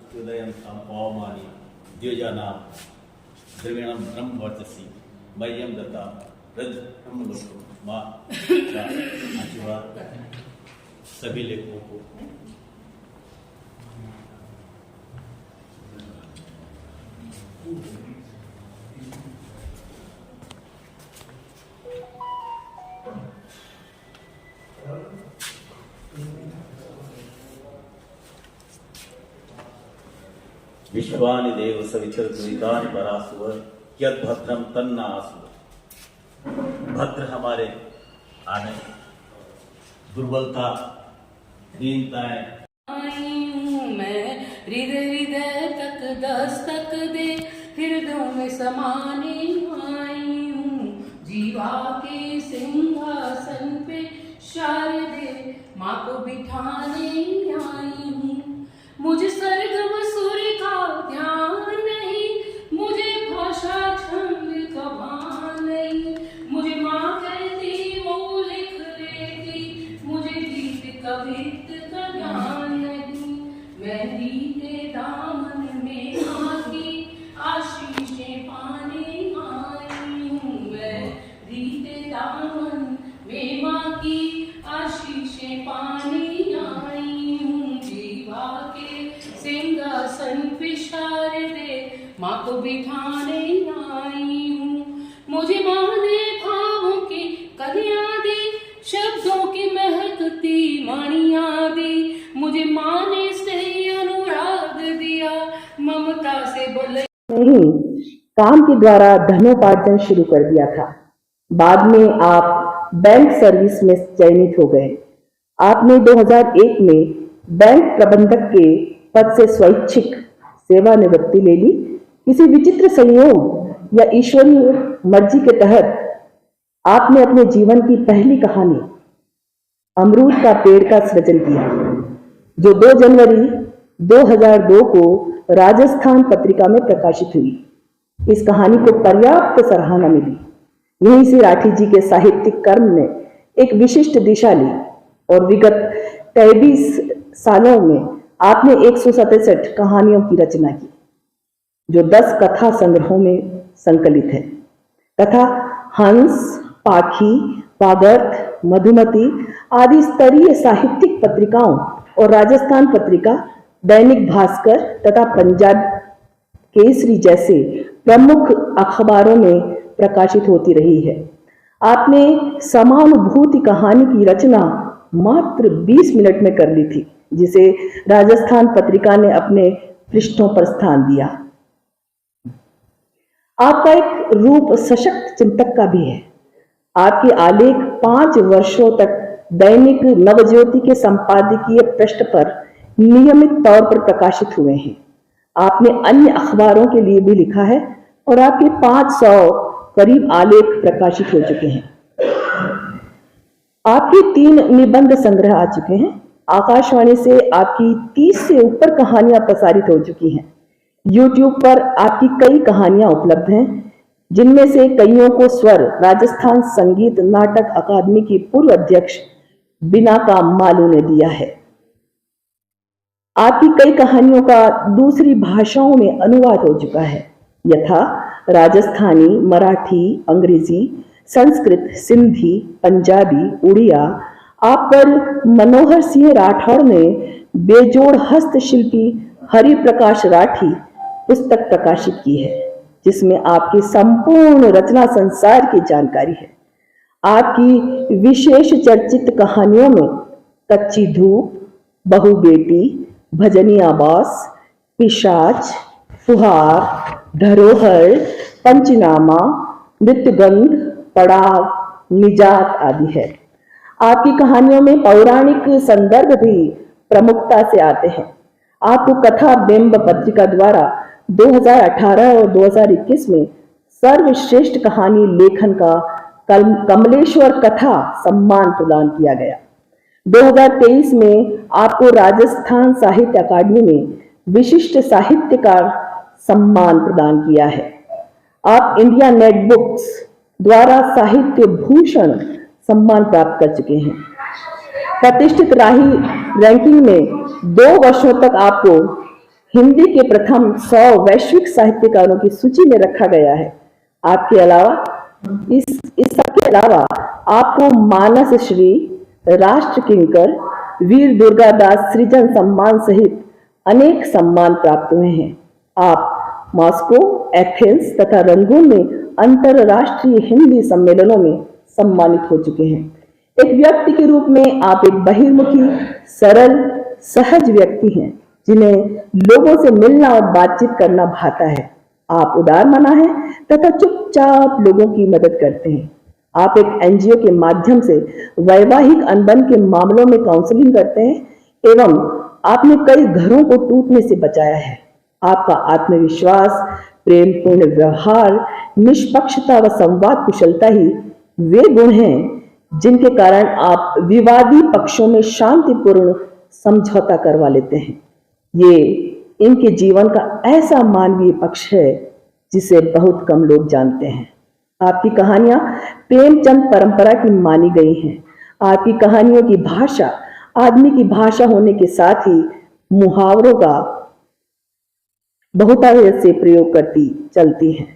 हृदयन्तं पवमानि द्विजानां द्रविणं ब्रह्मवर्चसी मह्यं दत्ता ब्रह्मलोकं माँ का आशीर्वाद सभी लेखकों को। विश्वानि देव सवितर्दुरितानि परासुव यद्भद्रं तन्नासुव। भद्र हमारे आने दुर्बलता दीनताएं मैं हृदय हृदय तक दस्तक दे हृदयों में समाने आई हूँ। जीवा के सिंहासन पे शारदे माँ को बिठाने आई हूँ। मुझे स्वर्ग व सूर्य का ध्यान नहीं, मुझे भाषा छंद का भान नहीं। मुझे माँ कहती वो लिख लेती, मुझे गीत कवित का ज्ञान नहीं। मैं रीते दामन में माँ की आशीषें पाने आई हूँ। मैं रीते दामन में माँ की आशीषें पाने आई हूँ। जीवा के सिंहासन पे शारदे माँ को बिठाने आई हूँ। मुझे माँ ने भावों की कलियां दी, शब्दों की महकती मणियां दी। मुझे माँ ने सही अनुराग दिया, ममता से बोले नहीं, काम के द्वारा धनोपार्जन शुरू कर दिया था। बाद में आप बैंक सर्विस में चयनित हो गए। आपने 2001 में बैंक प्रबंधक के पद से स्वैच्छिक सेवानिवृत्ति ले ली। किसी विचित्र संयोग या ईश्वरीय मर्जी के तहत आपने अपने जीवन की पहली कहानी अमरूद का पेड़ का सृजन किया, जो 2 जनवरी 2002 को राजस्थान पत्रिका में प्रकाशित हुई। इस कहानी को पर्याप्त सराहना मिली। यहीं से राठी जी के साहित्यिक कर्म ने एक विशिष्ट दिशा ली और विगत 23 सालों में आपने 167 कहानियों की रचना की, जो 10 कथा संग्रहों में संकलित है तथा हंस, पाखी, पागर्थ, मधुमती आदि स्तरीय साहित्यिक पत्रिकाओं और राजस्थान पत्रिका, दैनिक भास्कर तथा पंजाब केसरी जैसे प्रमुख अखबारों में प्रकाशित होती रही है। आपने समानुभूति कहानी की रचना मात्र 20 मिनट में कर ली थी, जिसे राजस्थान पत्रिका ने अपने पृष्ठों पर स्थान दिया। आपका एक रूप सशक्त चिंतक का भी है। आपके आलेख 5 वर्षों तक दैनिक नवज्योति के संपादकीय पृष्ठ पर नियमित तौर पर प्रकाशित हुए हैं। आपने अन्य अखबारों के लिए भी लिखा है और आपके 500 करीब आलेख प्रकाशित हो चुके हैं। आपके 3 निबंध संग्रह आ चुके हैं। आकाशवाणी से आपकी 30 से ऊपर कहानियां प्रसारित हो चुकी हैं। YouTube पर आपकी कई कहानियां उपलब्ध हैं, जिनमें से कईयों को स्वर राजस्थान संगीत नाटक अकादमी की पूर्व अध्यक्ष बिनाका मालू ने दिया है। आपकी कई कहानियों का दूसरी भाषाओं में अनुवाद हो चुका है, यथा राजस्थानी, मराठी, अंग्रेजी, संस्कृत, सिंधी, पंजाबी, उड़िया। आप पर मनोहर सिंह राठौड़ ने बेजोड़ हस्तशिल्पी हरिप्रकाश राठी पुस्तक प्रकाशित की है, जिसमें आपकी संपूर्ण रचना संसार की जानकारी है। आपकी विशेष चर्चित कहानियों में कच्ची धूप, बहू बेटी, भजनी आवास, पिशाच, फुहार, धरोहर, पंचनामा, नृत्यगंध, पड़ाव, निजात आदि है। आपकी कहानियों में पौराणिक संदर्भ भी प्रमुखता से आते हैं। आपको कथा बिंब पत्रिका द्वारा 2018 और 2021 में सर्वश्रेष्ठ कहानी लेखन का कमलेश्वर कथा सम्मान प्रदान किया गया। 2023 में आपको राजस्थान साहित्य अकादमी में विशिष्ट साहित्यकार सम्मान प्रदान किया है। आप इंडिया नेट बुक्स द्वारा साहित्य भूषण सम्मान प्राप्त कर चुके हैं। प्रतिष्ठित राही रैंकिंग में 2 वर्षों तक आपको हिंदी के प्रथम 100 वैश्विक साहित्यकारों की सूची में रखा गया है। आपके अलावा इस सबके अलावा आपको मानस श्री, राष्ट्र किंकर, वीर दुर्गादास सृजन सम्मान सहित अनेक सम्मान प्राप्त हुए हैं। आप मॉस्को, एथेंस तथा रंगून में अंतरराष्ट्रीय हिंदी सम्मेलनों में सम्मानित हो चुके हैं। एक व्यक्ति के रूप में आप एक बहिर्मुखी, सरल, सहज व्यक्ति हैं जिन्हें लोगों से मिलना और बातचीत करना भाता है। आप उदार मना हैं तथा चुपचाप लोगों की मदद करते हैं। आप एक एनजीओ के माध्यम से वैवाहिक अनबन के मामलों में काउंसलिंग करते हैं एवं आपने कई घरों को टूटने से बचाया है। आपका आत्मविश्वास, प्रेमपूर्ण व्यवहार, निष्पक्षता व संवाद कुशलता ही वे गुण हैं जिनके कारण आप विवादी पक्षों में शांतिपूर्ण समझौता करवा लेते हैं। ये इनके जीवन का ऐसा मानवीय पक्ष है जिसे बहुत कम लोग जानते हैं। आपकी कहानियां प्रेमचंद परंपरा की मानी गई हैं। आपकी कहानियों की भाषा आदमी की भाषा होने के साथ ही मुहावरों का बहुतायत से प्रयोग करती चलती है।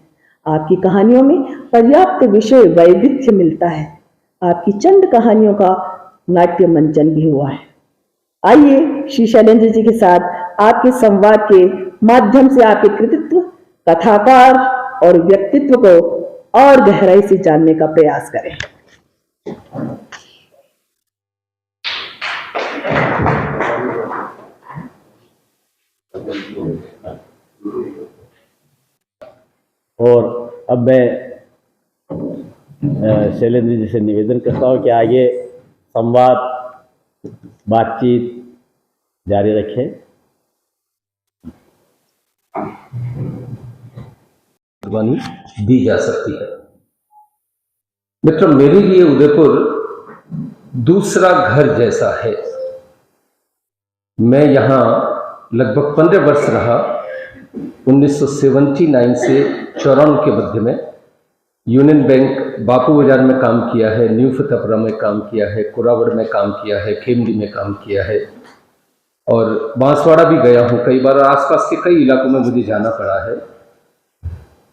आपकी कहानियों में पर्याप्त विषय वैविध्य मिलता है। आपकी चंद कहानियों का नाट्य मंचन भी हुआ है। आइए श्री शैलेंद्र जी के साथ आपके संवाद के माध्यम से आपके कृतित्व, कथाकार और व्यक्तित्व को और गहराई से जानने का प्रयास करें। और अब मैं शैलेंद्र जी से निवेदन करता हूँ कि आगे संवाद, बातचीत जारी रखें। कुर्बानी दी जा सकती है। मित्रों, मेरे लिए उदयपुर दूसरा घर जैसा है। मैं यहाँ लगभग 15 वर्ष रहा। 1979 से 94 के मध्य में यूनियन बैंक बापू बाजार में काम किया है, न्यू फतेहपुरा में काम किया है, कुरावड़ में काम किया है, खेमली में काम किया है और बांसवाड़ा भी गया हूँ कई बार। आसपास के कई इलाकों में मुझे जाना पड़ा है।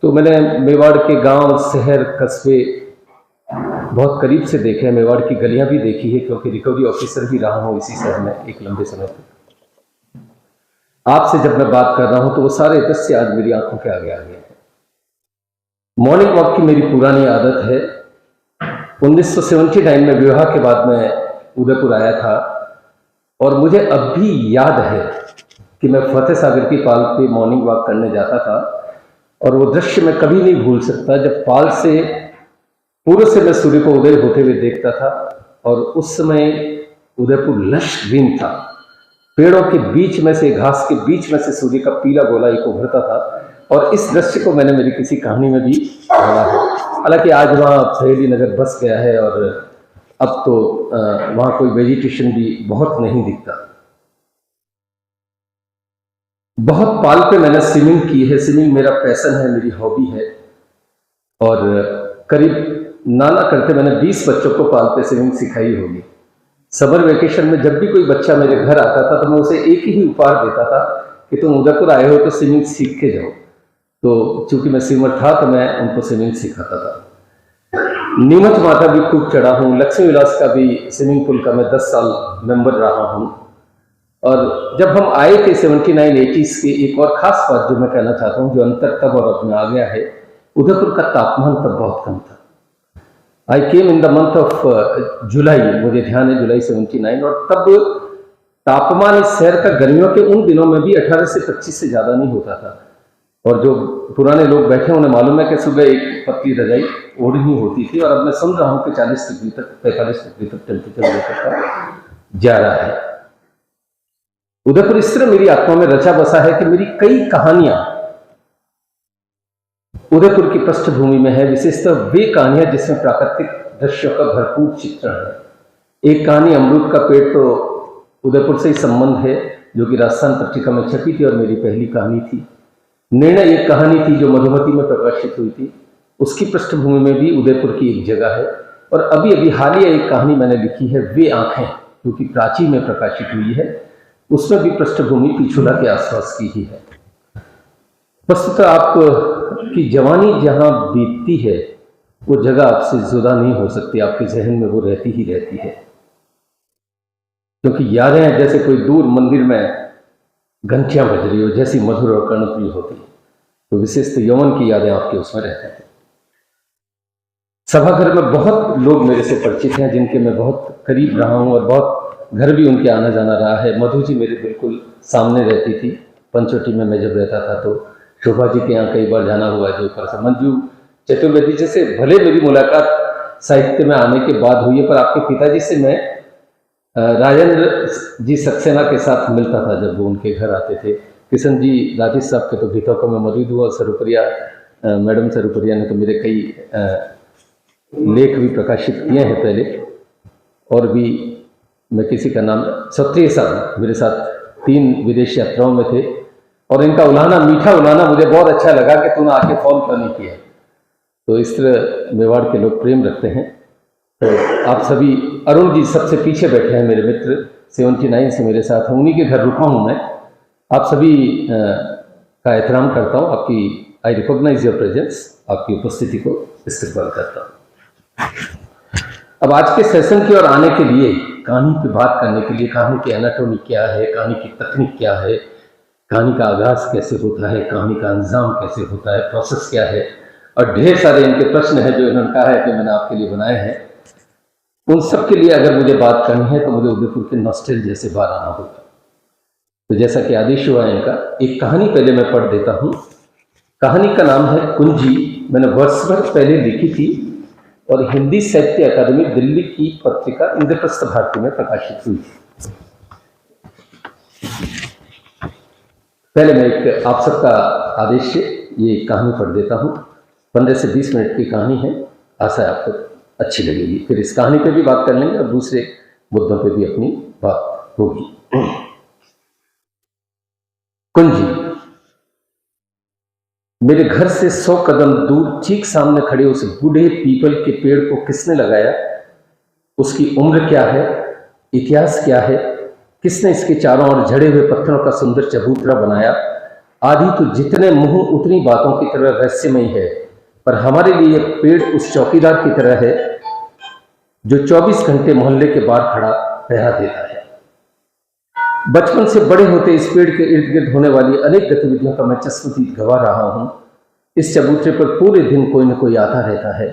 तो मैंने मेवाड़ के गांव, शहर, कस्बे बहुत करीब से देखे हैं। मेवाड़ की गलियां भी देखी है क्योंकि रिकवरी ऑफिसर भी रहा हूँ इसी शहर में एक लंबे समय तक। आपसे जब मैं बात कर रहा हूं तो वो सारे दृश्य आज मेरी आंखों के आगे आ गए हैं। मॉर्निंग वॉक की मेरी पुरानी आदत है। 1979 में विवाह के बाद मैं उदयपुर आया था और मुझे अब भी याद है कि मैं फतेह सागर की पाल पे मॉर्निंग वॉक करने जाता था और वो दृश्य मैं कभी नहीं भूल सकता जब पाल से पूर्व से मैं सूर्य को उदय होते हुए देखता था और उस समय उदयपुर लश ग्रीन था। पेड़ों के बीच में से, घास के बीच में से सूर्य का पीला गोला एक उभरता था और इस दृश्य को मैंने मेरी किसी कहानी में भी पढ़ा है। हालांकि आज वहाँ सहेली नगर बस गया है और अब तो वहाँ कोई वेजिटेशन भी बहुत नहीं दिखता। बहुत पाल पे मैंने स्विमिंग की है। स्विमिंग मेरा पैशन है, मेरी हॉबी है और करीब नाना करते मैंने 20 बच्चों को पाल पे स्विमिंग सिखाई होगी। समर वेकेशन में जब भी कोई बच्चा मेरे घर आता था तो मैं उसे एक ही उपहार देता था कि तुम उदयपुर आए हो तो स्विमिंग सीख के जाओ। तो चूंकि मैं स्विमर था तो मैं उनको स्विमिंग सिखाता था। नीमच माता भी खूब चढ़ा हूँ। लक्ष्मी विलास का भी स्विमिंग पूल का मैं 10 साल मेंबर रहा हूँ। और जब हम आए थे 79-80s की एक और खास बात जो मैं कहना चाहता हूँ, जो अंतर तब और अब में आ गया है, उदयपुर का तापमान तब बहुत कम था। I came in the month of July, मुझे ध्यान है जुलाई 79, और तब तापमान इस शहर का गर्मियों के उन दिनों में भी 18 से 25 से ज़्यादा नहीं होता था। और जो पुराने लोग बैठे उन्हें मालूम है कि सुबह एक पतली रजाई ओढ़नी होती थी और अब मैं सुन रहा हूँ कि 40 डिग्री तक, 45 डिग्री तक टेम्परेचर लेकर जा रहा है। उदयपुर इस तरह मेरी आत्मा में रचा बसा है कि मेरी कई कहानियां उदयपुर की पृष्ठभूमि में है, विशेषतः वे कहानियां जिसमें प्राकृतिक दृश्यों का भरपूर चित्रण है। एक कहानी अमरूद का पेड़ तो उदयपुर से ही संबंध है, जो कि राजस्थान पत्रिका में छपी थी और मेरी पहली कहानी थी। निर्णय एक कहानी थी जो मधुमती में प्रकाशित हुई थी, उसकी पृष्ठभूमि में भी उदयपुर की एक जगह है। और अभी अभी हालिया एक कहानी मैंने लिखी है, वे आंखें, जो कि प्राची में प्रकाशित हुई है। उसमें भी पृष्ठभूमि पिछुला के आसपास की ही है। वस्तुतः आपकी जवानी जहाँ बीतती है वो जगह आपसे जुदा नहीं हो सकती, आपके जहन में वो रहती ही रहती है, क्योंकि यादें जैसे कोई दूर मंदिर में घंटियां बज रही हो, जैसी मधुर और कर्णप्रिय होती है, तो विशेष तो यौवन की यादें आपके उसमें रहते हैं। सभाघर में बहुत लोग मेरे से परिचित हैं जिनके मैं बहुत करीब रहा हूं और बहुत घर भी उनके आना जाना रहा है। मधु जी मेरे बिल्कुल सामने रहती थी, पंचवटी में मैं जब रहता था तो शोभा जी के यहाँ कई बार जाना हुआ है। जो ऊपर से मंजू चतुर्वेदी जी से भले मेरी मुलाकात साहित्य में आने के बाद हुई है, पर आपके पिताजी से मैं राजेंद्र जी सक्सेना के साथ मिलता था जब वो उनके घर आते थे। किशन जी राजेश साहब के तो गीतों को मैं मौजूद हुआ, सरुपरिया मैडम सरुपरिया ने तो मेरे कई लेख भी प्रकाशित किए हैं पहले, और भी मैं किसी का नाम क्षत्रिय साहब मेरे साथ 3 विदेश यात्राओं में थे, और इनका उलाहना, मीठा उलाहना मुझे बहुत अच्छा लगा कि तूने आके फोन क्यों नहीं किया। तो इस तरह मेवाड़ के लोग प्रेम रखते हैं। तो आप सभी, अरुण जी सबसे पीछे बैठे हैं, मेरे मित्र 79 से मेरे साथ हैं, उन्हीं के घर रुका हूँ मैं। आप सभी का एहतराम करता हूँ, आपकी आई रिकॉग्नाइज योर प्रेजेंस, आपकी उपस्थिति को इस्तेमाल करता हूँ। अब आज के सेशन की ओर आने के लिए, कहानी की बात करने के लिए, कहानी की एनाटॉमी क्या है, कहानी की तकनीक क्या है, कहानी का आगाज कैसे होता है, कहानी का अंजाम कैसे होता है, प्रोसेस क्या है, और ढेर सारे इनके प्रश्न हैं जो इन्होंने कहा है कि मैंने आपके लिए बनाए हैं। उन सब के लिए अगर मुझे बात करनी है तो मुझे उदयपुर के नॉस्टैल्जिया से बाहर आना होगा। तो जैसा कि आदेश हुआ है इनका, एक कहानी पहले मैं पढ़ देता हूँ। कहानी का नाम है कुंजी। मैंने वर्ष भर पहले लिखी थी और हिंदी साहित्य अकादमी दिल्ली की पत्रिका इंद्रप्रस्थ भारती में प्रकाशित हुई थी। पहले मैं एक आप सबका आदेश से ये कहानी पढ़ देता हूँ। 15 से 20 मिनट की कहानी है, आशा है आपको अच्छी लगेगी। फिर इस कहानी पे भी बात कर लेंगे और दूसरे मुद्दों पे भी अपनी बात होगी। कुंजी। मेरे घर से 100 कदम दूर ठीक सामने खड़े उस बूढ़े पीपल के पेड़ को किसने लगाया? उसकी उम्र क्या है? इतिहास क्या है? किसने इसके चारों ओर झड़े हुए पत्थरों का सुंदर चबूतरा बनाया? आदि तो जितने मुंह उतनी बातों की तरह रहस्यमय है, पर हमारे लिए यह पेड़ उस चौकीदार की तरह है जो 24 घंटे मोहल्ले के बाहर खड़ा पहरा देता है। बचपन से बड़े होते इस पेड़ के इर्द गिर्द होने वाली अनेक गतिविधियों का मैं चश्मदीद गवा रहा हूं। इस चबूतरे पर पूरे दिन कोई न कोई आता रहता है,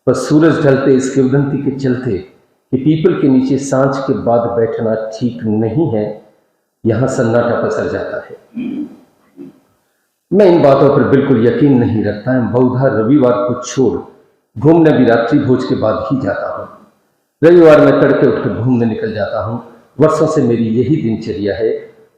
पर सूरज ढलते इस किंवदंती के चलते कि पीपल के नीचे सांझ के बाद बैठना ठीक नहीं है, यहां सन्नाटा पसर जाता है। मैं इन बातों पर बिल्कुल यकीन नहीं रखता है। बहुधा रविवार को छोड़ घूमने भी रात्रि भोज के बाद ही जाता हूँ। रविवार में तड़के उठकर घूमने निकल जाता हूँ। वर्षों से मेरी यही दिनचर्या है।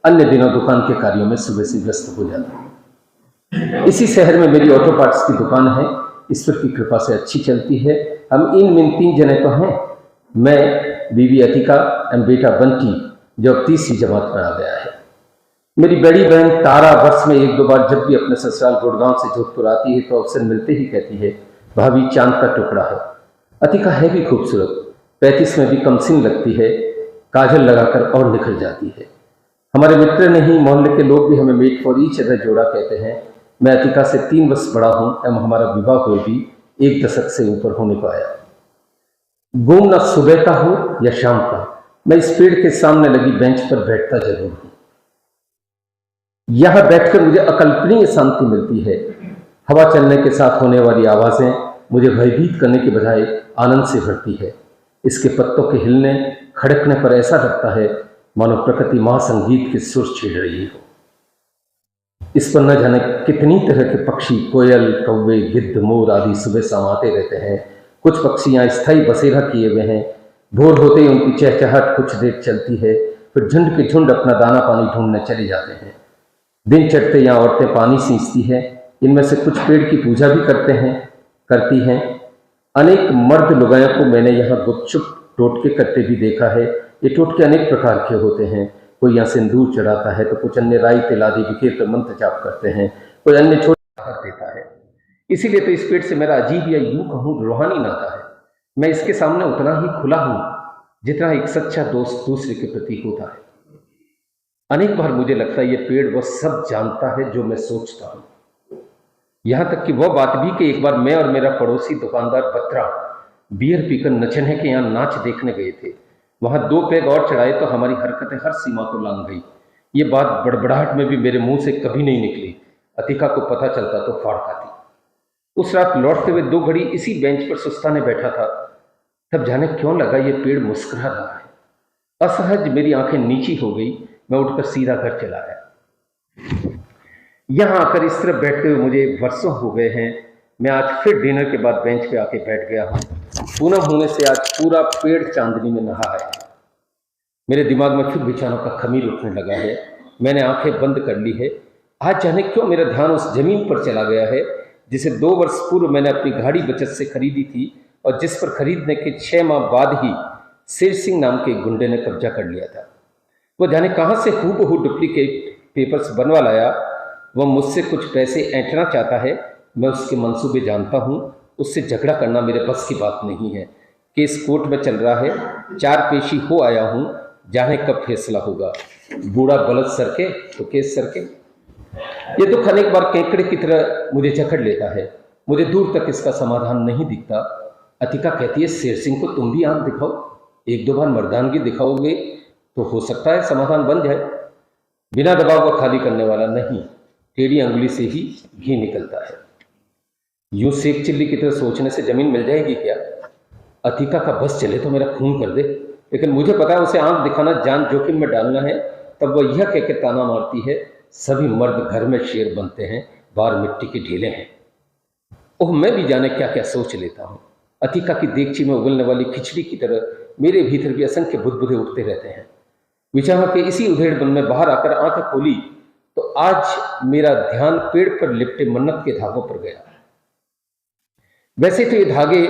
अन्य दिनों दुकान के कार्यों में सुबह से व्यस्त हो जाता हूँ। इसी शहर में मेरी ऑटो पार्ट्स की दुकान है, ईश्वर की कृपा से अच्छी चलती है। हम इन 3 जने तो हैं, मैं, बीवी अतिका एवं बेटा बंटी जो अब 30वीं जमात में आ गया है। मेरी बड़ी बहन तारा वर्ष में 1-2 बार जब भी अपने ससुराल गुड़गांव से जोधपुर आती है तो अवसर मिलते ही कहती है, भाभी चांद का टुकड़ा है। अतिका है भी खूबसूरत, 35 में भी कमसिन लगती है, काजल लगाकर और निखर जाती है। हमारे मित्र नहीं, मोहल्ले के लोग भी हमें मेट फॉर ईच अदर जोड़ा कहते हैं। मैं अतिका से 3 वर्ष बड़ा हूं एवं हमारा विवाह हुए भी 1 दशक से ऊपर होने को आया। घूमना सुबह का हो या शाम का, मैं इस पेड़ के सामने लगी बेंच पर बैठता जरूर हूं। यहां बैठकर मुझे अकल्पनीय शांति मिलती है। हवा चलने के साथ होने वाली आवाजें मुझे भयभीत करने के बजाय आनंद से भरती है। इसके पत्तों के हिलने खड़कने पर ऐसा लगता है मानो प्रकृति महासंगीत के सुर छेड़ रही हो। इस पर न जाने कितनी तरह के पक्षी, कोयल, कौवे, गिद्ध, मोर आदि सुबह शाम आते रहते हैं। कुछ पक्षी यहाँ स्थायी बसेरा किए हुए हैं। भोर होते ही उनकी चहचहाट कुछ देर चलती है, फिर झुंड के झुंड अपना दाना पानी ढूंढने चले जाते हैं। दिन चढ़ते यहाँ औरतें पानी सींचती हैं। इनमें से कुछ पेड़ की पूजा भी करती हैं। अनेक मर्द लुगायों को मैंने यहाँ गुपचुप टोटके करते भी देखा है। ये टोटके अनेक प्रकार के होते हैं। कोई यहाँ सिंदूर चढ़ाता है तो कुछ अन्य राई तिल आदि बिखेर कर मंत्र जाप करते हैं, कोई अन्य छोटा कर देता है। इसीलिए तो इस पेड़ से मेरा अजीब या यूं कहूँ रूहानी नाता है। मैं इसके सामने उतना ही खुला हूँ जितना एक सच्चा दोस्त दूसरे के प्रति होता है। अनेक बार मुझे लगता है ये पेड़ वो सब जानता है जो मैं सोचता हूँ। यहाँ तक कि वह बात भी कि एक बार मैं और मेरा पड़ोसी दुकानदार बत्रा बियर पीकर नचने के यहाँ नाच देखने गए थे। वहाँ 2 पैग और चढ़ाए तो हमारी हरकतें हर सीमा को लांघ गई। ये बात बड़बड़ाहट में भी मेरे मुंह से कभी नहीं निकली। अतिका को पता चलता तो फाड़ खाती। उस रात लौटते हुए 2 घड़ी इसी बेंच पर सुस्ताने बैठा था, तब जाने क्यों लगा ये पेड़ मुस्कुरा रहा है। असहज मेरी आंखें नीची हो गई। मैं उठकर सीधा घर चला आया। यहाँ आकर इस तरह बैठते हुए मुझे वर्षों हो गए हैं। मैं आज फिर डिनर के बाद बेंच पे आके बैठ गया हूँ। पूनम होने से आज पूरा पेड़ चांदनी में नहा है। मेरे दिमाग में फिर विचारों का खमीर उठने लगा है। मैंने आंखें बंद कर ली है। आज जाने क्यों मेरा ध्यान उस जमीन पर चला गया है जिसे 2 वर्ष पूर्व मैंने अपनी गाड़ी बचत से खरीदी थी और जिस पर खरीदने के 6 माह बाद ही शेर सिंह नाम के गुंडे ने कब्जा कर लिया था। वो जाने कहाँ से हूबहू डुप्लीकेट पेपर्स बनवा लाया। वह मुझसे कुछ पैसे ऐंठना चाहता है। मैं उसके मंसूबे जानता हूँ। उससे झगड़ा करना मेरे बस की बात नहीं है। केस कोर्ट में चल रहा है। 4 पेशी हो आया हूँ। जाने कब फैसला होगा। बूढ़ा बलद सरके तो केस सरके। ये दुख अनेक बार केकड़े की तरह मुझे जकड़ लेता है। मुझे दूर तक इसका समाधान नहीं दिखता। अतिका कहती है शेर सिंह को तुम भी आंख दिखाओ, 1-2 बार मर्दानगी दिखाओगे तो हो सकता है समाधान बन जाए। बिना दबाव को खाली करने वाला नहीं, टेढ़ी अंगुली से ही घी निकलता है। यूं सेक चिल्ली की तरह सोचने से जमीन मिल जाएगी क्या? अतिका का बस चले तो मेरा खून कर दे, लेकिन मुझे पता है उसे आंख दिखाना जान जोखिम में डालना है। तब वह यह कहकर ताना मारती है सभी मर्द घर में शेर बनते हैं, बाहर मिट्टी के ढेले हैं। ओह, मैं भी जाने क्या क्या सोच लेता हूँ। अतिका की देगची में उगलने वाली खिचड़ी की तरह मेरे भीतर भी असंख्य बुदबुदे उठते रहते हैं। विचारों के इसी उधेड़बन में बाहर आकर आंखें खोली तो आज मेरा ध्यान पेड़ पर लिपटे मन्नत के धागों पर गया। वैसे तो ये धागे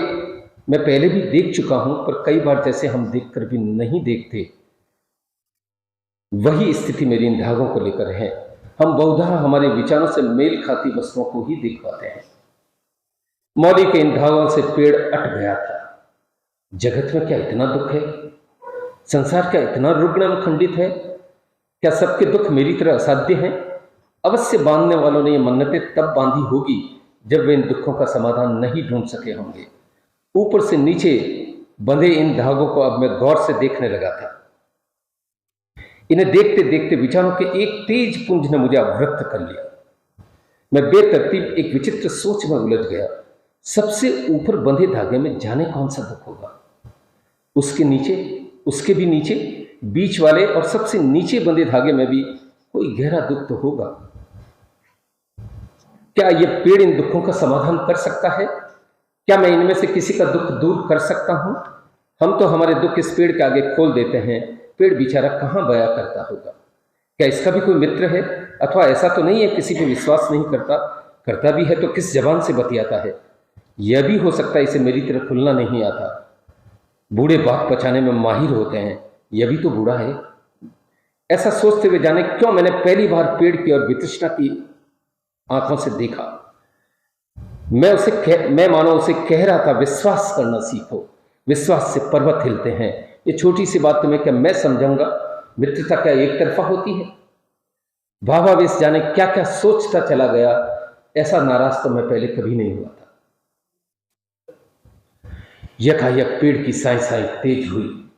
मैं पहले भी देख चुका हूं, पर कई बार जैसे हम देखकर भी नहीं देखते, वही स्थिति मेरी इन धागों को लेकर है। हम बहुधा हमारे विचारों से मेल खाती वस्तुओं को ही देख पाते हैं। मौली के इन धागों से पेड़ अट गया था। जगत में क्या इतना दुख है? संसार क्या इतना रुग्ण और खंडित है? क्या सबके दुख मेरी तरह असाध्य हैं? अवश्य बांधने वालों ने ये मन्नतें तब बांधी होगी जब वे इन दुखों का समाधान नहीं ढूंढ सके होंगे। ऊपर से नीचे बंधे इन धागों को अब मैं गौर से देखने लगा था। इन्हें देखते देखते विचारों के एक तेज पुंज ने मुझे अवरुद्ध कर लिया। मैं बेतरतीब एक विचित्र सोच में उलझ गया। सबसे ऊपर बंधे धागे में जाने कौन सा दुख होगा? उसके नीचे, उसके भी नीचे, बीच वाले और सबसे नीचे बंधे धागे में भी कोई गहरा दुख तो होगा। क्या यह पेड़ इन दुखों का समाधान कर सकता है? क्या मैं इनमें से किसी का दुख दूर कर सकता हूं? हम तो हमारे दुख इस पेड़ के आगे खोल देते हैं। पेड़ बेचारा कहां बयां करता होगा? क्या इसका भी कोई मित्र है? अथवा ऐसा तो नहीं है किसी पे विश्वास नहीं करता, करता भी है तो किस जबान से बतियाता है? यह भी हो सकता है इसे मेरी तरह खुलना नहीं आता। बूढ़े बात पचाने में माहिर होते हैं, यह भी तो बूढ़ा है। ऐसा सोचते हुए जाने क्यों मैंने पहली बार पेड़ की और वितृष्णा की आंखों से देखा। मैं मानो उसे कह रहा था विश्वास करना सीखो, विश्वास से पर्वत हिलते हैं। ये छोटी सी बात तुम्हें क्या मैं समझाऊंगा? मित्रता क्या एक तरफा होती है? भावावेश जाने क्या क्या सोचता चला गया। ऐसा नाराज तो मैं पहले कभी नहीं हुआ था। यकायक पेड़ की साई साई तेज हुई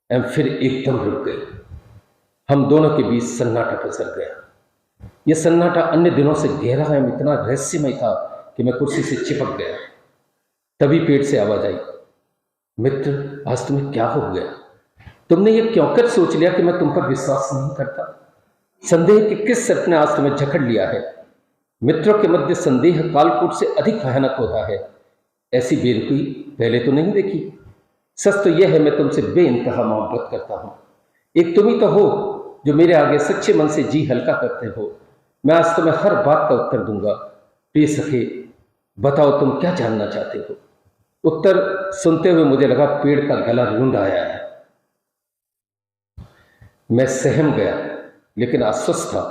एवं फिर एकदम रुक गई। हम दोनों के बीच सन्नाटा पसर गया। यह सन्नाटा अन्य दिनों से गहरा एवं इतना रहस्यमय था कि मैं कुर्सी से चिपक गया। तभी पेड़ से आवाज आई, मित्र, आज तुम्हें क्या हो गया? तुमने ये क्यों कर सोच लिया कि मैं तुम पर विश्वास नहीं करता? संदेह के किस सर्प ने आज तुम्हें जकड़ लिया है? मित्रों के मध्य संदेह कालकूट से अधिक भयानक होता है। ऐसी बेरुखी पहले तो नहीं देखी। सच तो यह है मैं तुमसे बेइंतहा मोहब्बत करता हूं। एक तुम ही तो हो जो मेरे आगे सच्चे मन से जी हल्का करते हो। मैं आज तुम्हें हर बात का उत्तर दूंगा। प्रिय सखे, बताओ तुम क्या जानना चाहते हो? उत्तर सुनते हुए मुझे लगा पेड़ का गला रूंध आया है। मैं सहम गया, लेकिन आश्वस्त था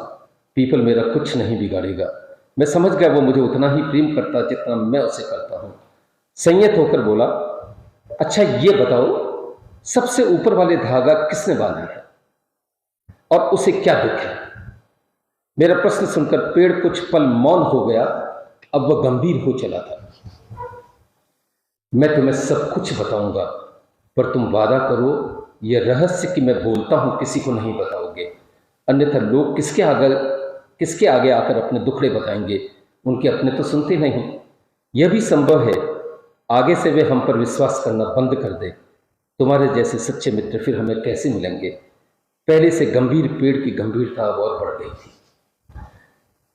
पीपल मेरा कुछ नहीं बिगाड़ेगा। मैं समझ गया वो मुझे उतना ही प्रेम करता जितना मैं उसे करता हूं। संयत होकर बोला, अच्छा ये बताओ, सबसे ऊपर वाले धागा किसने बांधा है? और उसे क्या दुख है? मेरा प्रश्न सुनकर पेड़ कुछ पल मौन हो गया। अब वह गंभीर हो चला था। मैं तुम्हें सब कुछ बताऊंगा, पर तुम वादा करो यह रहस्य कि मैं बोलता हूं किसी को नहीं बताओगे, अन्यथा लोग किसके आगे आकर अपने दुखड़े बताएंगे। उनके अपने तो सुनते नहीं। यह भी संभव है आगे से वे हम पर विश्वास करना बंद कर दे। तुम्हारे जैसे सच्चे मित्र फिर हमें कैसे मिलेंगे? पहले से गंभीर पेड़ की गंभीरता और बढ़ गई थी।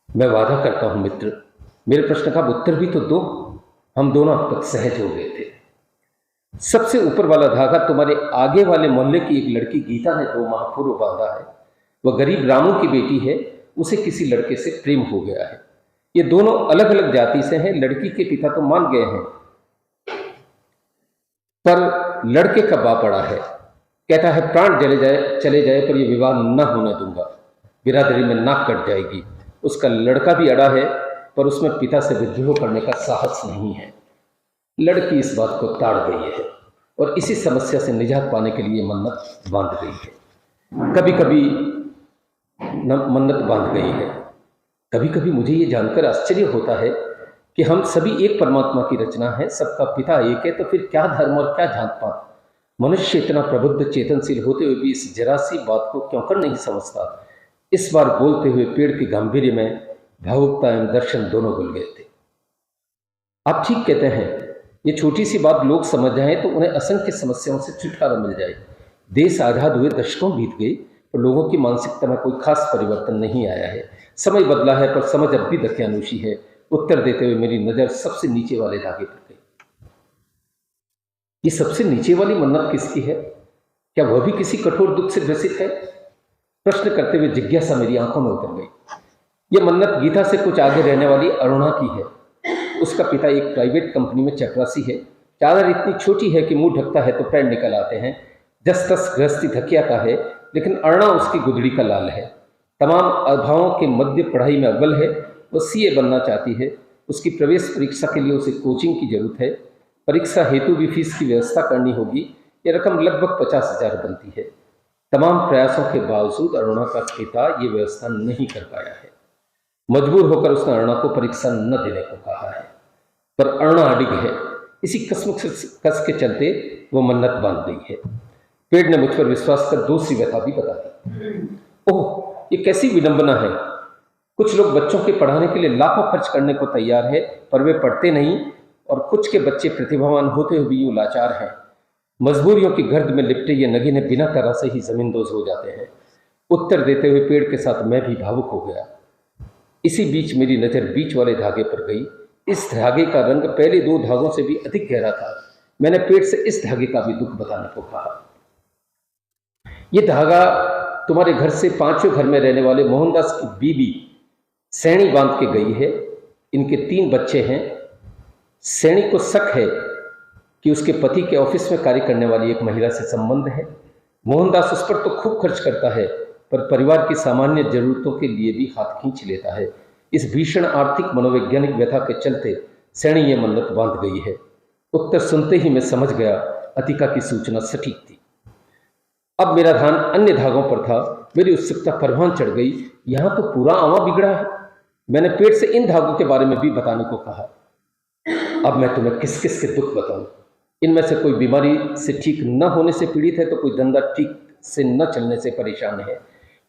मैं वादा करता हूं मित्र, मेरे प्रश्न का उत्तर भी तो दो। हम दोनों अब तक सहज हो गए थे। सबसे ऊपर वाला धागा तुम्हारे आगे वाले मोहल्ले की एक लड़की गीता ने 2 माह पूर्व बांधा है। वह गरीब रामू की बेटी है। उसे किसी लड़के से प्रेम हो गया है। ये दोनों अलग अलग जाति से हैं। लड़की के पिता तो मान गए हैं, पर लड़के का बाप अड़ा है। कहता है प्राण चले जाए पर यह विवाह न होने दूंगा, बिरादरी में नाक कट जाएगी। उसका लड़का भी अड़ा है, पर उसमें पिता से विद्रोह करने का साहस नहीं है। लड़की इस बात को ताड़ गई है और इसी समस्या से निजात पाने के लिए मन्नत बांध गई है। कभी कभी मन्नत बांध गई है। कभी कभी मुझे ये जानकर आश्चर्य होता है कि हम सभी एक परमात्मा की रचना है, सबका पिता एक है, तो फिर क्या धर्म और क्या जात पात? मनुष्य इतना प्रबुद्ध चेतनशील होते हुए भी इस जरा सी बात को क्यों कर नहीं समझता? इस बार बोलते हुए पेड़ के गांभीर्य में भावुकता एवं दर्शन दोनों घुल गए थे। आप ठीक कहते हैं, ये छोटी सी बात लोग समझ जाएं तो उन्हें असंख्य समस्याओं से छुटकारा मिल जाए। देश आजाद हुए दशकों बीत गए, पर लोगों की मानसिकता में कोई खास परिवर्तन नहीं आया है। समय बदला है, पर समझ अब भी दकियानूशी है। उत्तर देते हुए मेरी नजर सबसे नीचे वाले धागे पर गई। ये सबसे नीचे वाली मन्नत किसकी है? क्या वह भी किसी कठोर दुख से ग्रसित है? प्रश्न करते हुए जिज्ञासा मेरी आंखों में उतर गई। यह मन्नत गीता से कुछ आगे रहने वाली अरुणा की है। उसका पिता एक प्राइवेट कंपनी में चपरासी है। चादर इतनी छोटी है कि मुंह ढकता है तो पैर निकल आते हैं। जस तस गृहस्थी धकियाता है, लेकिन अरुणा उसकी गुदड़ी का लाल है। तमाम अभावों के मध्य पढ़ाई में अव्वल है। वह सीए बनना चाहती है। उसकी प्रवेश परीक्षा के लिए उसे कोचिंग की जरूरत है। परीक्षा हेतु भी फीस की व्यवस्था करनी होगी। यह रकम लगभग 50,000 बनती है। तमाम प्रयासों के बावजूद अरुणा का पिता ये व्यवस्था नहीं कर पाया है। मजबूर होकर उसने अरुणा को परीक्षा न देने को कहा है, पर अरुणा अडिग है। इसी कस के चलते वो मन्नत बांध गई है। पेड़ ने मुझ पर विश्वास कर दूसरी व्यथा भी बता दी। ओह, ये कैसी विडंबना है! कुछ लोग बच्चों के पढ़ाने के लिए लाखों खर्च करने को तैयार है, पर वे पढ़ते नहीं, और कुछ के बच्चे प्रतिभावान होते हुए भी यूं लाचार हैं। मजबूरियों की गर्द में लिपटे ये नगीने बिना तरह से ही जमींदोज हो जाते हैं। उत्तर देते हुए पेड़ के साथ मैं भी भावुक हो गया। इसी बीच मेरी नज़र बीच वाले धागे पर गई। इस धागे का रंग पहले 2 धागों से भी अधिक गहरा था। मैंने पेड़ से इस धागे का भी दुख बताने को कहा। यह धागा तुम्हारे घर से 5वें घर में रहने वाले मोहनदास की बीबी सैनी बांध के गई है। इनके 3 बच्चे हैं। सैनी को शक है कि उसके पति के ऑफिस में कार्य करने वाली एक महिला से संबंध है। मोहनदास उस पर तो खूब खर्च करता है, पर परिवार की सामान्य जरूरतों के लिए भी हाथ खींच लेता है। इस भीषण आर्थिक मनोवैज्ञानिक व्यथा के चलते सैनी ये मन्नत बांध गई है। उत्तर सुनते ही मैं समझ गया अतिका की सूचना सटीक थी। अब मेरा ध्यान अन्य धागों पर था। मेरी उत्सुकता परवान चढ़ गई। यहाँ तो पूरा आवा बिगड़ा है। मैंने पेड़ से इन धागों के बारे में भी बताने को कहा। अब मैं तुम्हें किस किस के दुख बताऊं? इनमें से कोई बीमारी से ठीक न होने से पीड़ित है, तो कोई धंधा ठीक से न चलने से परेशान है,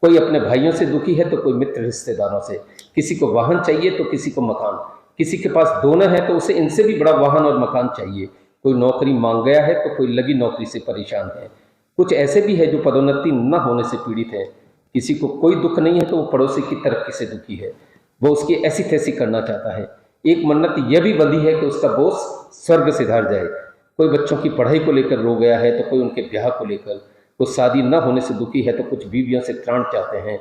कोई अपने भाइयों से दुखी है तो कोई मित्र रिश्तेदारों से, किसी को वाहन चाहिए तो किसी को मकान, किसी के पास दोनों है तो उसे इनसे भी बड़ा वाहन और मकान चाहिए, कोई नौकरी मांग गया है तो कोई लगी नौकरी से परेशान है। कुछ ऐसे भी है जो पदोन्नति न होने से पीड़ित है। किसी को कोई दुख नहीं है तो वो पड़ोसी की तरक्की से दुखी है, वो उसकी ऐसी तैसी करना चाहता है। एक मन्नत यह भी बंधी है कि उसका बॉस स्वर्ग सिधार जाए। कोई बच्चों की पढ़ाई को लेकर रो गया है तो कोई उनके ब्याह को लेकर, कुछ शादी न होने से दुखी है तो कुछ बीवियों से त्राण चाहते हैं।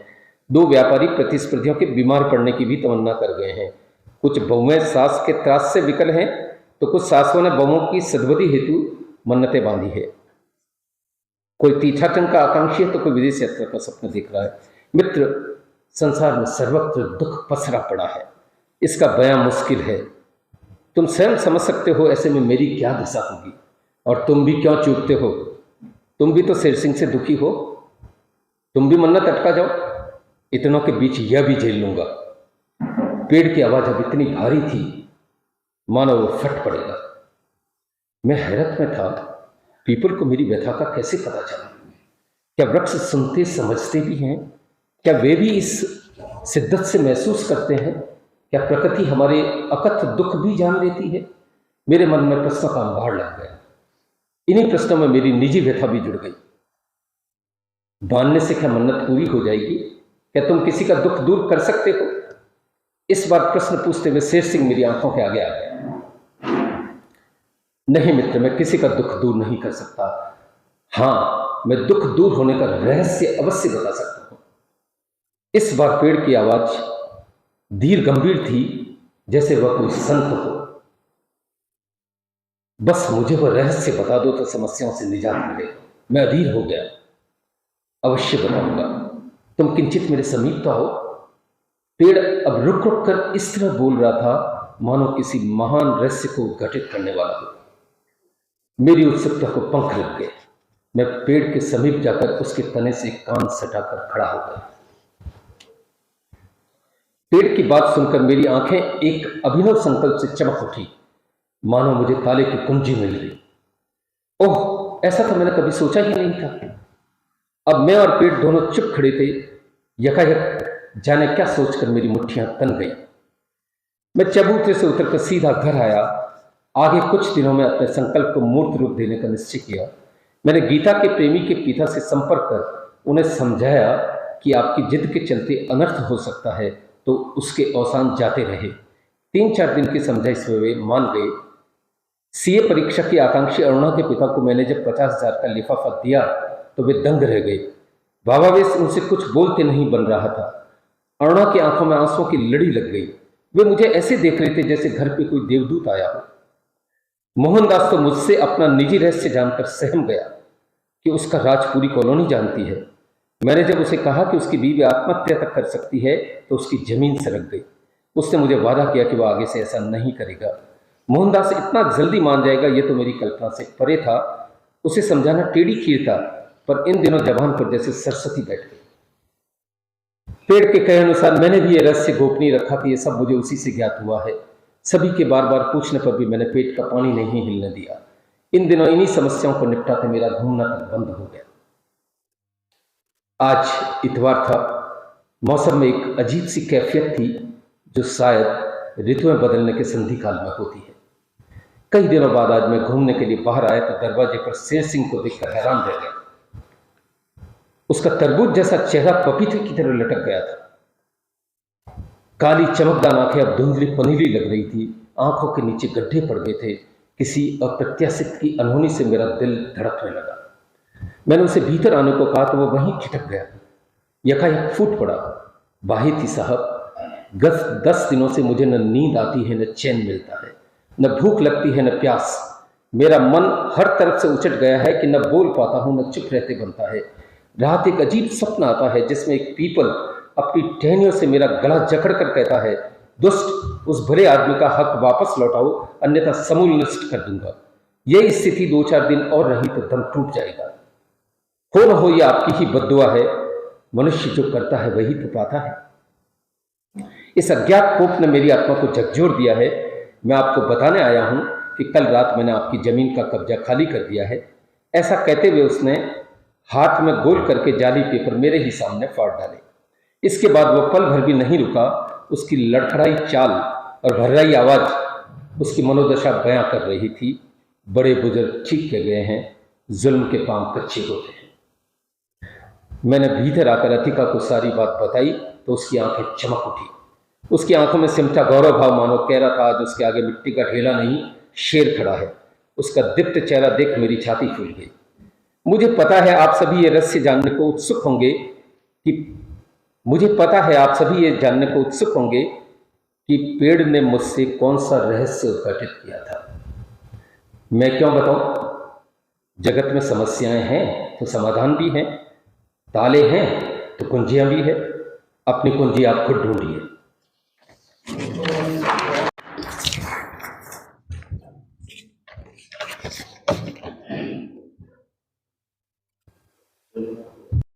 2 व्यापारी प्रतिस्पर्धियों के बीमार पड़ने की भी तमन्ना कर गए हैं। कुछ बहुएं सास के त्रास से विकल हैं तो कुछ सासों ने बहुओं की सद्बुद्धि हेतु मन्नतें बांधी है। कोई तीर्थाटन का आकांक्षी है तो कोई विदेश यात्रा का सपना देख रहा है। मित्र, संसार में सर्वत्र दुख पसरा पड़ा है। इसका बयां मुश्किल है। तुम स्वयं समझ सकते हो ऐसे में मेरी क्या दशा होगी। और तुम भी क्यों चूकते हो? तुम भी तो शेर सिंह से दुखी हो। तुम भी मन्नत अटका जाओ, इतनों के बीच यह भी झेल लूंगा। पेड़ की आवाज अब इतनी भारी थी मानो वो फट पड़ेगा। मैं हैरत में था, पीपल को मेरी व्यथा का कैसे पता चला? क्या वृक्ष सुनते समझते भी हैं? क्या वे भी इस शिद्दत से महसूस करते हैं? क्या प्रकृति हमारे अकथ दुख भी जान लेती है? मेरे मन में प्रश्नों का अंबार लग गया। इन्हीं प्रश्नों में मेरी निजी व्यथा भी जुड़ गई। बांधने से क्या मन्नत पूरी हो जाएगी? क्या तुम किसी का दुख दूर कर सकते हो? इस बार प्रश्न पूछते हुए शेर सिंह मेरी आंखों के आगे आ गया। नहीं मित्र, मैं किसी का दुख दूर नहीं कर सकता। हां, मैं दुख दूर होने का रहस्य अवश्य बता सकता हूं। इस बार पेड़ की आवाज धीर गंभीर थी, जैसे वह कोई संत हो। बस मुझे वह रहस्य बता दो तो समस्याओं से निजात मिले। मैं अधीर हो गया। अवश्य बताऊंगा, तुम किंचित मेरे समीप तो आओ। पेड़ अब रुक रुक कर इस तरह बोल रहा था मानो किसी महान रहस्य को उद्घाटित करने वाला हो। मेरी उत्सुकता को पंख लग गए। मैं पेड़ के समीप जाकर उसके तने से कान सटाकर खड़ा हो गया। पेड़ की बात सुनकर मेरी आंखें एक अभिनव संकल्प से चमक उठी, मानो मुझे ताले की कुंजी मिल गई। ओह, ऐसा तो मैंने कभी सोचा ही नहीं था। अब मैं और पेड़ दोनों चुप खड़े थे। यकायक जाने क्या सोचकर मेरी मुट्ठियां तन गई। मैं चबूतरे से उतरकर सीधा घर आया। आगे कुछ दिनों में अपने संकल्प को मूर्त रूप देने का निश्चय किया। मैंने गीता के प्रेमी के पिता से संपर्क कर उन्हें समझाया कि आपकी जिद के चलते अनर्थ हो सकता है, तो उसके अवसान जाते रहे। 3-4 दिन की समझाइश में वे मान गए। सीए परीक्षा की आकांक्षी अरुणा के पिता को मैंने जब 50,000 का लिफाफा दिया तो वे दंग रह गए। भावावेश उनसे कुछ बोलते नहीं बन रहा था। अरुणा की आंखों में आंसुओं की लड़ी लग गई। वे मुझे ऐसे देख रहे थे जैसे घर पे कोई देवदूत आया हो। मोहनदास तो मुझसे अपना निजी रहस्य जानकर सहम गया कि उसका राज पूरी कॉलोनी जानती है। मैंने जब उसे कहा कि उसकी बीवी आत्महत्या तक कर सकती है तो उसकी जमीन सरक गई। उसने मुझे वादा किया कि वह आगे से ऐसा नहीं करेगा। मोहनदास इतना जल्दी मान जाएगा ये तो मेरी कल्पना से परे था। उसे समझाना टेढ़ी खीर था, पर इन दिनों जबान पर जैसे सरस्वती बैठ गई। पेड़ के कहे अनुसार मैंने भी ये रहस्य गोपनीय रखा कि ये सब मुझे उसी से ज्ञात हुआ है। सभी के बार बार पूछने पर भी मैंने पेट का पानी नहीं हिलने दिया। इन दिनों इन्हीं समस्याओं को निपटाते मेरा घूमना तक बंद हो गया। आज इतवार था। मौसम में एक अजीब सी कैफियत थी जो शायद ऋतुएं बदलने के संधि काल में होती है। कई दिनों बाद आज मैं घूमने के लिए बाहर आया तो दरवाजे पर शेर सिंह को देखकर हैरान रह गया। उसका तरबूज जैसा चेहरा पपीते की तरह लटक गया था। काली चमकदार आंखें अब धुंधली पनीली लग रही थी। आंखों के नीचे गड्ढे पड़ गए थे। किसी अप्रत्याशित की अनहोनी से मेरा दिल धड़कने लगा। मैंने उसे भीतर आने को कहा तो वो वहीं ठिठक गया। यकायक फूट पड़ा। बाही थी साहब, 10 दिनों से मुझे न नींद आती है, न चैन मिलता है, न भूख लगती है, न प्यास। मेरा मन हर तरफ से उचट गया है कि न बोल पाता हूं, न चुप रहते बनता है। रात एक अजीब सपना आता है जिसमें एक पीपल अपनी टहनियों से मेरा गला जकड़ कर कहता है, दुष्ट, उस भले आदमी का हक वापस लौटाओ, अन्यथा समूल नष्ट कर दूंगा। यह स्थिति 2-4 दिन और रही तो दम टूट जाएगा। हो न हो, यह आपकी ही बद्दुआ है। मनुष्य जो करता है वही तो पाता है। इस अज्ञात कोप ने मेरी आत्मा को झकझोर दिया है। मैं आपको बताने आया हूं कि कल रात मैंने आपकी जमीन का कब्जा खाली कर दिया है। ऐसा कहते हुए उसने हाथ में गोल करके जाली पेपर मेरे ही सामने फाड़ डाले। इसके बाद वह पल भर भी नहीं रुका। उसकी लड़खड़ाई चाल और भर्राई आवाज उसकी मनोदशा बयां कर रही थी। बड़े बुजुर्ग ठीक कह गए हैं, जुल्म के पांव कच्चे होते हैं। मैंने भीतर आकर अतिका को सारी बात बताई तो उसकी आंखें चमक उठी। उसकी आंखों में सिमटा गौरव भाव, मानो कह रहा था आज उसके आगे मिट्टी का ढेला नहीं, शेर खड़ा है। उसका दीप्त चेहरा देख मेरी छाती फूल गई। मुझे पता है आप सभी ये रहस्य जानने को उत्सुक होंगे कि पेड़ ने मुझसे कौन सा रहस्य उद्घाटित किया था। मैं क्यों बताऊं? जगत में समस्याएं हैं तो समाधान भी हैं, ताले हैं तो कुंजियां भी है। अपनी कुंजी आप खुद ढूंढिए।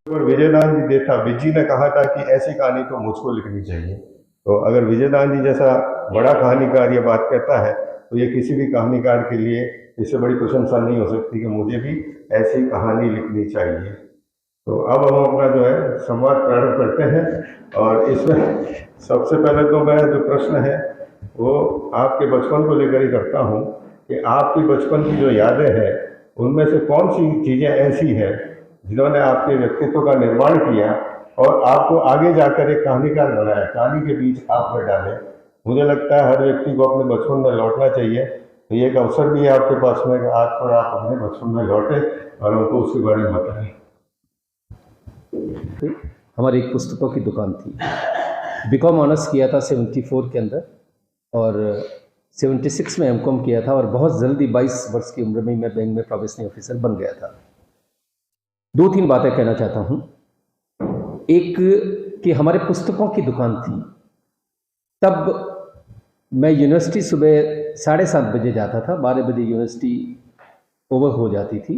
और विजयदान जी देता बिज्जी ने कहा था कि ऐसी कहानी तो मुझको लिखनी चाहिए। तो अगर विजयदान जी जैसा बड़ा कहानीकार ये बात कहता है तो ये किसी भी कहानीकार के लिए इससे बड़ी प्रशंसा नहीं हो सकती कि मुझे भी ऐसी कहानी लिखनी चाहिए। तो अब हम अपना जो है संवाद प्रारंभ करते हैं और इसमें सबसे पहले तो मैं जो प्रश्न है वो आपके बचपन को लेकर ही करता हूँ कि आपकी बचपन की जो यादें हैं उनमें से कौन सी चीज़ें ऐसी हैं जिन्होंने आपके व्यक्तित्व का निर्माण किया और आपको आगे जाकर एक कहानीकार बनाया, कहानी के बीच आप में डाले। मुझे लगता है हर व्यक्ति को अपने बचपन में लौटना चाहिए। तो ये एक अवसर भी है आपके पास में कि आज थोड़ा आप अपने बचपन में लौटे और उनको उसके बारे में बताएं। हमारी एक पुस्तकों की दुकान थी। बीकॉम ऑनर्स किया था 74 के अंदर और 76 में एमकॉम किया था और बहुत जल्दी 22 वर्ष की उम्र में मैं बैंक में प्रोबेशनरी ऑफिसर बन गया था। 2-3 बातें कहना चाहता हूँ। एक कि हमारे पुस्तकों की दुकान थी, तब मैं यूनिवर्सिटी सुबह 7:30 बजे जाता था, 12 बजे यूनिवर्सिटी ओवर हो जाती थी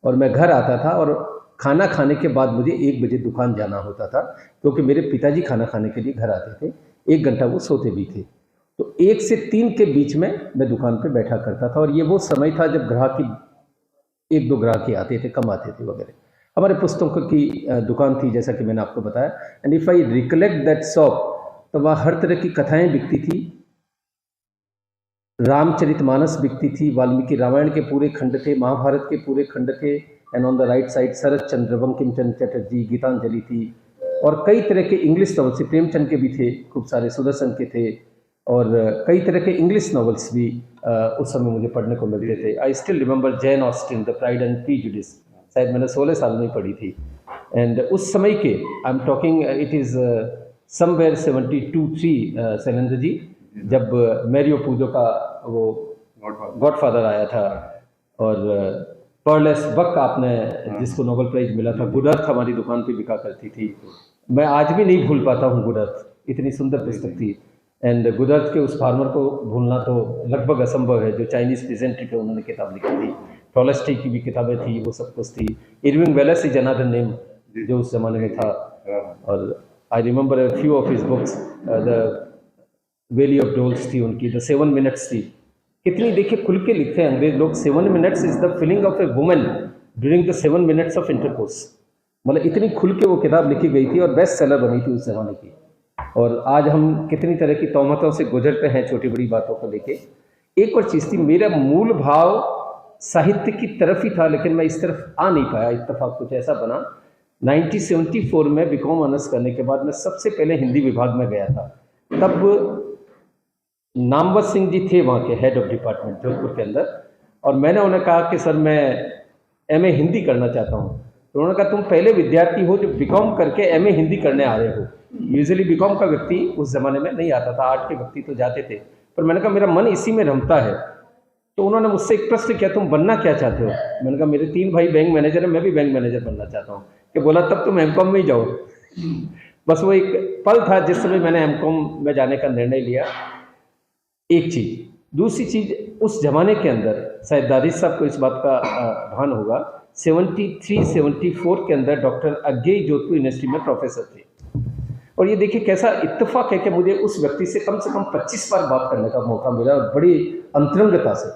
और मैं घर आता था और खाना खाने के बाद मुझे 1 बजे दुकान जाना होता था क्योंकि मेरे पिताजी खाना खाने के लिए घर आते थे। 1 घंटा वो सोते भी थे, तो 1 से 3 के बीच में मैं दुकान पे बैठा करता था और ये वो समय था जब ग्राहक की 1-2 ग्राहक ही आते थे, कम आते थे वगैरह। हमारे पुस्तकों की दुकान थी जैसा कि मैंने आपको बताया। And if I recollect that shop, तो वहाँ हर तरह की कथाएं बिकती थी, रामचरितमानस बिकती थी, वाल्मीकि रामायण के पूरे खंड थे, महाभारत के पूरे खंड थे। And on the right side Sharat Chandra, Bankim Chandra Chatterjee, Gitanjali थी और कई तरह के इंग्लिश नॉवेल्स, प्रेमचंद के भी थे खूब सारे, सुदर्शन के थे और कई तरह के इंग्लिश नॉवेल्स भी उस समय मुझे पढ़ने को मिलते थे। I still remember Jain Austin, the pride and prejudice, शायद मैंने 16 साल में पढ़ी थी। एंड उस समय के I am talking, it is somewhere 72-3 Shailendra ji, जब मैरियो पूजो का वो गॉडफादर आया था और पर्लेस बक आपने जिसको नोबेल प्राइज मिला था, गुड अर्थ हमारी दुकान पे बिका करती थी। मैं आज भी नहीं भूल पाता हूँ गुड अर्थ, इतनी सुंदर पुस्तक थी। एंड गुड अर्थ के उस फार्मर को भूलना तो लगभग असंभव है जो चाइनीज़ प्रेजेंट्री पे उन्होंने किताब लिखी थी। टॉलस्टॉय की भी किताबें थी, वो सब कुछ थी। Irving Wallace is another name जो उस जमाने में था। और I remember a few of his books, the valley of doles थी उनकी, द 7 मिनट्स थी। कितनी देखिए खुल के लिखते हैं अंग्रेज लोग, 7 minutes is the feeling of a woman during the 7 minutes of intercourse. मतलब इतनी खुल के वो किताब लिखी गई थी और बेस्ट सेलर बनी थी उस जमाने की। और आज हम कितनी तरह की तोहमतों से गुजरते हैं छोटी बड़ी बातों को लेके। एक और चीज़ थी, मेरा मूल भाव साहित्य की तरफ ही था लेकिन मैं इस तरफ आ नहीं पाया, इत्तेफाक कुछ ऐसा बना। 1974 में बीकॉम ऑनर्स करने के बाद मैं सबसे पहले हिंदी विभाग में गया था। तब नामवर सिंह जी थे वहाँ के हेड ऑफ डिपार्टमेंट जोधपुर के अंदर, और मैंने उन्हें कहा कि सर मैं एमए हिंदी करना चाहता हूँ। तो उन्होंने कहा तुम पहले विद्यार्थी हो जो बीकॉम करके एमए हिंदी करने आ रहे हो। यूजुअली बीकॉम का व्यक्ति उस ज़माने में नहीं आता था, आर्ट के व्यक्ति तो जाते थे, पर मैंने कहा मेरा मन इसी में रमता है। तो उन्होंने मुझसे एक प्रश्न किया, तुम बनना क्या चाहते हो? मैंने कहा मेरे 3 भाई बैंक मैनेजर हैं, मैं भी बैंक मैनेजर बनना चाहता हूँ। कि बोला तब तुम एमकॉम में ही जाओ। बस वो एक पल था जिस समय मैंने एमकॉम में जाने का निर्णय लिया। एक चीज़, दूसरी चीज़, उस जमाने के अंदर शायद दारिश साहब को इस बात का भान होगा, 73-74 के अंदर डॉक्टर अज्ञेय जोधपुर यूनिवर्सिटी में प्रोफेसर थे। और ये देखिए कैसा इत्तेफाक है कि मुझे उस व्यक्ति से कम 25 बार बात करने का मौका मिला, और बड़ी अंतरंगता से।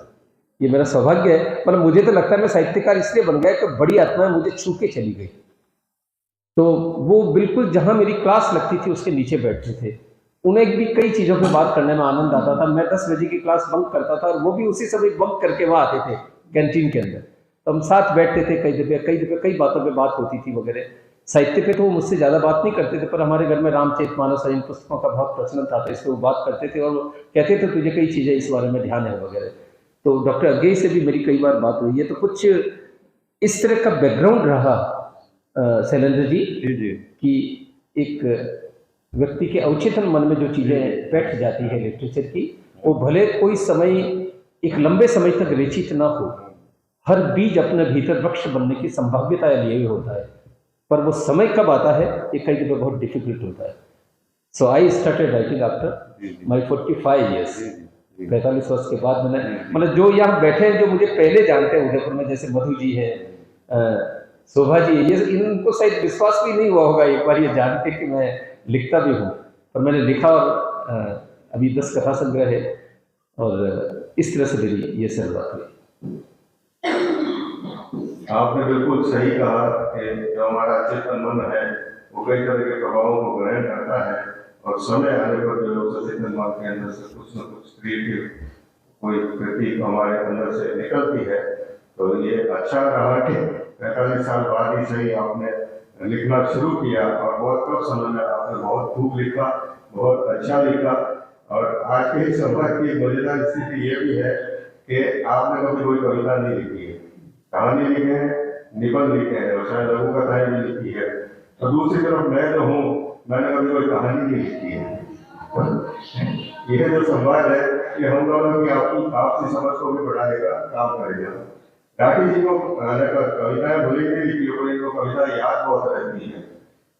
ये मेरा सौभाग्य है। मतलब मुझे तो लगता है मैं साहित्यकार इसलिए बन गया कि बड़ी आत्माएं मुझे छू के चली गई। तो वो बिल्कुल जहाँ मेरी क्लास लगती थी उसके नीचे बैठते थे। उन्हें भी कई चीज़ों पे बात करने में आनंद आता था। मैं 10 बजे की क्लास बंक करता था और वो भी उसी समय बंक करके वहाँ आते थे कैंटीन के अंदर। तो हम साथ बैठते थे, कई बातों पे बात होती थी वगैरह। साहित्य पे तो वो मुझसे ज़्यादा बात नहीं करते थे, पर हमारे घर में रामचरितमानस और इन पुस्तकों का बहुत प्रचलन था, तो इस पर वो बात करते थे और कहते थे तुझे कई चीज़ें इस बारे में ध्यान है वगैरह। तो डॉक्टर अज्ञेय से भी मेरी कई बार बात हुई है। तो कुछ इस तरह का बैकग्राउंड रहा शैलेंद्र जी कि एक व्यक्ति के अवचेतन मन में जो चीज़ें बैठ जाती है लिटरेचर की, वो भले कोई समय एक लंबे समय तक रेचित ना हो, हर बीज अपने भीतर वृक्ष बनने की संभाव्यता लिए होता है, पर वो समय कब आता है ये कई जगह बहुत डिफिकल्ट होता है। So I started writing after my 45 years. 45 वर्ष के बाद मैंने, मतलब जो यहाँ बैठे हैं जो मुझे पहले जानते हैं उदयपुर में, जैसे मधु जी है, शोभा जी, ये इनको शायद विश्वास भी नहीं हुआ होगा एक बार ये जानते कि मैं लिखता भी हूँ, पर मैंने लिखा और अभी 10 कथा संग्रह है और इस तरह से मेरी ये शुरुआत हुई। आपने बिल्कुल सही कहा कि जो हमारा चेतन मन है वो कई तरह के प्रभावों को ग्रहण करता है और समय आने पर जो लोग सचेतन मन के अंदर से कुछ न कुछ क्रिएटिव कोई कृति हमारे अंदर से निकलती है। तो ये अच्छा रहा कि 45 साल बाद ही सही आपने लिखना शुरू किया और बहुत कम समय में आपने बहुत खूब लिखा, बहुत अच्छा लिखा। और आज के इस समय की मजेदार स्थिति ये भी है कि आपने कभी कोई कविता नहीं लिखी है, कहानी लिखे हैं, निबंध लिखे हैं और शायद लघु कथाएं भी लिखी है। और दूसरी तरफ मैं जो हूँ, मैंने कभी कोई कहानी नहीं लिखी है। यह जो संवाद है ये हम दोनों की आपसी समझ को भी बढ़ाएगा, काम करेगा। राठी जी को कविताएं भले नहीं लिखी हो, लेकिन कविता याद बहुत रहती है।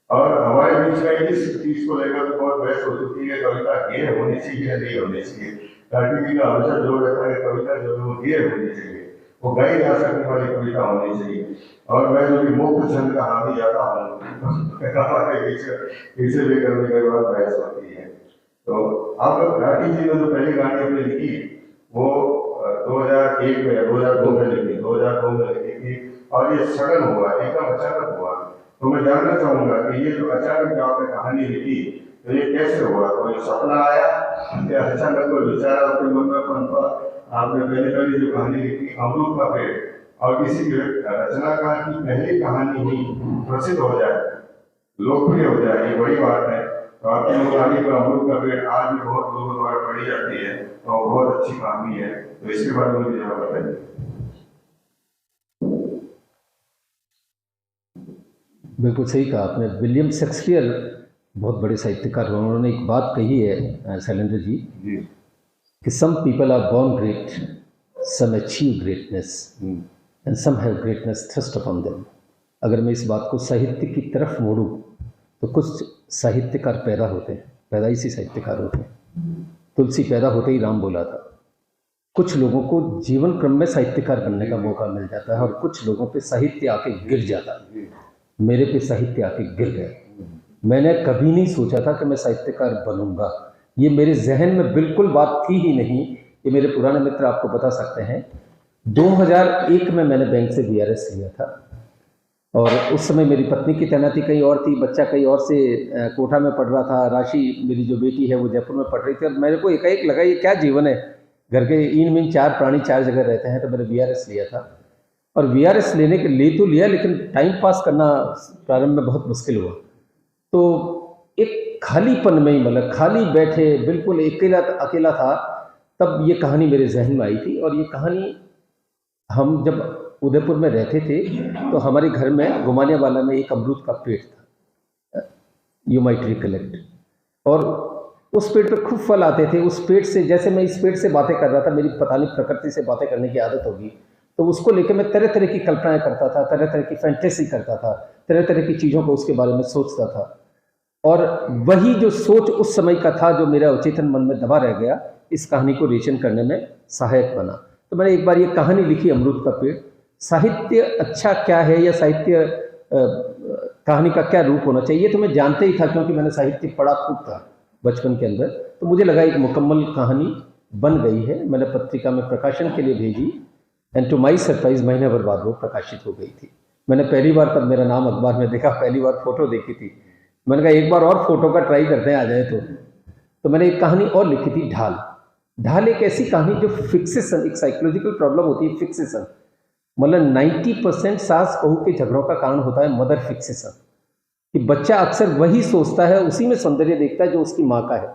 और हमारे बीच में इस चीज को लेकर बहुत बहस हो चुकी है, कविता गेय होनी चाहिए या नहीं होनी चाहिए। राठी जी का हमेशा जोर रहता है कविता जो है वो गेय होनी चाहिए, वो गाई जा सकने वाली कविता होनी चाहिए। और मैं जो भी मुक्त छंद का हामी जाता हूँ इसे लेकर भी कई बार बहस होती है। तो अब राठी जी ने जो पहली कहानी अपनी लिखी वो 2001 में 2002 में लिखी, 2002 में लिखी थी और ये सडन हुआ, एकदम अचानक हुआ। तो मैं जानना चाहूंगा कि ये जो अचानक जो आपने कहानी लिखी तो ये कैसे हुआ? कोई सपना आया या अचानक कोई विचार आपके मन में पनपा? आपने पहली जो कहानी लिखी अमरूद का पेड़, और किसी रचनाकार की पहली कहानी ही प्रसिद्ध हो जाए, लोकप्रिय हो जाए, ये बड़ी बात है। तो आपकी कहानी का अमरूद का पेड़ आज भी बहुत लोगों द्वारा पढ़ी जाती है और बहुत अच्छी कहानी है। तो इसके बारे में मुझे जरा बताइए। बिल्कुल सही कहा आपने। विलियम शेक्सपियर बहुत बड़े साहित्यकार हैं, उन्होंने एक बात कही है शैलेंद्र जी कि some people are born great, some achieve greatness and some have greatness thrust upon them. अगर मैं इस बात को साहित्य की तरफ मोड़ूं तो कुछ साहित्यकार पैदा होते हैं, पैदाइशी साहित्यकार होते हैं। तुलसी पैदा होते ही राम बोला था। कुछ लोगों को जीवन क्रम में साहित्यकार बनने का मौका मिल जाता है और कुछ लोगों पे साहित्य आके गिर जाता है। मेरे पे साहित्य आके गिर गया। मैंने कभी नहीं सोचा था कि मैं साहित्यकार बनूंगा, ये मेरे जहन में बिल्कुल बात थी ही नहीं। ये मेरे पुराने मित्र आपको बता सकते हैं। 2001 में मैंने बैंक से VRS लिया था और उस समय मेरी पत्नी की तैनाती कहीं और थी, बच्चा कहीं और से कोटा में पढ़ रहा था, राशि मेरी जो बेटी है वो जयपुर में पढ़ रही थी। और मेरे को एकाएक लगा ये क्या जीवन है, घर के इन मिन 4 प्राणी 4 जगह रहते हैं। तो मैंने VRS लिया था और VRS लेने के लिए तो लिया, लेकिन टाइम पास करना प्रारंभ में बहुत मुश्किल हुआ। तो एक खालीपन में ही, मतलब खाली बैठे बिल्कुल अकेला था, तब ये कहानी मेरे जहन में आई थी। और ये कहानी हम जब उदयपुर में रहते थे तो हमारे घर में गुमानियावाला में एक अमरूद का पेड़ था, यू माइट रिकलेक्ट, और उस पेड़ पे खूब फल आते थे। उस पेड़ से, जैसे मैं इस पेड़ से बातें कर रहा था, मेरी पता नहीं प्रकृति से बातें करने की आदत होगी, तो उसको लेकर मैं तरह तरह की कल्पनाएं करता था, तरह तरह की फैंटेसी करता था, तरह तरह की चीज़ों को उसके बारे में सोचता था। और वही जो सोच उस समय का था जो मेरा अचेतन मन में दबा रह गया, इस कहानी को रेचन करने में सहायक बना। तो मैंने एक बार ये कहानी लिखी, अमरूद का पेड़। साहित्य अच्छा क्या है या साहित्य कहानी का क्या रूप होना चाहिए, तो मैं जानते ही था, क्योंकि मैंने साहित्य पढ़ा खूब था बचपन के अंदर। तो मुझे लगा एक मुकम्मल कहानी बन गई है। मैंने पत्रिका में प्रकाशन के लिए भेजी एंड टू माई सरप्राइज महीने भर बाद वो प्रकाशित हो गई थी। मैंने पहली बार तब मेरा नाम अखबार में देखा, पहली बार फोटो देखी थी। मैंने कहा एक बार और फोटो का ट्राई करते हैं, आ जाए तो मैंने एक कहानी और लिखी थी, ढाल। ढाल एक ऐसी कहानी जो फिक्सेशन, एक साइकोलॉजिकल प्रॉब्लम होती है फिक्सेशन, मतलब 90% सास बहू के झगड़ों का कारण होता है मदर फिक्सेशन, कि बच्चा अक्सर वही सोचता है, उसी में सौंदर्य देखता है जो उसकी माँ का है।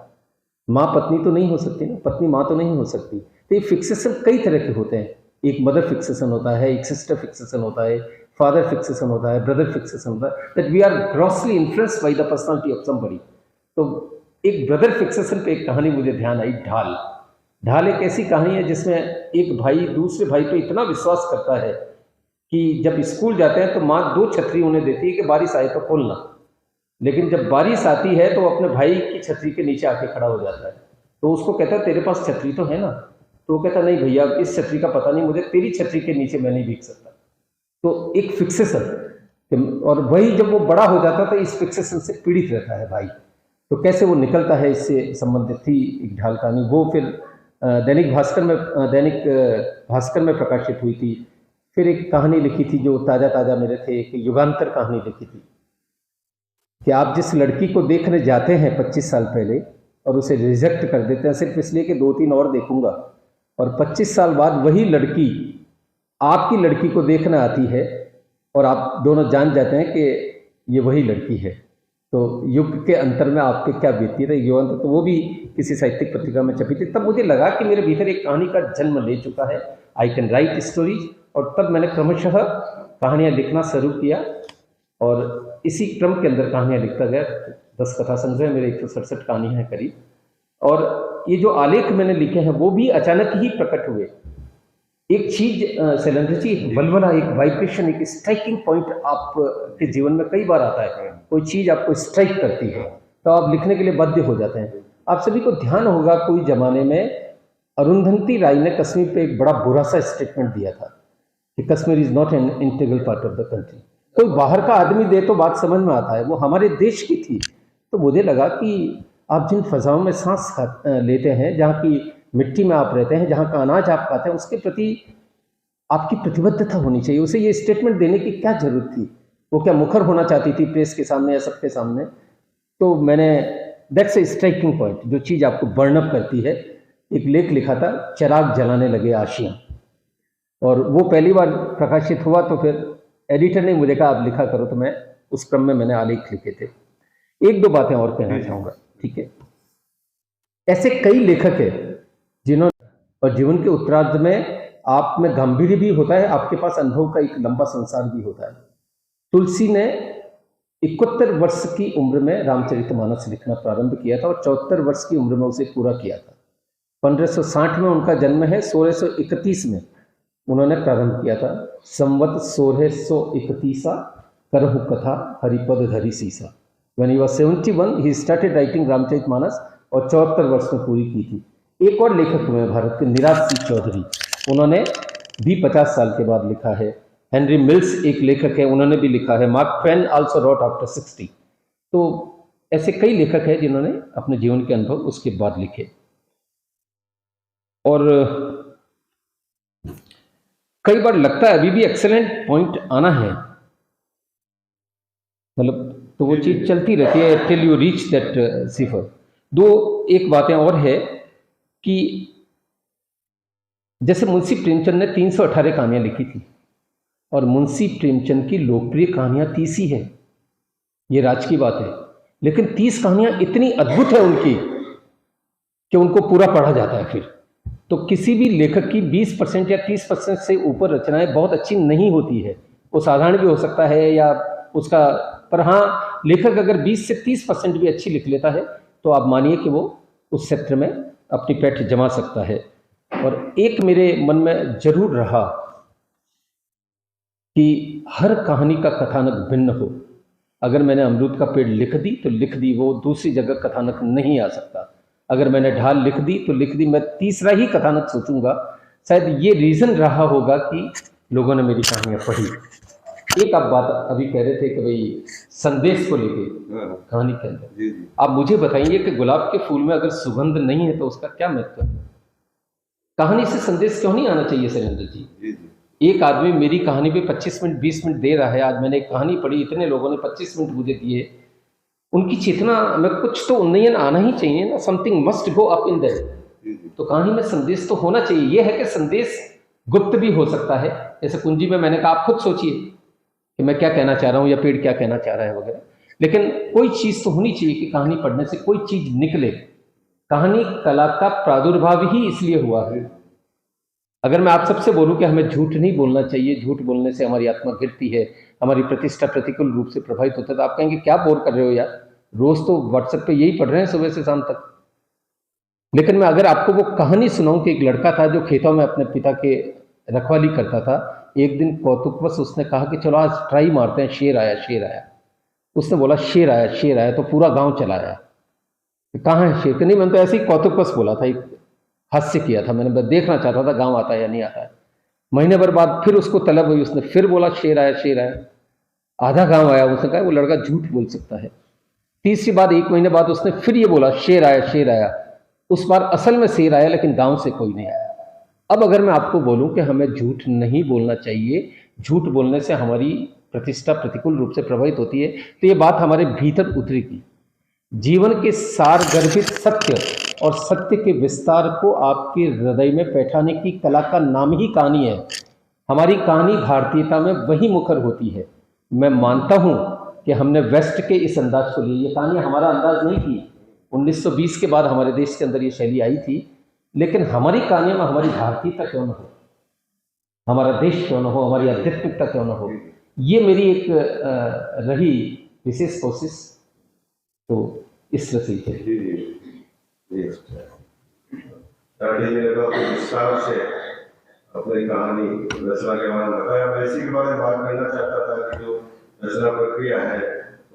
माँ पत्नी तो नहीं हो सकती ना, पत्नी माँ तो नहीं हो सकती। तो ये फिक्सेशन कई तरह के होते हैं। एक मदर फिक्सेशन होता है, एक सिस्टर फिक्सेशन होता है, फादर फिक्सेशन होता है, ब्रदर फिक्सेशन होता है, that we are grossly influenced by the personality of somebody. तो एक ब्रदर फिक्सेशन पे एक कहानी मुझे ध्यान आई, ढाल। ढाल एक ऐसी कहानी है जिसमें एक भाई दूसरे भाई पे इतना विश्वास करता है कि जब स्कूल जाते हैं तो माँ 2 छतरी उन्हें देती है कि बारिश आए तो खोलना, लेकिन जब बारिश आती है तो अपने भाई की छतरी के नीचे आके खड़ा हो जाता है। तो उसको कहता है तेरे पास छतरी तो है ना? तो वो कहता नहीं भैया, इस छतरी का पता नहीं मुझे, तेरी छतरी के नीचे मैं नहीं भीग सकता। तो एक फिक्सेशन, और वही जब वो बड़ा हो जाता है इस फिक्सेशन से पीड़ित रहता है भाई। तो कैसे वो निकलता है, इससे संबंधित थी एक ढाल कहानी। वो फिर दैनिक भास्कर में प्रकाशित हुई थी। फिर एक कहानी लिखी थी जो ताज़ा ताज़ा मेरे थे, एक युगांतर कहानी लिखी थी कि आप जिस लड़की को देखने जाते हैं 25 साल पहले और उसे रिजेक्ट कर देते हैं सिर्फ इसलिए कि 2-3 और देखूंगा, और 25 साल बाद वही लड़की आपकी लड़की को देखने आती है और आप दोनों जान जाते हैं कि ये वही लड़की है, तो युग के अंतर में आपके क्या बीतती रही। युगांतर तो वो भी किसी साहित्यिक पत्रिका में छपी थी। तब मुझे लगा कि मेरे भीतर एक कहानी का जन्म ले चुका है, आई कैन राइट स्टोरीज। और तब मैंने क्रमशः कहानियाँ लिखना शुरू किया और इसी क्रम के अंदर कहानियाँ लिखता गया। 10 कथा संग्रह मेरे 167 कहानियाँ हैं करीब। और ये जो आलेख मैंने लिखे हैं वो भी अचानक ही प्रकट हुए। एक चीज शैलेंद्र जी, वलवला, एक वाइब्रेशन, एक स्ट्राइकिंग पॉइंट आपके जीवन में कई बार आता है। कोई चीज आपको स्ट्राइक करती है तो आप लिखने के लिए बाध्य हो जाते हैं। आप सभी को ध्यान होगा कोई जमाने में अरुंधति राय ने कश्मीर पे एक बड़ा बुरा सा स्टेटमेंट दिया था कि Kashmir is not an integral part of the country. कोई बाहर का आदमी दे तो बात समझ में आता है, वो हमारे देश की थी। तो मुझे लगा कि आप जिन फजाओं में सांस लेते हैं, जहाँ की मिट्टी में आप रहते हैं, जहाँ का अनाज आप खाते हैं, उसके प्रति आपकी प्रतिबद्धता होनी चाहिए। उसे ये स्टेटमेंट देने की क्या जरूरत थी? वो क्या मुखर होना चाहती थी प्रेस के सामने या सबके सामने? तो मैंने दैट्स ए स्ट्राइकिंग पॉइंट, जो चीज़ आपको बर्न अप करती है। एक लेख लिखा था, चिराग जलाने लगे आशियाँ, और वो पहली बार प्रकाशित हुआ तो फिर एडिटर ने मुझे कहा आप लिखा करो, तो मैं उस क्रम में मैंने आलेख लिखे थे। 1-2 बातें और कहना चाहूँगा, ठीक है। ऐसे कई लेखक हैं जिन्होंने, और जीवन के उत्तरार्ध में आप में गांभीर्य भी होता है, आपके पास अनुभव का एक लंबा संसार भी होता है। तुलसी ने 71 वर्ष की उम्र में रामचरितमानस लिखना प्रारंभ किया था और 74 वर्ष की उम्र में उसे पूरा किया था। 1560 में उनका जन्म है, 1631 में उन्होंने प्रारंभ किया था। संवत 1631 करहु कथा हरिपद धरि सीसा। When he was 71, he started writing Ramcharitmanas और 74 वर्ष में पूरी की थी। एक और लेखक हुए भारत के, निराज सिंह चौधरी, उन्होंने भी 50 साल के बाद लिखा है। हेनरी मिल्स एक लेखक है, उन्होंने भी लिखा है। Mark Twain also wrote after 60। तो ऐसे कई लेखक हैं जिन्होंने अपने जीवन के अनुभव उसके बाद लिखे। और कई बार लगता है अभी भी एक्सेलेंट पॉइंट आना है, मतलब तो वो चीज चलती रहती है टिल यू रीच दैट सिफर। एक बातें और है कि जैसे मुंशी प्रेमचंद ने 318 कहानियां लिखी थी, और मुंशी प्रेमचंद की लोकप्रिय कहानियां 30 ही हैं, ये राज की बात है। लेकिन 30 कहानियां इतनी अद्भुत है उनकी कि उनको पूरा पढ़ा जाता है फिर। तो किसी भी लेखक की 20% या 30% से ऊपर रचनाएं बहुत अच्छी नहीं होती है। वो साधारण भी हो सकता है या उसका, पर हाँ, लेखक अगर 20 से 30% भी अच्छी लिख लेता है तो आप मानिए कि वो उस क्षेत्र में अपनी पैठ जमा सकता है। और एक मेरे मन में जरूर रहा कि हर कहानी का कथानक भिन्न हो। अगर मैंने अमरूद का पेड़ लिख दी तो लिख दी, वो दूसरी जगह कथानक नहीं आ सकता। अगर मैंने ढाल लिख दी तो लिख दी, मैं तीसरा ही कथानक सोचूंगा। शायद ये रीजन रहा होगा कि लोगों ने मेरी कहानियां पढ़ी। एक आप बात अभी कह रहे थे कि भाई संदेश को लेके कहानी के अंदर, आप मुझे बताइए कि गुलाब के फूल में अगर सुगंध नहीं है तो उसका क्या महत्व है? कहानी से संदेश क्यों नहीं आना चाहिए शैलेंद्र जी? एक आदमी मेरी कहानी पे 25 मिनट 20 मिनट दे रहा है। आज मैंने एक कहानी पढ़ी, इतने लोगों ने 25 मिनट मुझे दिए, उनकी चेतना में कुछ तो उन्नयन आना ही चाहिए ना। Something must go up in that. तो कहानी में संदेश तो होना चाहिए। यह है कि संदेश गुप्त भी हो सकता है, जैसे कुंजी में मैंने कहा, आप खुद सोचिए कि मैं क्या कहना चाह रहा हूँ या पेड़ क्या कहना चाह रहा है वगैरह। लेकिन कोई चीज़ तो होनी चाहिए कि कहानी पढ़ने से कोई चीज़ निकले। कहानी कला का प्रादुर्भाव ही इसलिए हुआ है। अगर मैं आप सबसे बोलूं कि हमें झूठ नहीं बोलना चाहिए, झूठ बोलने से हमारी आत्मा गिरती है, हमारी प्रतिष्ठा प्रतिकूल रूप से प्रभावित होता है, तो आप कहेंगे क्या बोर कर रहे हो यार, रोज तो व्हाट्सएप पे यही पढ़ रहे हैं सुबह से शाम तक। लेकिन मैं अगर आपको वो कहानी सुनाऊं कि एक लड़का था जो खेतों में अपने पिता के रखवाली करता था। एक दिन कौतुकवश उसने कहा कि चलो आज ट्राई मारते हैं, शेर आया शेर आया। उसने बोला शेर आया शेर आया, तो पूरा गाँव चला आया। कहाँ है शेर? नहीं, मैंने तो ऐसे ही कौतुकवश बोला था, एक हास्य किया था, मैंने देखना चाहता था गांव आता है या नहीं आता है। महीने भर बाद फिर उसको तलब हुई, उसने फिर बोला शेर आया शेर आया। आधा गांव आया, उसने कहा वो लड़का झूठ बोल सकता है। तीसरी बार 1 महीने बाद उसने फिर ये बोला शेर आया शेर आया। उस बार असल में शेर आया लेकिन गांव से कोई नहीं आया। अब अगर मैं आपको बोलूं कि हमें झूठ नहीं बोलना चाहिए, झूठ बोलने से हमारी प्रतिष्ठा प्रतिकूल रूप से प्रभावित होती है, तो ये बात हमारे भीतर उतरेगी। जीवन के सार गर्भित सत्य और सत्य के विस्तार को आपके हृदय में बैठाने की कला का नाम ही कहानी है। हमारी कहानी भारतीयता में वही मुखर होती है। मैं मानता हूं कि हमने वेस्ट के इस अंदाज को लिया, ये कहानी हमारा अंदाज नहीं थी। 1920 के बाद हमारे देश के अंदर ये शैली आई थी, लेकिन हमारी कहानी में हमारी भारतीयता क्यों न हो, हमारा देश क्यों न हो, हमारी आध्यात्मिकता क्यों न हो, ये मेरी एक रही विशेष कोशिश। तो इस तरह से विस्तार से अपनी कहानी रचना के बारे में बताया। मैं इसी के बारे में बात करना चाहता था कि जो रचना प्रक्रिया है,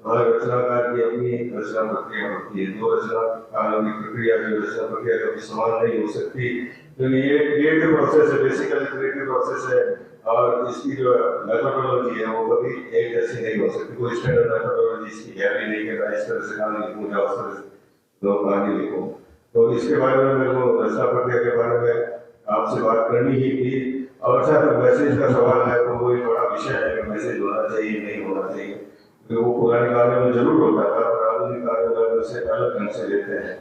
हर रचनाकार की अपनी रचना प्रक्रिया होती है। दो रचनाकारों की प्रक्रिया जो रचना प्रक्रिया कभी समान नहीं हो सकती, क्योंकि ये क्रिएटिव प्रोसेस है, बेसिकली क्रिएटिव प्रोसेस है, और इसकी जो मेथोडोलॉजी है वो कभी एक जैसी नहीं हो सकती। कोई स्टैंडर्ड मेथोडोलॉजी इसकी है भी नहीं कि मैं इस तरह से कहानी लिखूँ या उस तरह से लोग कहानी लिखूँ। तो इसके बारे में मेरे को रचना प्रक्रिया के बारे में आपसे बात करनी ही थी। और जहाँ तक मैसेज का सवाल है तो वो एक बड़ा विषय है कि मैसेज होना चाहिए नहीं होना चाहिए। तो वो पुराने गाने में जरूर होता था, पर आधुनिक गाने में उसे अलग ढंग से लेते हैं,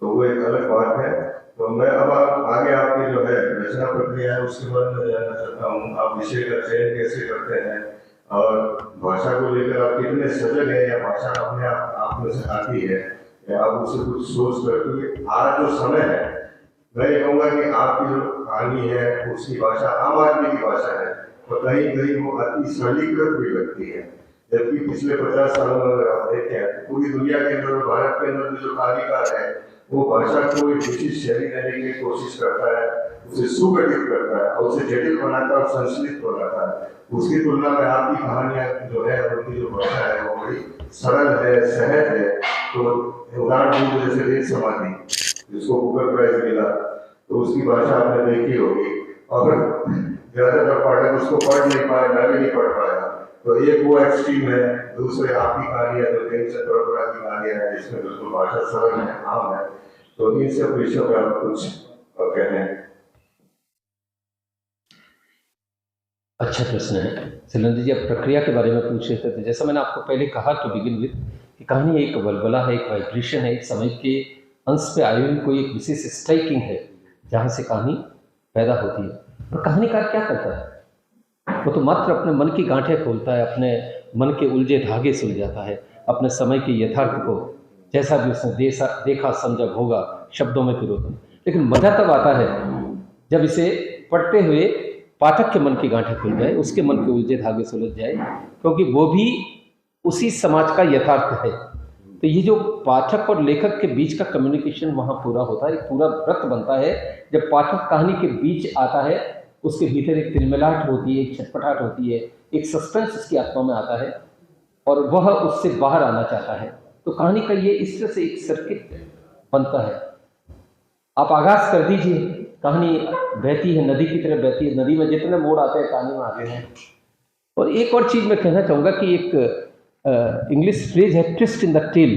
तो वो एक अलग बात है। तो मैं अब आगे आपकी जो है रचना प्रक्रिया है उसके बारे में जानना चाहता हूँ। आप विषय का चयन कैसे करते हैं और भाषा को लेकर आप कितने सजग हैं, या भाषा अपने आप में से आती है या आप उससे कुछ सोच करके। आज जो समय है, मैं ये कहूँगा कि आपकी जो कहानी है उसकी भाषा आम आदमी की भाषा है, तो कहीं कहीं वो अति सरलीकृत भी लगती है। जबकि पिछले 50 सालों में अगर आप देखें पूरी दुनिया के अंदर, भारत के अंदर जो कहानीकार है वो भाषा को एक विशिष्ट शैली देने की कोशिश करता है, उसे सुगठित करता है और उसे जटिल बनाता है और संश्लिष्ट बनाता है। उसकी तुलना में आपकी कहानियां जो है, उनकी जो भाषा है वो बड़ी सरल है, सहज है। तो उदाहरण जैसे रेत समाधि जिसको बुकर प्राइज मिला, तो उसकी भाषा आपने देखी होगी, और ज्यादातर पाठक उसको पढ़ नहीं पाए, मैं भी नहीं पढ़ पाया। तो एक वो एक्सट्रीम है, दूसरे आपकी कहानियां जो प्रेमचंद परंपरा की कहानियां हैं जिसमें बिल्कुल भाषा सरल है, आम है। तो इन सब विषयों पर आप कुछ कहें। अच्छा प्रश्न है शैलेंद्र जी। अब प्रक्रिया के बारे में पूछ रहे थे, तो जैसा मैंने आपको पहले कहा टू बिगिन विद कि कहानी एक बलबला है, एक वाइब्रेशन है, एक समय के अंश पे आई हुई कोई एक विशेष स्ट्राइकिंग है जहाँ से कहानी पैदा होती है। और कहानीकार क्या करता है, वो तो मात्र अपने मन की गांठें खोलता है, अपने मन के उलझे धागे सुलझाता है, अपने समय के यथार्थ को जैसा भी उसने देखा समझा होगा शब्दों में पिरोता है। लेकिन मजा तब आता है जब इसे पढ़ते हुए पाठक के मन की गांठें खुल जाए, उसके मन के उलझे धागे सुलझ जाए, क्योंकि वो भी उसी समाज का यथार्थ है। तो ये जो पाठक और लेखक के बीच का कम्युनिकेशन वहाँ पूरा होता है, एक पूरा व्रत बनता है। जब पाठक कहानी के बीच आता है, उसके भीतर एक तिलमिलाहट होती है, एक छटपटाहट होती है, एक सस्पेंस उसकी आत्मा में आता है और वह उससे बाहर आना चाहता है। तो कहानी का ये इस तरह से एक सर्किट बनता है। आप आगाज कर दीजिए, कहानी बहती है, नदी की तरह बहती है, नदी में जितने मोड़ आते हैं कहानी में आते हैं। और एक और चीज़ मैं कहना चाहूँगा कि एक इंग्लिश फ्रेज है ट्विस्ट इन द टेल।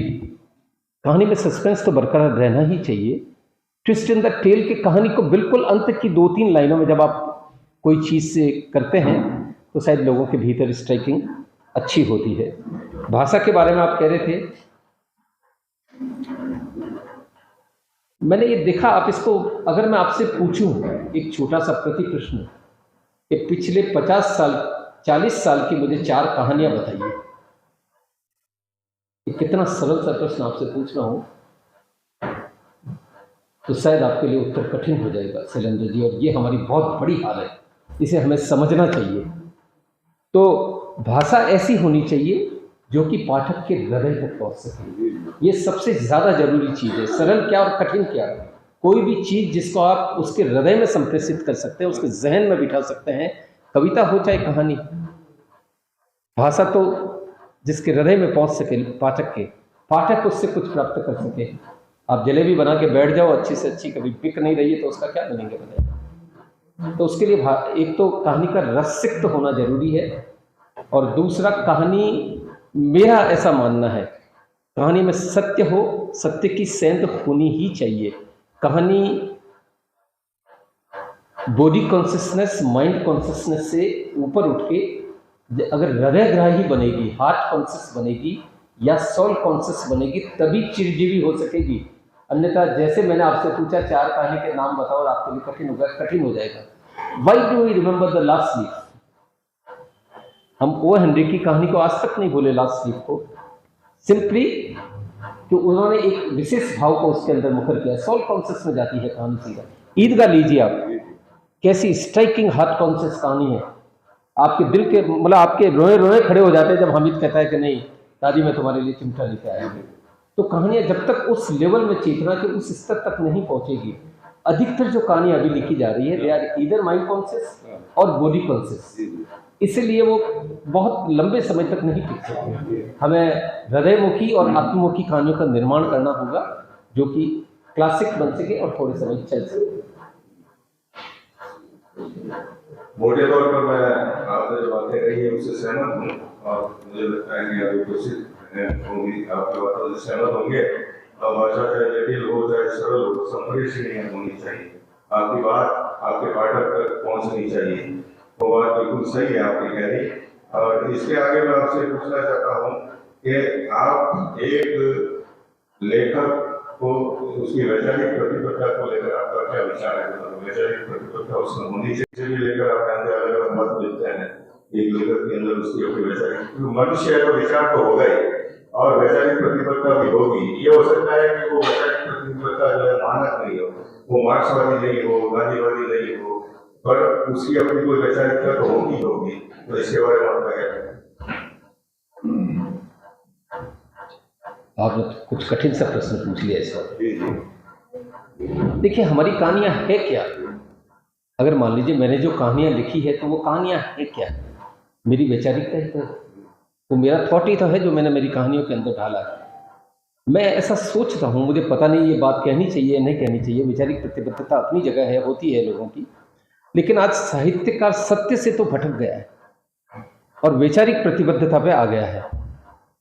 कहानी में सस्पेंस तो बरकरार रहना ही चाहिए। ट्विस्ट इन द टेल की कहानी को बिल्कुल अंत की 2-3 लाइनों में जब आप कोई चीज़ से करते हैं तो शायद लोगों के भीतर स्ट्राइकिंग अच्छी होती है। भाषा के बारे में आप कह रहे थे, मैंने ये देखा, आप इसको अगर मैं आपसे पूछूं एक छोटा सा प्रति प्रश्न कि पिछले 50 साल 40 साल की मुझे 4 कहानियां बताइए, कितना सरल सा प्रश्न आपसे पूछ रहा हूं, तो शायद आपके लिए उत्तर कठिन हो जाएगा शैलेंद्र जी। और ये हमारी बहुत बड़ी हाल है, इसे हमें समझना चाहिए। तो भाषा ऐसी होनी चाहिए जो कि पाठक के हृदय तक पहुंच सके। ये सबसे ज़्यादा जरूरी चीज़ है। सरल क्या और कठिन क्या, कोई भी चीज़ जिसको आप उसके हृदय में संप्रेषित कर सकते हैं, उसके जहन में बिठा सकते हैं, कविता हो चाहे कहानी। भाषा तो जिसके हृदय में पहुंच सके पाठक के, पाठक उससे कुछ प्राप्त कर सके। आप जलेबी बना के बैठ जाओ अच्छी से अच्छी, कभी बिक नहीं रही है तो उसका क्या बनेंगे बताइए। तो उसके लिए एक तो कहानी का रसिक्त होना जरूरी है, और दूसरा, कहानी, मेरा ऐसा मानना है, कहानी में सत्य हो, सत्य की सेंध होनी ही चाहिए। कहानी बॉडी कॉन्शियसनेस, माइंड कॉन्शियसनेस से ऊपर उठ के अगर हृदयग्राही बनेगी, हार्ट कॉन्शियस बनेगी या सोल कॉन्शियस बनेगी, तभी चिरजीवी हो सकेगी। अन्यथा जैसे मैंने आपसे पूछा 4 कहानी के नाम बताओ और आपके लिए कठिन हो जाएगा। Why do we remember the last sleep? हम ओ हेनरी की कहानी को आज तक नहीं भूले, लास्ट स्लीप को, सिंपली कि उन्होंने एक विशेष भाव को उसके अंदर मुखर किया। सोल कॉन्शियस में जाती है कहानी सीधा। ईदगाह लीजिए आप, कैसी स्ट्राइकिंग हार्ट कॉन्शियस कहानी है। आपके दिल के मतलब आपके रोए रोए खड़े हो जाते हैं जब हामिद कहता है कि नहीं दादी मैं तुम्हारे लिए चिमटा लेके आया हूँ। तो कहानियां जब तक उस लेवल में चेतना के उस स्तर तक नहीं पहुंचेगी, अधिकतर जो कहानियां अभी लिखी जा रही है they are either mind conscious और बॉडी कॉन्शियस, इसलिए वो बहुत लंबे समय तक नहीं टिक सकती। हमें हृदयमुखी और आत्ममुखी कहानियों का निर्माण करना होगा जो कि क्लासिक बन सके और थोड़े समय चल सके। मोटे तौर पर मैं आपने जो बातें कही है उससे सहमत हूँ और मुझे लगता है कि अभी कोशिश होंगी आपकी बातों से सहमत होंगे। और भाषा चाहे जटिल हो चाहे सरल हो, संप्रेषणीय होनी चाहिए। आपकी बात आपके पाठक तक पहुँचनी चाहिए। वो बात बिल्कुल सही है आपकी कह रही। और इसके आगे मैं आपसे पूछना चाहता हूँ कि आप एक लेखक को उसकी वैचारिक प्रतिबद्धता को लेकर आपका क्या विचार है? वैचारिक प्रतिबद्धता उसमें होनी चाहिए भी लेकर आपके अंदर अलग अलग मत मिलते हैं। एक लेखक के अंदर उसकी अपनी वैचारिक मनुष्य है तो विचार तो होगा ही और वैचारिक प्रतिबद्धता भी होगी। ये हो सकता है कि वो वैचारिक प्रतिबद्धता जो है मानक नहीं हो, वो मार्क्सवादी नहीं हो, गांधीवादी नहीं हो, पर उसकी अपनी कोई वैचारिकता तो होगी। तो इसके बारे में आपका क्या है? आपने कुछ कठिन सा प्रश्न पूछ लिया इस वक्त। देखिए हमारी कहानियां है क्या? अगर मान लीजिए मैंने जो कहानियां लिखी है तो वो कहानियां है क्या? मेरी वैचारिकता ही तो, वो मेरा थॉट ही तो है जो मैंने मेरी कहानियों के अंदर डाला है। मैं ऐसा सोचता हूँ, मुझे पता नहीं ये बात कहनी चाहिए नहीं कहनी चाहिए। वैचारिक प्रतिबद्धता अपनी जगह है, होती है लोगों की, लेकिन आज साहित्यकार सत्य से तो भटक गया है और वैचारिक प्रतिबद्धता पे आ गया है।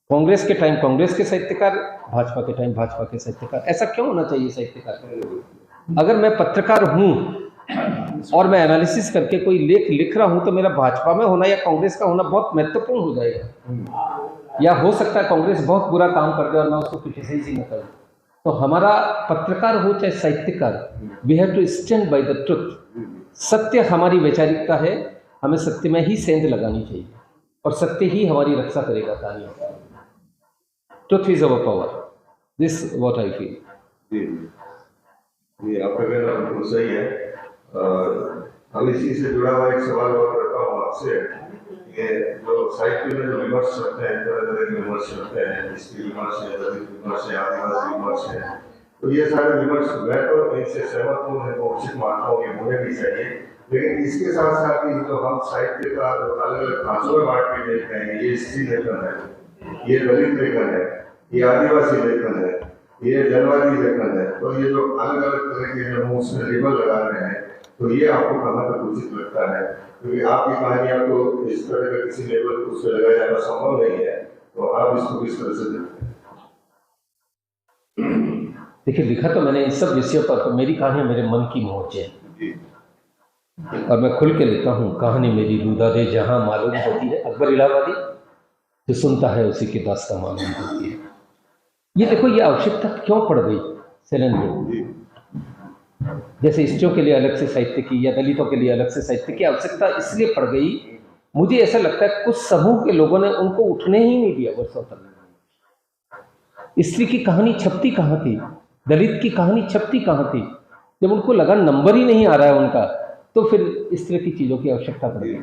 कांग्रेस के टाइम कांग्रेस के साहित्यकार, भाजपा के टाइम भाजपा के साहित्यकार। ऐसा क्यों होना चाहिए साहित्यकार? अगर मैं पत्रकार हूं और मैं एनालिसिस करके कोई लेख लिख रहा हूं तो मेरा भाजपा में होना या कांग्रेस का होना बहुत महत्वपूर्ण हो जाएगा। या हो सकता है कांग्रेस बहुत बुरा काम कर दे और मैं उसको क्रिटिसाइज ही न करूं। तो हमारा पत्रकार हो चाहे साहित्यकार, we have to stand by the truth. सत्य हमारी वैचारिकता है, हमें सत्य में ही सेंध लगानी चाहिए और सत्य ही हमारी रक्षा करेगा कहानियों का। Truth is our power, this what I feel. ये आपका कहना बिल्कुल सही है। हम इसी से जुड़ा हुआ एक सवाल और करता हूँ आपसे। ये जो साहित्य में जो विमर्श होते हैं, तरह तरह के विमर्श होते हैं, इसकी विमर्श है, दलित विमर्श है, आदिवासी विमर्श है, तो ये सारे विमर्श मैं तो इनसे सहमत हूँ, मैं उचित मानता हूँ, ये होने भी चाहिए। लेकिन इसके साथ साथ ही जो हम साहित्य का जो अलग अलग खांचों में बांट के देखते हैं, ये स्त्री लेखन है, ये दलित लेखन है, ये आदिवासी लेखन है, ये जनवादी लेखन है, तो ये जो अलग अलग तरह के जो हम उसमें लेबल लगा रहे हैं, तो ये आपको कहाँ तक उचित लगता है? क्योंकि आपकी कहानियां तो इस तरह का किसी लेवल पर उससे लगाया जाना संभव नहीं है, तो आप इसको किस तरह से देखते हैं? देखिए लिखा तो मैंने इन सब विषयों पर, तो मेरी कहानियां मेरे मन की मोच है और मैं खुल के लेता हूँ। कहानी मेरी रूदा दे जहाँ मालूम होती है, अकबर इलाहाबादी, जो सुनता है उसी की दास्तां मालूम होती है। ये देखो ये आवश्यकता क्यों पड़ गई शैलेंद्र? जैसे स्त्रियों के लिए अलग से साहित्य की या दलितों के लिए अलग से साहित्य की आवश्यकता इसलिए पड़ गई, मुझे ऐसा लगता है कुछ समूह के लोगों ने उनको उठने ही नहीं दिया वर्षों तक। स्त्री की कहानी छपती कहाँ थी, दलित की कहानी छपती कहाँ थी? जब उनको लगा नंबर ही नहीं आ रहा है उनका, तो फिर इस तरह की चीज़ों की आवश्यकता पड़ गई।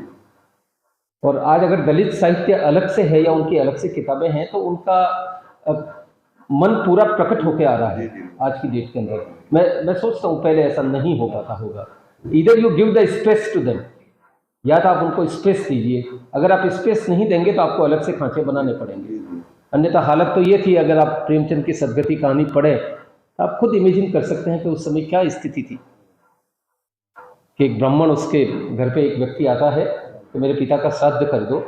और आज अगर दलित साहित्य अलग से है या उनकी अलग से किताबें हैं तो उनका मन पूरा प्रकट होकर आ रहा है आज की डेट के अंदर। मैं सोचता हूँ पहले ऐसा नहीं हो पाता होगा। इधर you give the space to them, या तो आप उनको स्पेस दीजिए। अगर आप स्पेस नहीं देंगे तो आपको अलग से खांचे बनाने पड़ेंगे। अन्यथा हालत तो ये थी, अगर आप प्रेमचंद की सदगति कहानी पढ़े तो आप खुद इमेजिन कर सकते हैं कि उस समय क्या स्थिति थी कि एक ब्राह्मण, उसके घर पे एक व्यक्ति आता है कि मेरे पिता का श्राद्ध कर दो,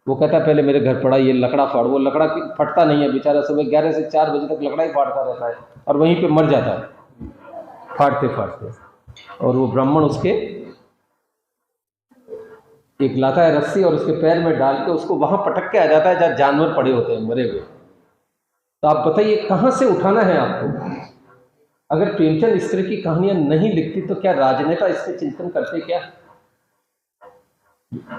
वो कहता है पहले मेरे घर पड़ा ये लकड़ा फाड़, वो लकड़ा फटता नहीं है बेचारा, सुबह 11 से 4 बजे तक लकड़ा ही फाड़ता रहता है और वहीं पे मर जाता है फाड़ते फाड़ते। और वो ब्राह्मण उसके एक लाता है रस्सी और उसके पैर में डाल के उसको वहां पटक के आ जाता है जहाँ जानवर पड़े होते हैं मरे हुए। तो आप बताइए कहाँ से उठाना है आपको? अगर प्रेमचंद इस तरह की कहानियां नहीं लिखती तो क्या राजनेता इस पर चिंतन करते? क्या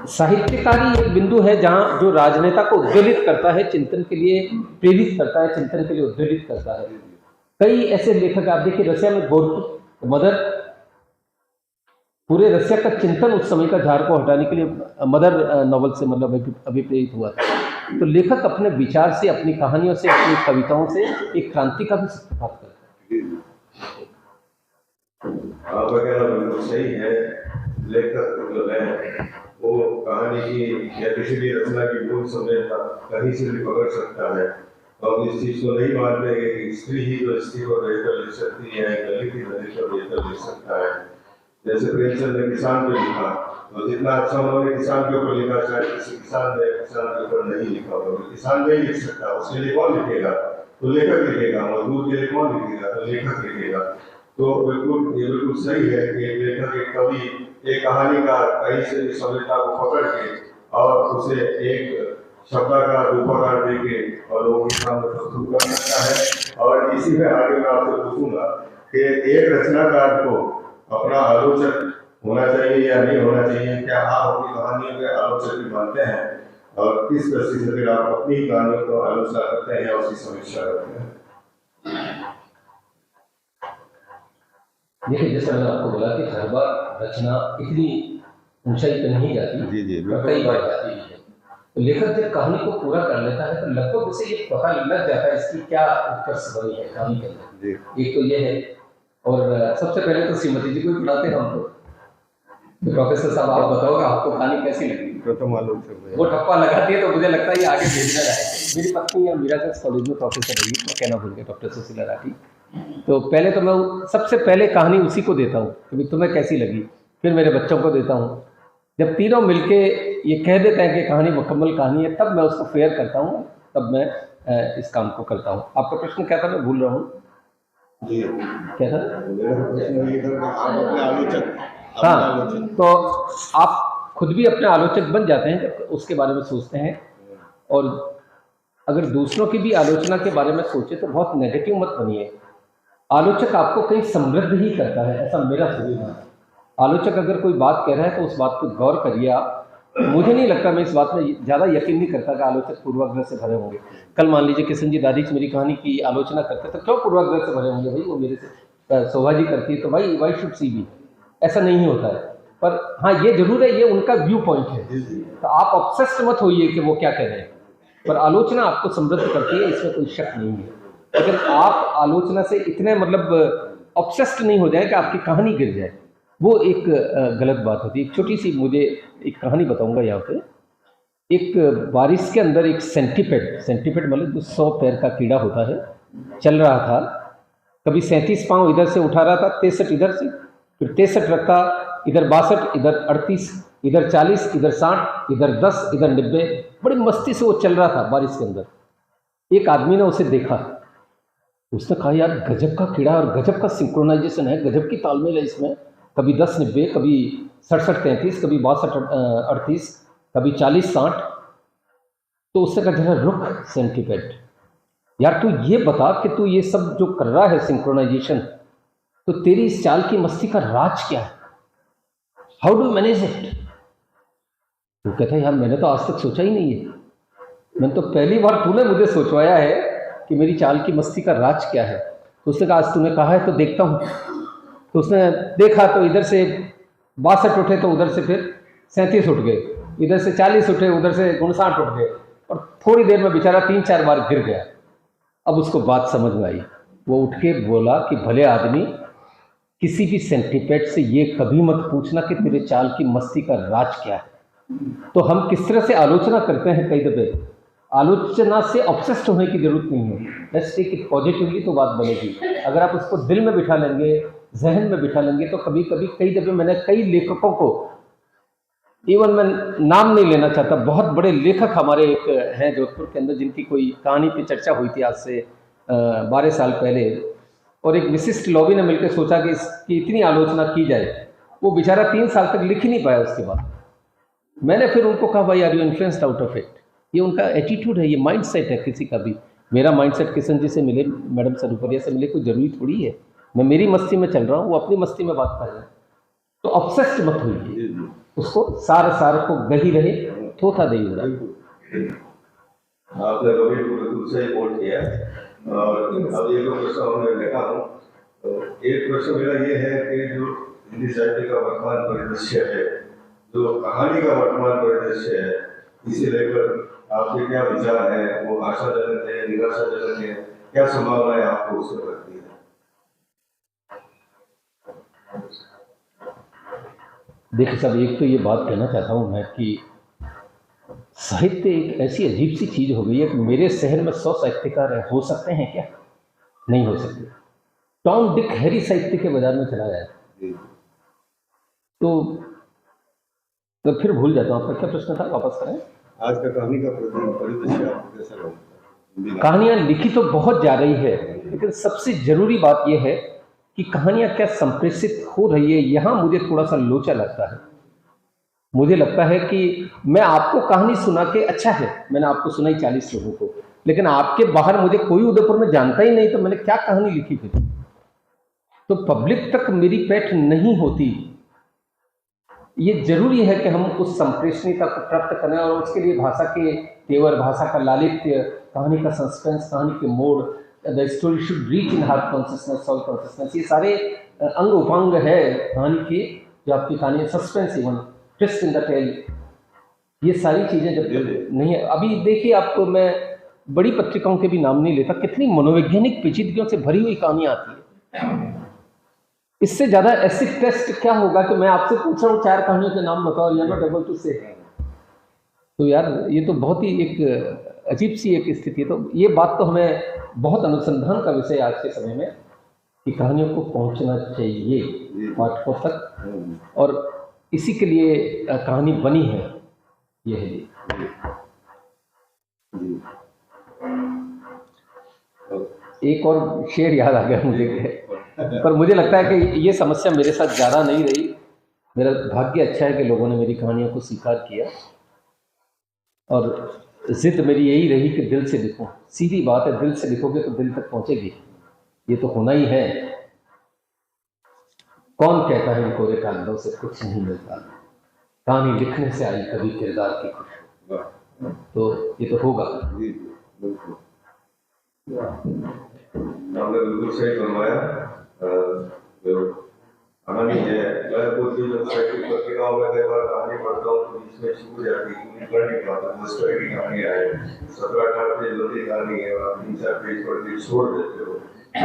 साहित्यकारी एक बिंदु है जहां जो राजनेता को उद्वेलित करता है, चिंतन के लिए प्रेरित करता है, चिंतन के लिए उद्वेलित करता है। कई ऐसे लेखक आप देखिए, रसिया में गोरकी मदर, पूरे रसिया का चिंतन उस समय का झाड़ को हटाने के लिए मदर नॉवल से मतलब अभिप्रेरित हुआ था। तो लेखक अपने विचार से, अपनी कहानियों से, अपनी कविताओं से एक क्रांति का भी सूत्रपात करता है। आपका कहना बिल्कुल सही है। लेखक जो है वो कहानी की या किसी भी रचना की मूल संवेदना कहीं से भी पकड़ सकता है। हम इस चीज को नहीं मानते कि स्त्री ही तो स्त्री को बेहतर लिख सकती है, दलित ही दलित को बेहतर लिख सकता है। जैसे प्रेमचंद ने किसान पे लिखा, तो जितना अच्छा उन्होंने किसान के ऊपर लिखा, शायद किसी किसान ने किसान के ऊपर नहीं लिखा होगा। किसान नहीं लिख सकता, उसके लिए कौन लिखेगा? तो लेखक लिखेगा। मजदूर के लिए कौन लिखेगा? तो लेखक लिखेगा। तो बिल्कुल ये बिल्कुल सही है कि एक लेखक, एक कवि, एक कहानीकार कहीं से भी सभ्यता को पकड़ के और उसे एक शब्दाकार रूपाकार देके और लोगों के सामने प्रस्तुत कर सकता है। और इसी में आगे मैं आपसे पूछूंगा कि एक रचनाकार को अपना आलोचक होना चाहिए या नहीं होना चाहिए? क्या आप अपनी कहानियों के आलोचक भी मानते हैं? और किस दृष्टि से फिर आप अपनी कहानियों को आलोचना करते हैं या उसकी समीक्षा करते हैं? देखिए, जैसे मैंने आपको बोला कि हर बार रचना इतनी ऊंचाई पे नहीं जाती, जी कई बार जाती है। तो लेखक जब कहानी को पूरा कर लेता है तो लगभग उसे ये पता लग जाता है इसकी क्या उत्कर्ष बनी है कहानी के अंदर। एक तो ये है। और सबसे पहले तो श्रीमती जी को ही पढ़ाते हैं हम तो प्रोफेसर साहब आप बताओगे आपको कहानी कैसी लगी? वो ठप्पा लगाती है तो मुझे लगता है ये आगे भेजना जाएगा। मेरी पत्नी मीराकर्स कॉलेज में प्रोफेसर रही, मैं कहना भूल गया, डॉक्टर सुशीला राठी। तो पहले तो मैं सबसे पहले कहानी उसी को देता हूँ कि तुम्हें कैसी लगी, फिर मेरे बच्चों को देता हूँ। जब तीनों मिलके ये कह देते हैं कि कहानी मुकम्मल कहानी है, तब मैं उसको फेयर करता हूँ, तब मैं इस काम को करता हूँ। आपका प्रश्न क्या था? मैं भूल रहा हूँ। जी क्या था? आप अपने आलोचक। हाँ, तो आप खुद भी अपने आलोचक बन जाते हैं जब उसके बारे में सोचते हैं। और अगर दूसरों की भी आलोचना के बारे में सोचे तो बहुत नेगेटिव मत बनिए। आलोचक आपको कहीं समृद्ध ही करता है, ऐसा मेरा समझना है। आलोचक अगर कोई बात कह रहा है तो उस बात पर गौर करिए आप। मुझे नहीं लगता, मैं इस बात में ज़्यादा यकीन नहीं करता कि आलोचक पूर्वाग्रह से भरे होंगे। कल मान लीजिए किशन जी दादीच मेरी कहानी की आलोचना करते तो क्यों पूर्वाग्रह से भरे होंगे? भाई वो मेरे से शोभा जी करती है तो भाई वाई शुड सी बी, ऐसा नहीं होता है। पर हाँ, ये जरूर है, ये उनका व्यू पॉइंट है, तो आप ऑब्सेस्ड मत होइए कि वो क्या कह रहे हैं। पर आलोचना आपको समृद्ध करती है, इसमें कोई शक नहीं है। लेकिन आप आलोचना से इतने मतलब ऑब्सेस्ड नहीं हो जाए कि आपकी कहानी गिर जाए, वो एक गलत बात होती है। एक छोटी सी मुझे एक कहानी बताऊंगा यहाँ पे। एक बारिश के अंदर एक सेंटीपेड मतलब जो 100 पैर का कीड़ा होता है, चल रहा था। कभी 37 पाँव इधर से उठा रहा था, 63 इधर से, फिर 63 रखता, इधर 62, इधर 38, इधर 40, इधर 60, इधर 10, इधर 90। बड़ी मस्ती से वो चल रहा था बारिश के अंदर। एक आदमी ने उसे देखा, उसने कहा यार गजब का कीड़ा और गजब का सिंक्रोनाइजेशन है, गजब की तालमेल है इसमें। कभी 10-90, कभी 67-33, कभी 62-38, कभी 40-60। तो उससे कहा जरा रुक सेंटीपेड, यार तू ये बता कि तू ये सब जो कर रहा है सिंक्रोनाइजेशन, तो तेरी इस चाल की मस्ती का राज क्या है? How do manage it? तो कहता है यार मैंने तो आज तक सोचा ही नहीं है, मैंने तो पहली बार तूने मुझे सोचवाया है कि मेरी चाल की मस्ती का राज क्या है। तो उसने कहा आज तूने कहा है तो देखता हूँ। तो उसने देखा तो इधर से 62 उठे तो उधर से फिर 37 उठ गए, इधर से 40 उठे, उधर से 59 उठ गए, और थोड़ी देर में बेचारा 3-4 बार गिर गया। अब उसको बात समझ में आई, वो उठ के बोला कि भले आदमी, किसी भी सेंटीपेड से ये कभी मत पूछना कि तेरे चाल की मस्ती का राज क्या है। तो हम किस तरह से आलोचना करते हैं, कई दफे आलोचना से ऑब्सेस्ड होने की जरूरत नहीं है। लेट्स टेक इट पॉजिटिवली, तो बात बनेगी। अगर आप उसको दिल में बिठा लेंगे, जहन में बिठा लेंगे, तो कभी कभी कई दफे मैंने कई लेखकों को इवन मैं नाम नहीं लेना चाहता, बहुत बड़े लेखक हमारे एक हैं जोधपुर के अंदर, जिनकी कोई कहानी पे चर्चा हुई थी आज से 12 साल पहले, और एक विशिष्ट लॉबी ने मिलकर सोचा कि इसकी इतनी आलोचना की जाए। वो बेचारा 3 साल तक लिख ही नहीं पाया। उसके बाद मैंने फिर उनको कहा, भाई are you influenced out of it? ये उनका एटीट्यूड है, ये माइंड सेट है किसी का भी। मेरा माइंड सेट किशन जी से मिले, मैडम सरूपरिया से मिले, कोई जरूरी थोड़ी है। मैं मेरी मस्ती में चल रहा हूँ, वो अपनी मस्ती में बात कर रहे हैं। तो ऑब्सेस्ड मत होइए, उसको सार को गही रहे, थोथा दे उड़ा। आपने कभी बिल्कुल सही कोट किया। और अब ये जो प्रश्न मैं लिखा हूँ, तो एक प्रश्न मेरा ये है कि जो हिंदी साहित्य का वर्तमान परिदृश्य है, जो कहानी का वर्तमान परिदृश्य है, इसे लेकर आपके क्या विचार है? वो आशाजनक है, निराशाजनक है? क्या संभावनाएं आपको उससे लगती है? देखिए साहब, एक तो ये बात कहना चाहता हूँ मैं कि साहित्य एक ऐसी अजीब सी चीज़ हो गई है कि मेरे शहर में 100 साहित्यकार हो सकते हैं क्या? नहीं हो सकते। टॉम डिक हैरी साहित्य के बाजार में चला जाए तो फिर भूल जाता हूँ। आपका क्या प्रश्न था, वापस करें। आज का कहानी का परिदृश्य आपको कैसा लगता है? कहानियाँ लिखी तो बहुत जा रही है, लेकिन सबसे जरूरी बात यह है कि कहानियाँ क्या संप्रेषित हो रही है, यहाँ मुझे थोड़ा सा लोचा लगता है। मुझे लगता है कि मैं आपको कहानी सुना के, अच्छा है मैंने आपको सुनाई 40 लोगों को, लेकिन आपके बाहर मुझे कोई उदयपुर में जानता ही नहीं, तो मैंने क्या कहानी लिखी फिर? तो पब्लिक तक मेरी पैठ नहीं होती। ये जरूरी है कि हम उस संप्रेषणीयता को प्राप्त करें, और उसके लिए भाषा के तेवर, भाषा का लालित्य, कहानी का सस्पेंस, कहानी के मोड़, the story should reach in heart consciousness, soul consciousness, ये सारे अंग उपांग है कहानी के, जो आपकी कहानी suspense, even twist in the tale, ये सारी चीज़ें जब नहीं है। अभी देखिए, आपको मैं बड़ी पत्रिकाओं के भी नाम नहीं लेता, कितनी मनोवैज्ञानिक पेचीदगियों से भरी हुई कहानियाँ आती है। इससे ज़्यादा एसिड टेस्ट क्या होगा कि मैं आपसे पूछ रहा हूँ 4 कहानियों के नाम बताओ, या ना डबल टू से। तो यार ये तो बहुत ही एक अजीब सी एक स्थिति है। तो ये बात तो हमें बहुत अनुसंधान का विषय आज के समय में, कि कहानियों को पहुंचना चाहिए पाठकों तक, और इसी के लिए कहानी बनी है। यह है जी। एक और शेर याद आ गया मुझे, पर मुझे लगता है कि ये समस्या मेरे साथ ज़्यादा नहीं रही। मेरा भाग्य अच्छा है कि लोगों ने मेरी कहानियों को स्वीकार किया, और जिद मेरी यही रही कि दिल से लिखूं। सीधी बात है, दिल से लिखोगे तो दिल तक पहुंचेगी, ये तो होना ही है। कौन कहता है इन कोरे कागजों से कुछ नहीं मिलता, कहानी लिखने से आई कभी किरदार की खुशबू, तो ये तो होगा। आपने बिल्कुल सही फरमाया। जो कहानी है, मैं खुद भी जब साहित्यिक पत्रिकाओं में कई बार कहानी पढ़ता हूँ तो इसमें छूट जाती है, पूरी पढ़ने के बाद उस तरह की कहानियाँ हैं, 17-18 पेज लंबी कहानी है, और आप 3-4 पेज पढ़ के छोड़ देते हो।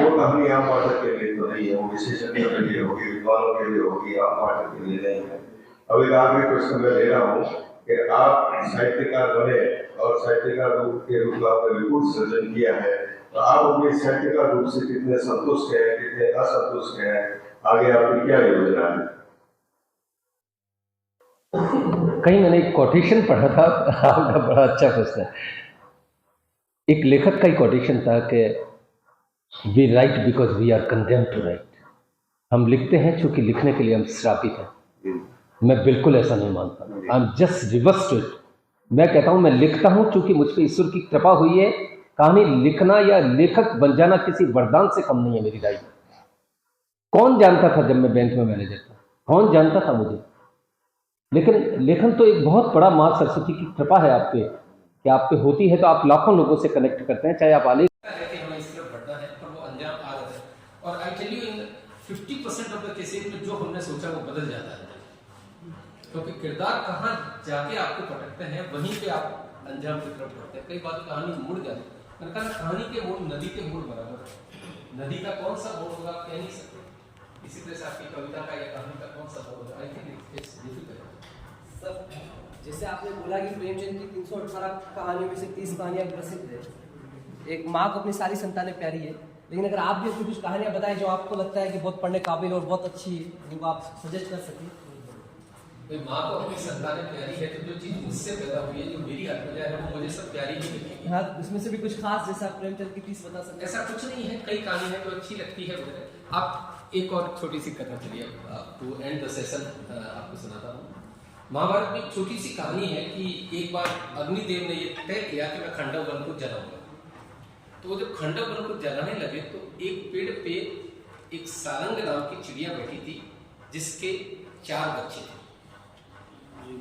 वो कहानी आम पाठक के लिए तो नहीं है, वो विशेषज्ञों के लिए होगी, विद्वानों के लिए होगी, आम पाठक के लिए नहीं है। अब एक आखिरी प्रश्न मैं ले रहा हूँ कि आप साहित्यकार बने, और साहित्यकार रूप के रूप में आपने विपुल सृजन किया है, तो आप अपने साहित्यकार रूप से कितने संतुष्ट हैं, कितने असंतुष्ट हैं? आगे आपकी क्या योजना है? कहीं मैंने एक कोटेशन पढ़ा था, आपका बड़ा अच्छा प्रश्न है। एक लेखक का ही कोटेशन था कि we write because we are condemned to write. हम लिखते हैं क्योंकि लिखने के लिए हम श्रापित हैं। मैं बिल्कुल ऐसा नहीं मानता, I am just reverse to it. मैं कहता हूं मैं लिखता हूं क्योंकि मुझ पर ईश्वर की कृपा हुई है। कहानी लिखना या लेखक बन जाना किसी वरदान से कम नहीं है मेरी राय में। कौन जानता था जब मैं बैंक में मैनेजर था, कौन जानता था मुझे? लेकिन लेखन तो एक बहुत बड़ा माँ सरस्वती की कृपा है आप पे, कि आप पे होती है तो आप लाखों लोगों से कनेक्ट करते हैं, चाहे आप आले हमें इस तरफ बढ़ना है, पर वो अंजाम आ रहा है। और I tell you, in 50% of the cases में जो हमने सोचा वो बदल जाता है, क्योंकि किरदार कहाँ जाके आपको पटकते हैं वहीं पे आप अंजाम की तरफ बढ़ते हैं। कई बार कहानी मुड़ जाती है। मैंने कहा कहानी के मोड़ नदी के मोड़ बराबर है। नदी का कौन सा मोड़ होगा आप कह नहीं सकते। इसी तरह से आपकी कविता का या कहानी का कौन सा मोड़ होगा, I think it's difficult. Sir, जैसे आपने बोला कि प्रेमचंद की 318 कहानियों में से 30 कहानियां प्रसिद्ध है। एक माँ को अपनी सारी संतानें प्यारी है, लेकिन अगर आप भी अपनी कुछ कहानियां बताएं जो आपको लगता है कि बहुत पढ़ने काबिल और बहुत अच्छी है, जिनको आप सजेस्ट कर सकें। भाई माँ को अपनी संतानें प्यारी है, तो जो चीज मुझसे पैदा हुई है, जो मेरी आत्मजा है, वो मुझे सब प्यारी ही लगेगी। हाँ, उसमें से भी कुछ खास जैसा आप प्रेमचंद की पीस बता सकते हैं? ऐसा कुछ नहीं है, कई कहानी है जो अच्छी लगती है वगैरह। आप एक और छोटी सी कथा चलिए, टू एंड द सेशन आपको सुनाता हूँ। महाभारत में एक छोटी सी कहानी है कि एक बार अग्निदेव ने ये तय किया कि मैं खंडव वन को जलाऊंगा। तो वो जब खंडव वन को जलाने लगे तो एक पेड़ पे एक सारंग नाम की चिड़िया बैठी थी, जिसके 4 बच्चे थे।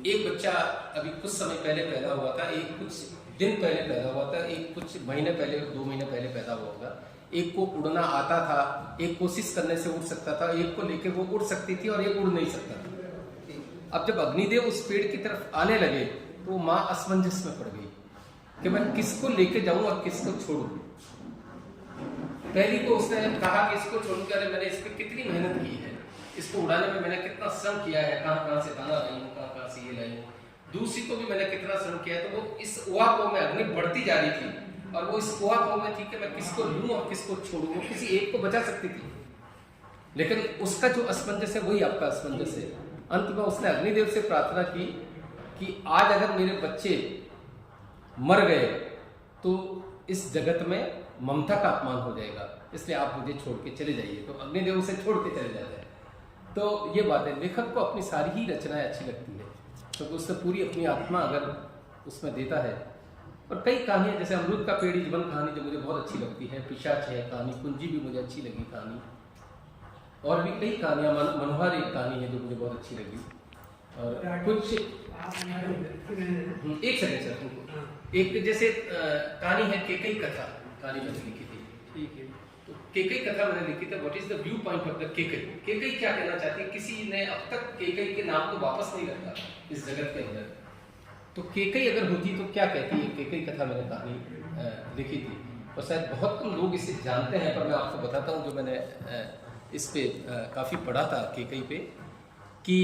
एक बच्चा अभी कुछ समय पहले पैदा हुआ था, एक कुछ दिन पहले पैदा हुआ था, एक कुछ महीने पहले, 2 महीने पहले पैदा हुआ होगा। एक को उड़ना आता था, एक कोशिश करने से उड़ सकता था, एक को लेके वो उड़ सकती थी और एक उड़ नहीं सकता था। अब जब अग्निदेव उस पेड़ की तरफ आने लगे तो माँ असमंजस में पड़ गई कि मैं किसको लेके जाऊं और किसको छोड़ूं। पहली को उसने कहा कि इसको छोड़ूं, अरे मैंने इस पर कितनी मेहनत की है, इसको उड़ाने में मैंने कितना श्रम किया है, कहाँ से दाना लाई हूँ, कहाँ से ये लाई हूँ। दूसरी को भी मैंने कितना श्रम किया है। तो वो इस ऊहापोह में अग्नि बढ़ती जा रही थी और वो इस ऊहापोह में थी कि मैं किसको लूं और किसको छोड़ूं। वो किसी एक को बचा सकती थी, लेकिन उसका जो असमंजस है वही आपका असमंजस है। अंत में उसने अग्निदेव से प्रार्थना की कि आज अगर मेरे बच्चे मर गए तो इस जगत में ममता का अपमान हो जाएगा, इसलिए आप मुझे छोड़ के चले जाइए। तो अग्निदेव उसे छोड़ के चले जाते हैं। तो ये बात है, लेखक को अपनी सारी ही रचनाएं अच्छी लगती है, तो उससे पूरी अपनी आत्मा अगर उसमें देता है। और कई कहानियाँ, जैसे अमरूद का पेड़ जीवन कहानी जो मुझे बहुत अच्छी लगती है, पिशाच है कहानी, कुंजी भी मुझे अच्छी लगी कहानी, और भी कई कहानियाँ, मनोहर एक कहानी है जो मुझे बहुत अच्छी लगी। और कुछ एक सेकंड सर, एक जैसे कहानी है केकई कथा, कहानी मैंने लिखी थी, ठीक है। तो केकई कथा मैंने लिखी थी, what is the view point of the Kaikeyi. Kaikeyi क्या कहना चाहती है, किसी ने अब तक केकई के नाम को वापस नहीं रखा इस जगत के अंदर। तो केकई अगर होती तो क्या कहती है, केकई कथा मैंने कहानी लिखी थी। और शायद बहुत कम लोग इसे जानते हैं, पर मैं आपको बताता हूँ जो मैंने इस पे काफ़ी पढ़ा था केकई पे, कि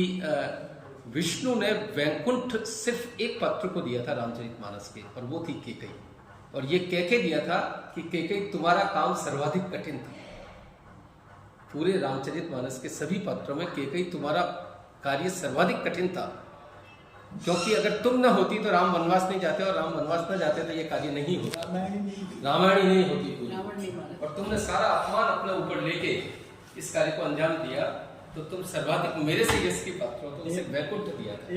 विष्णु ने वैकुंठ सिर्फ एक पात्र को दिया था रामचरितमानस के, और वो थी केकई। और ये कहके दिया था कि केकई तुम्हारा काम सर्वाधिक कठिन था। पूरे रामचरितमानस के सभी पात्रों में केकई तुम्हारा कार्य सर्वाधिक कठिन था, क्योंकि अगर तुम न होती तो राम वनवास नहीं जाते, और राम वनवास न जाते तो ये कार्य नहीं होता, रामायण ही नहीं होती पूरी। और तुमने सारा अपमान अपने ऊपर लेके इस कार्य को अंजाम दिया, तो तुम सर्वाधिक मेरे से यश की पात्र हो, तो उसे वैकुंठ दिया था।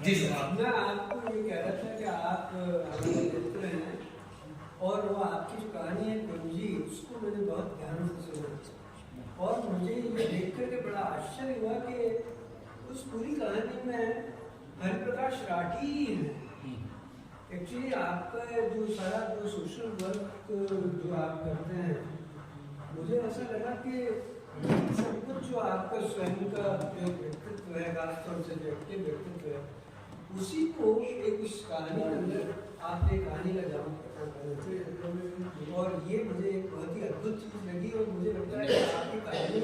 जी सर, मैं आपको ये कह रहा था कि आप मित्र हैं, और वो आपकी जो कहानी है कुंजी, उसको मैंने बहुत ध्यान से सुना, और मुझे ये देख करके बड़ा आश्चर्य हुआ कि उस पूरी कहानी में हरिप्रकाश राठी ही है। एक्चुअली आपका जो सारा जो सोशल वर्क जो आप करते हैं, मुझे ऐसा लगा कि सब कुछ जो आपका स्वयं का जो व्यक्तित्व है, खासतौर से व्यक्तित्व है, उसी को एक उस कहानी के अंदर आपने कहानी का जाम करना, और ये मुझे एक बहुत ही अद्भुत चीज़ लगी। और मुझे लगता है कि आपकी कहानी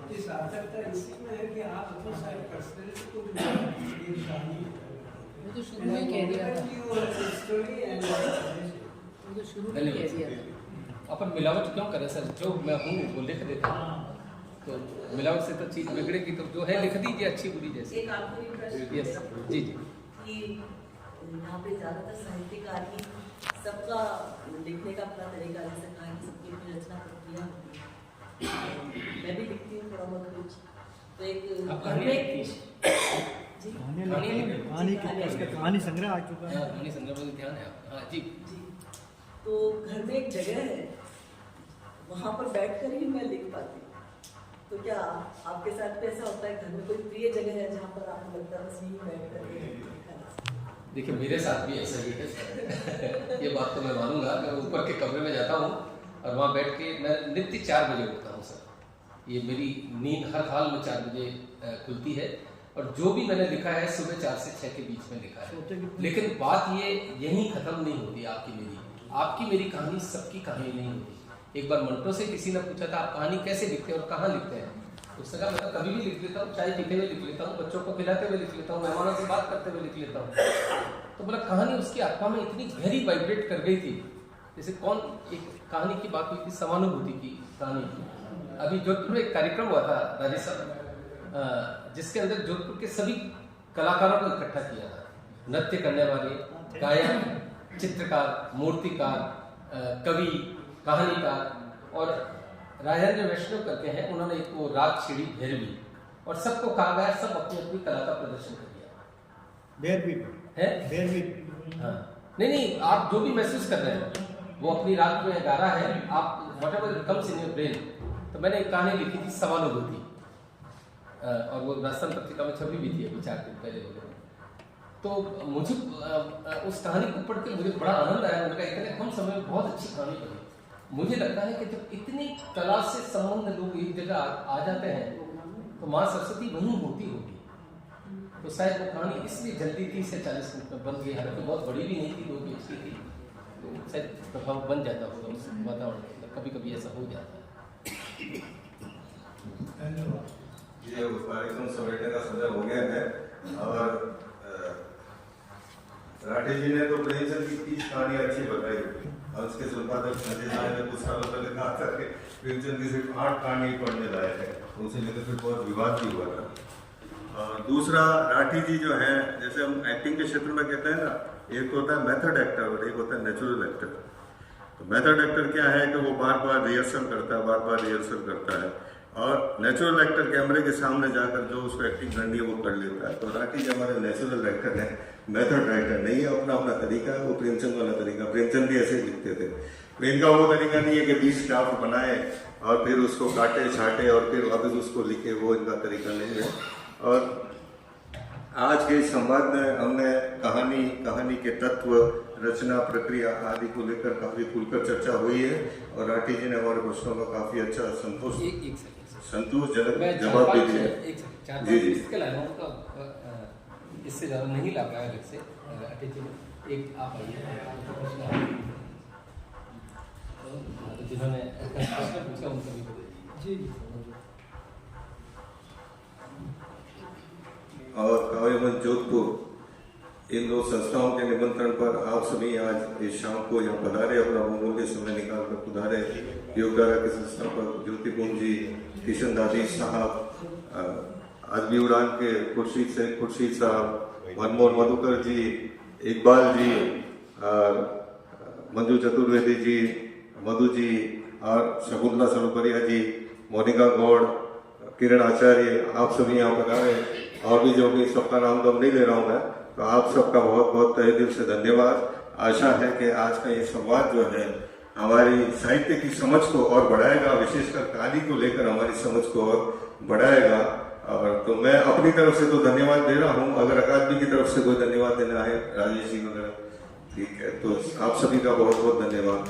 की सार्थकता इसी में है कि आप अपनी सारी पर्सनैलिटी को वो तो शुरू में कह दिया था, वो तो शुरू में कह दिया था। अपन मिलावट क्यों करें सर, जो मैं हूँ वो लिख देता हूँ, तो मिलावट से तो चीज़ बिगड़ेगी। तो जो है लिख दीजिए अच्छी बुरी जैसे। एक आखिरी प्रश्न यस जी जी। कि यहाँ पे ज़्यादातर साहित्यकार ही सबका लिखने का अपना तरीका, जैसे कहा कि सबकी अपनी रचना प्रक्रिया होती है। मैं भी लिखती हूँ थोड़ा बहुत कुछ, तो एक कहानी संग्रह आ चुका है, कहानी संग्रह में ध्यान है आपका। हाँ जी जी। तो घर में एक जगह है, वहाँ पर बैठकर ही मैं लिख पाती हूँ। तो क्या आपके साथ भी ऐसा होता है, घर में कोई प्रिय जगह है जहाँ पर आपको लगता है बस यहीं बैठ कर? देखिए मेरे साथ भी ऐसा ही है ये बात तो मैं मानूंगा। मैं ऊपर के कमरे में जाता हूँ और वहाँ बैठ के मैं नित्य 4 बजे उठता हूँ सर। ये मेरी नींद हर हाल में 4 बजे खुलती है, और जो भी मैंने लिखा है सुबह 4 से 6 के बीच में लिखा है। लेकिन बात ये यहीं खत्म नहीं होती, आपकी मेरी कहानी सबकी कहानी नहीं होती। एक बार मंटो से किसी ने पूछा था आप कहानी कैसे लिखते हैं और कहाँ लिखते हैं, उसने कहा मैं तो कभी भी लिख लेता हूँ, चाय पीते हुए लिख लेता हूँ, बच्चों को खिलाते हुए लिख लेता हूँ, मेहमानों से बात करते हुए लिख लेता हूँ। तो बोला कहानी उसकी आत्मा में इतनी गहरी वाइब्रेट कर गई थी, जैसे कौन एक कहानी की बात हुई थी, समानुभूति की कहानी की। अभी जोधपुर में एक कार्यक्रम हुआ था राजेश साहब, जिसके अंदर जोधपुर के सभी कलाकारों को इकट्ठा किया था। नृत्य करने वाले, गायक, चित्रकार, मूर्तिकार, कवि, कहानीकार और राजेंद्र वैष्णव करके हैं, उन्होंने एक वो राग छिड़ी भैरवी, और सबको कहा गया सब अपनी अपनी कला का प्रदर्शन कर दिया है। हाँ, नहीं, आप जो भी महसूस कर रहे हैं वो अपनी राग में गा रहा है, आप what ever comes in your brain. तो मैंने एक कहानी लिखी थी समानुभूति, और वो राजस्थान पत्रिका में छपी भी थी अभी 4 दिन पहले वगैरह। तो मुझे उस कहानी को पढ़ के मुझे बड़ा आनंद आया। उनका इतने कम समय में बहुत अच्छी कहानी बनी। मुझे लगता है कि जब इतनी कला से संबंध लोग एक जगह आ जाते हैं तो माँ सरस्वती वहीं होती होगी। तो शायद वो कहानी इसलिए जल्दी 30 से 40 मिनट में बन गई, हालांकि बहुत बड़ी भी नहीं थी, 2 पेज की थी, तो शायद प्रभाव बन जाता होगा उस वातावरण के अंदर। कभी कभी ऐसा हो जाता है। ये उस कार्यक्रम समेटने का समय हो गया है, और राठे जी ने तो प्रेमचंद की 30 कहानी अच्छी बताई, और उसके संपादक संजय साहब ने कुछ सालों पहले कहा था कि प्रेमचंद की सिर्फ 8 कहानी पढ़ने लायक है, तो उसे लेकर फिर बहुत विवाद भी हुआ था। और दूसरा, राठी जी जो है, जैसे हम एक्टिंग के क्षेत्र में कहते हैं ना, एक होता है मेथड एक्टर और एक होता है नेचुरल एक्टर। तो मेथड एक्टर क्या है कि वो बार बार रिहर्सल करता है, और नेचुरल एक्टर कैमरे के सामने जाकर जो उसको एक्टिंग करनी है वो कर लेता है। तो राठी जी हमारे नेचुरल एक्टर है, मेथड राइटर नहीं है, अपना अपना तरीका है, वो प्रेमचंद वाला तरीका। प्रेमचंद भी ऐसे ही लिखते थे। इनका वो तरीका नहीं है कि 20 ड्राफ्ट बनाए और फिर उसको काटे छाटे और फिर वापस उसको लिखे, वो इनका तरीका नहीं है। और आज के इस संवाद में हमने कहानी के तत्व, रचना प्रक्रिया आदि को लेकर काफी खुलकर चर्चा हुई है, और राठी जी ने हमारे प्रश्नों का काफी अच्छा संतोषजनक जवाब भी दिया। जी जी, इससे ज़्यादा नहीं ला पाया अलग से। एक आप आइए, जिन्होंने प्रश्न पूछा उनको भी बताइए। जी, और काव्य मंच जोधपुर, इन 2 संस्थाओं के निमंत्रण पर आप सभी आज इस शाम को यहाँ पधारे, अपना बहुमूल्य समय निकाल कर पधारे। योगधारा के संस्थापक ज्योतिपुंज जी, किशन दादी साहब, आदमी उड़ान के खुर्शीद साहब, मनमोहन मधुकर जी, इकबाल जी, मंजू चतुर्वेदी जी, मधु जी, और शकुंतला सरोपरिया जी, मोनिका गौड़, किरण आचार्य, आप सभी यहाँ पधारे। और भी जो भी सबका नाम तो नहीं ले रहा हूँ मैं, तो आप सबका बहुत बहुत तहे दिल से धन्यवाद। आशा है कि आज का ये संवाद जो है हमारी साहित्य की समझ को और बढ़ाएगा, विशेषकर कहानी को लेकर हमारी समझ को और बढ़ाएगा। और तो मैं अपनी तरफ से तो धन्यवाद दे रहा हूँ, अगर अकादमी की तरफ से कोई धन्यवाद देना है राजेश जी वगैरह, ठीक है, तो आप सभी का बहुत बहुत धन्यवाद।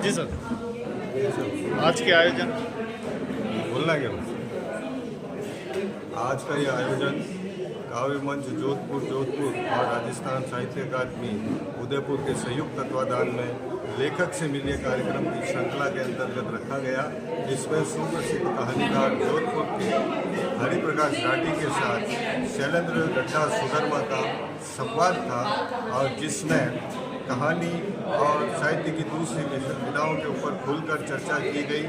जी सर, आज के आयोजन बोलना क्या, आज का ये आयोजन काव्य मंच जोधपुर और राजस्थान साहित्य अकादमी उदयपुर के संयुक्त तत्वाधान में लेखक से मिलिए कार्यक्रम की श्रृंखला के अंतर्गत रखा गया। इसमें सुप्रसिद्ध कहानीकार जोधपुर के हरिप्रकाश राठी के साथ शैलेंद्र गड्ढा सुधर्मा का संवाद था, और जिसमें कहानी और साहित्य की दूसरी विधाओं के ऊपर खुलकर चर्चा की गई।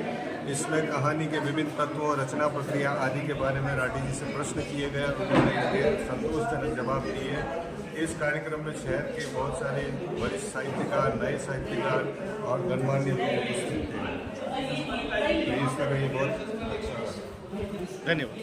इसमें कहानी के विभिन्न तत्वों, रचना प्रक्रिया आदि के बारे में राठी जी से प्रश्न किए गए, उन्होंने संतोषजनक जवाब दिए। इस कार्यक्रम में शहर के बहुत सारे वरिष्ठ साहित्यकार, नए साहित्यकार और गणमान्य लोग उपस्थित थे। इसका भी बहुत धन्यवाद।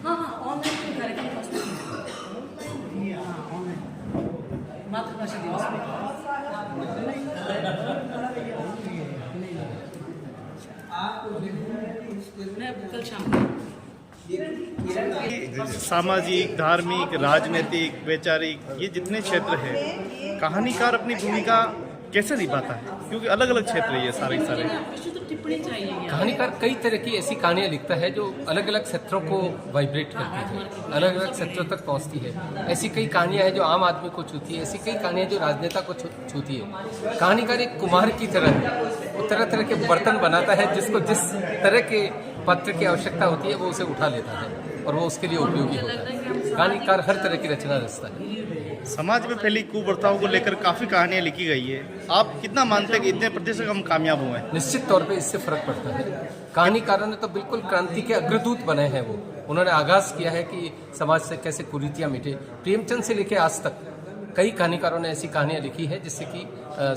हाँ, ऑनलाइन कार्यक्रम मातृभाषा दिवस में आप मैं कल शाम को सामाजिक, धार्मिक, राजनीतिक, वैचारिक, ये जितने क्षेत्र हैं, कहानीकार अपनी भूमिका कैसे निभाता है? क्योंकि अलग अलग क्षेत्र है ये सारे के सारे। कुछ तो टिप्पणी चाहिए। कहानीकार कई तरह की ऐसी कहानियां लिखता है जो अलग अलग क्षेत्रों को वाइब्रेट करती है, अलग अलग क्षेत्रों तक पहुंचती है। ऐसी कई कहानियां हैं जो आम आदमी को छूती है, ऐसी कई कहानियां जो राजनेता को छूती है। कहानीकार एक कुम्हार की तरह है, वो तरह तरह के बर्तन बनाता है, जिसको जिस तरह के पात्र की आवश्यकता होती है वो उसे उठा लेता है और वो उसके लिए उपयोगी होता है। कहानीकार हर तरह की रचना रचता है। समाज में फैली कुप्रथाओं को लेकर काफ़ी कहानियां लिखी गई है। आप कितना मानते हैं कि इतने प्रतिशत हम कामयाब हुए हैं? निश्चित तौर पे इससे फर्क पड़ता है। कहानीकारों ने तो बिल्कुल क्रांति के अग्रदूत बने हैं। वो उन्होंने आगाज किया है कि समाज से कैसे कुरीतियां मिटे। प्रेमचंद से लेकर आज तक कई कहानीकारों ने ऐसी कहानियां लिखी है जिससे कि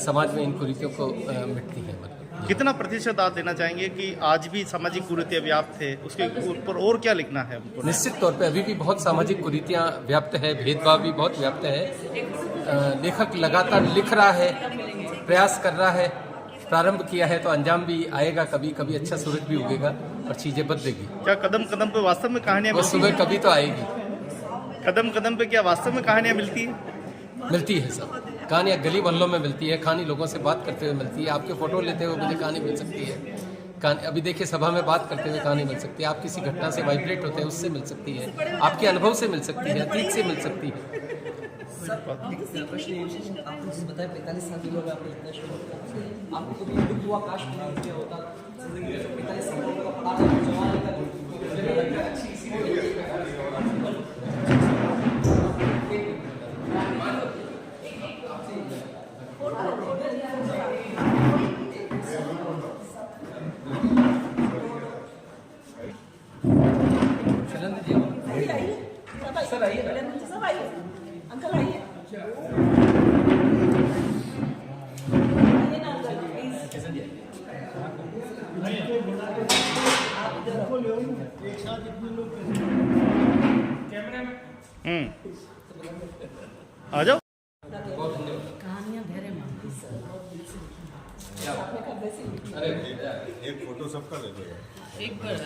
समाज में इन कुरीतियों को मिटती है। कितना प्रतिशत आप देना चाहेंगे कि आज भी सामाजिक कुरीतियां व्याप्त है, उसके ऊपर और क्या लिखना है हमको? निश्चित तौर पे अभी भी बहुत सामाजिक कुरीतियां व्याप्त है, भेदभाव भी बहुत व्याप्त है। लेखक लगातार लिख रहा है, प्रयास कर रहा है, प्रारंभ किया है तो अंजाम भी आएगा। कभी कभी अच्छा सूरज भी उगेगा और चीजें बदलेगी। क्या कदम कदम पे वास्तव में कहानियां वो सुबह कभी तो आएगी। कदम कदम पे क्या वास्तव में कहानियां मिलती है? मिलती है सब कहानियाँ गली मोहल्लों में मिलती है। कहानी लोगों से बात करते हुए मिलती है। आपके फोटो लेते हुए मुझे कहानी मिल सकती है। कहानी अभी देखिए सभा में बात करते हुए कहानी मिल सकती है। आप किसी घटना से वाइब्रेट होते हैं उससे मिल सकती है। आपके अनुभव से मिल सकती है, अतीत से मिल सकती है। प्रश्न ये है, आपने जैसे बताया 45 साल की उम्र में आपने लिखना शुरू किया, आपको कभी दुख हुआ काश नहीं किया होता? 45 साल का पता था जवानी का सर आइए सब आइए अंकल आइए आ जाओ। कहानियां धैर्य मांगती अरे एक फोटो सबका ले लो। एक बार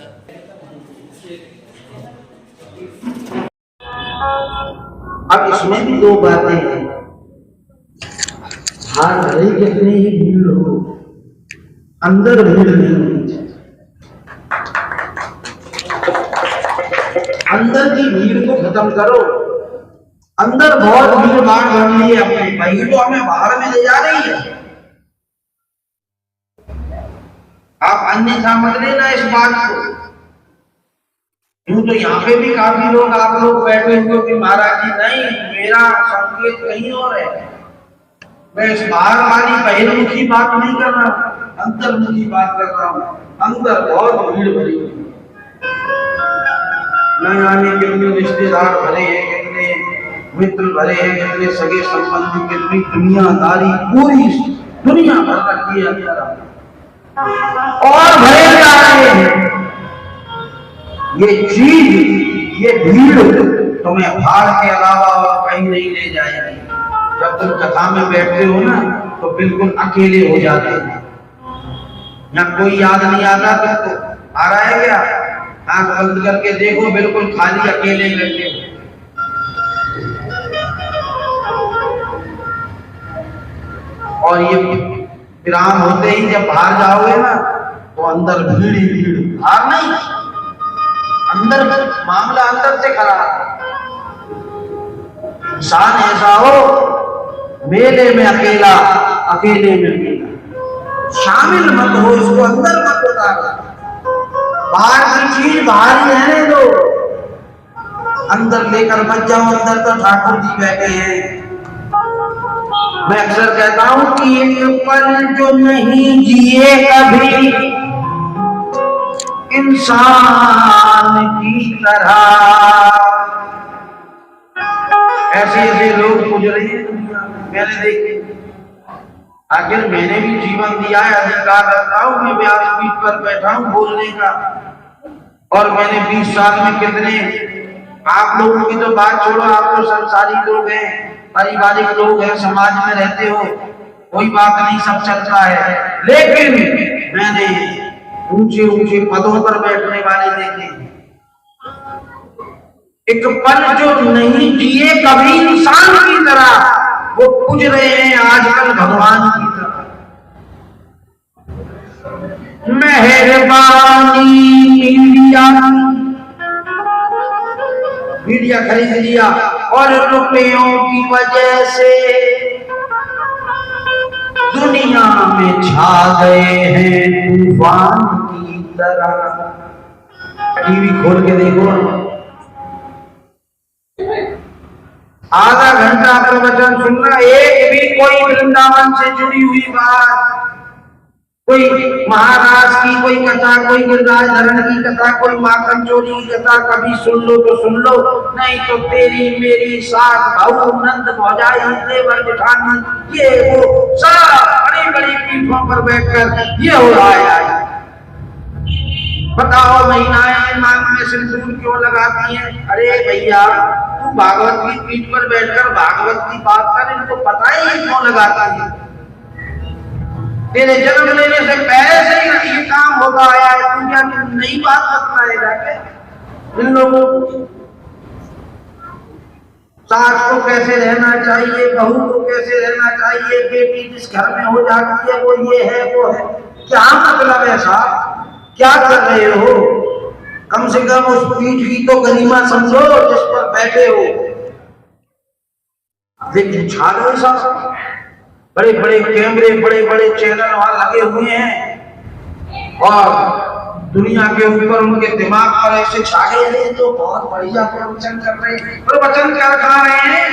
अब इसमें भी दो बातें हैं। बाहर भले कितने ही भीड़ हो, अंदर भीड़ नहीं होनी चाहिए। अंदर की भीड़ को खत्म करो। अंदर बहुत भीड़ भाड़ बन रही है, अपनी भीड़ तो हमें बाहर में ले जा रही है। आप अन्यथा मत लेना इस बात को। यूं तो यहाँ पे भी काफी लोग आप लोग बैठे हुए कि महाराज जी नहीं, मेरा संकेत कहीं और है। मैं इस बाहर वाली बहिर्मुखी बात नहीं कर रहा हूँ, अंतर्मुखी बात कर रहा हूँ। अंदर बहुत भीड़ भरी हुई, न जाने कितने रिश्तेदार भरे हैं, कितने मित्र भरे हैं, कितने सगे संबंधी, कितनी दुनियादारी, पूरी दुनिया भर रखी है अंदर और भरे जा रहे हैं। ये चीज, ये भीड़ तुम्हें भाड़ के अलावा और कहीं नहीं ले जाएगी। जब तुम कथा में बैठते हो ना तो बिल्कुल अकेले हो जाते हैं। यहाँ कोई याद नहीं आता तुमको, आ रहा है क्या? आंख बंद करके देखो, बिल्कुल खाली अकेले बैठे हो। और ये विराम होते ही जब बाहर जाओगे ना तो अंदर भीड़ ही भीड़, बाहर नहीं, अंदर मामला अंदर से खराब। इंसान ऐसा हो मेले में अकेला, अकेले में अकेला, शामिल मत हो, इसको अंदर मत उतारो। बाहर की चीज बाहर ही रहने दो, अंदर लेकर मत जाओ। अंदर तो ठाकुर जी बैठे हैं। मैं अक्सर कहता हूं कि एक पल जो नहीं जिए कभी इंसान की तरह, ऐसे ऐसे लोग गुजरे हैं दुनिया में, मैंने देखे। आखिर मैंने भी जीवन दिया है, अधिकार रखता हूं, मैं व्यासपीठ पर बैठा हूं बोलने का। और मैंने 20 साल में कितने, आप लोगों की तो बात छोड़ो, आप तो संसारी लोग हैं, पारिवारिक लोग हैं, समाज में रहते हो, कोई बात नहीं, सब चलता है। लेकिन मैंने ऊंचे ऊंचे पदों पर बैठने वाले देखे, एक पल जो नहीं जिए कभी इंसान की तरह, वो पूज रहे हैं आजकल भगवान की तरह। मेहरबानी मीडिया खरीद लिया और रुपयों की वजह से दुनिया में छा गए हैं तूफान की तरह। टीवी खोल के देखो, आधा घंटा प्रवचन सुनना, एक भी कोई वृंदावन से जुड़ी हुई बात, कोई महाराज की कोई कथा, कोई गिरिराज धरण की कथा, कोई माखन चोरी की कथा, कभी सुन लो तो सुन लो, नहीं तो तेरी मेरी साथ भाऊ नंद भौजाई देवर जेठानी ये वो सब बड़ी बड़ी पीठों पर बैठकर ये हो रहा है। बताओ महिलाएं मांग में सिंदूर क्यों लगाती हैं? अरे भैया तू भागवत की पीठ पर बैठकर भागवत की बात कर, इनको पता ही क्यों लगाती है। तेरे जन्म लेने से पहले से ही ये काम होता आया है, तू क्या नई बात बताएगा क्या इन लोगों को? सास को कैसे रहना चाहिए, बहू को कैसे रहना चाहिए, बेटी जिस घर में हो जाती है वो ये है वो है, क्या मतलब है साहब? क्या कर रहे हो? कम से कम उस पीठ की तो गरिमा समझो जिस पर बैठे हो। लेकिन छा रहे साहब, बड़े बड़े कैमरे, बड़े बड़े चैनल वहां लगे हुए हैं और दुनिया के ऊपर उनके दिमाग पर ऐसे छा गए हैं, तो बहुत बढ़िया प्रवचन कर रहे हैं। प्रवचन क्या खा रहे हैं?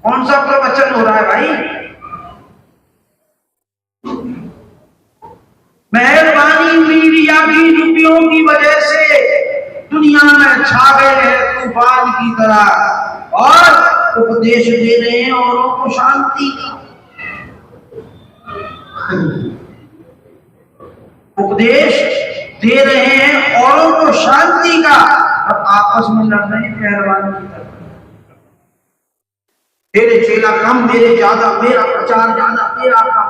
कौन सा प्रवचन हो रहा है भाई? मेहरबानी मीडिया की रुपयों की वजह से दुनिया में छा गए हैं तूफान की तरह और उपदेश दे रहे हैं औरों को शांति का। उपदेश दे रहे हैं औरों को शांति का, अब आपस में लड़ रहे हैं मेहरबानी की तरह। तेरे चेला कम, मेरे ज्यादा, मेरा प्रचार ज्यादा, तेरा कम,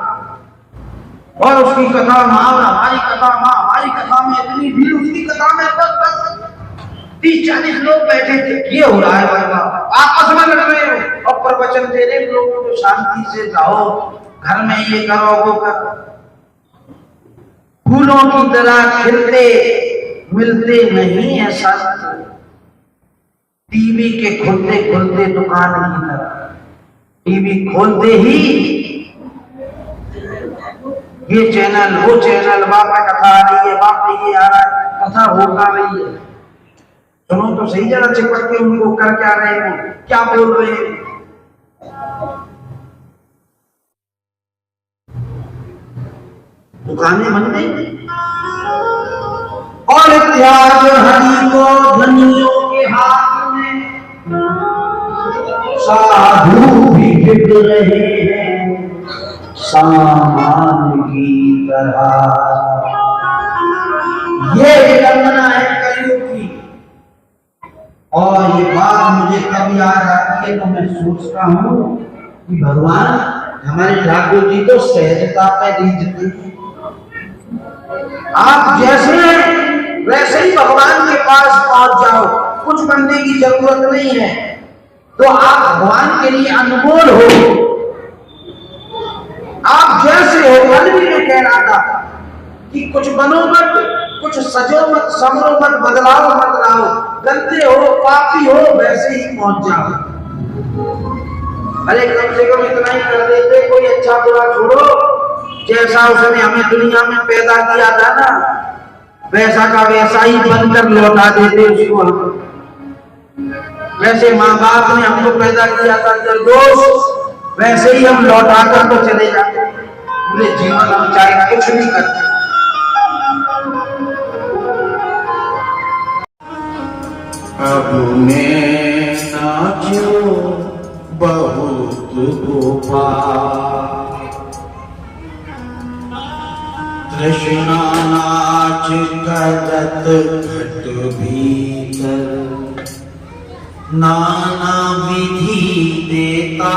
और उसकी कथा माँ हमारी कथा माँ, हमारी कथा में इतनी भीड़, उसकी कथा में बस 30-40 लोग बैठे थे। ये हो रहा है भाई, आपस में लड़ रहे हो और प्रवचन दे रहे लोगों को शांति से जाओ, घर में ये करो वो करो। फूलों की तरह खिलते मिलते नहीं है संत, टीवी के खुलते खुलते दुकान की तरह। टीवी खोलते ही ये चैनल वो चैनल, बाप में कथा आ रही है, बाप में ये आ रहा है, कथा होता रही है। सुनो तो सही, जरा चिपक के उनको कर क्या रहे हैं, क्या बोल रहे हैं। दुकानें बन गई और इत्यादि हरि को धनियों के हाथ में, साधु भी बिक रहे हैं सामान की तरह। ये विडंबना है कलयुग की। और ये बात मुझे कब याद आती है तो मैं सोचता हूँ कि भगवान हमारे ठाकुर जी तो सहजता पे रीझते हैं। आप जैसे वैसे ही भगवान के पास पहुंच जाओ, कुछ बनने की जरूरत नहीं है, तो आप भगवान के लिए अनमोल हो। आप जैसे हो, मन भी में कह रहा था कि कुछ बनो मत, कुछ सजो मत, समरो मत, बदलाव मत लाओ, गंदे हो पापी हो वैसे ही पहुंच जाओ। अरे कम से कम इतना ही कर देते, कोई अच्छा बुरा छोड़ो, जैसा उसने हमें दुनिया में पैदा किया था ना वैसा का वैसा ही बनकर लौटा देते उसको हम। वैसे माँ बाप ने हमको पैदा किया था निर्दोष, वैसे ही हम लौटा कर तो चले जाते, पूरे जीवन हम चाहे कुछ नहीं करते। अब मैं नाचो बहुत गोपाल, कृष्णा नाच करत घट भीतर, नाना विधि देता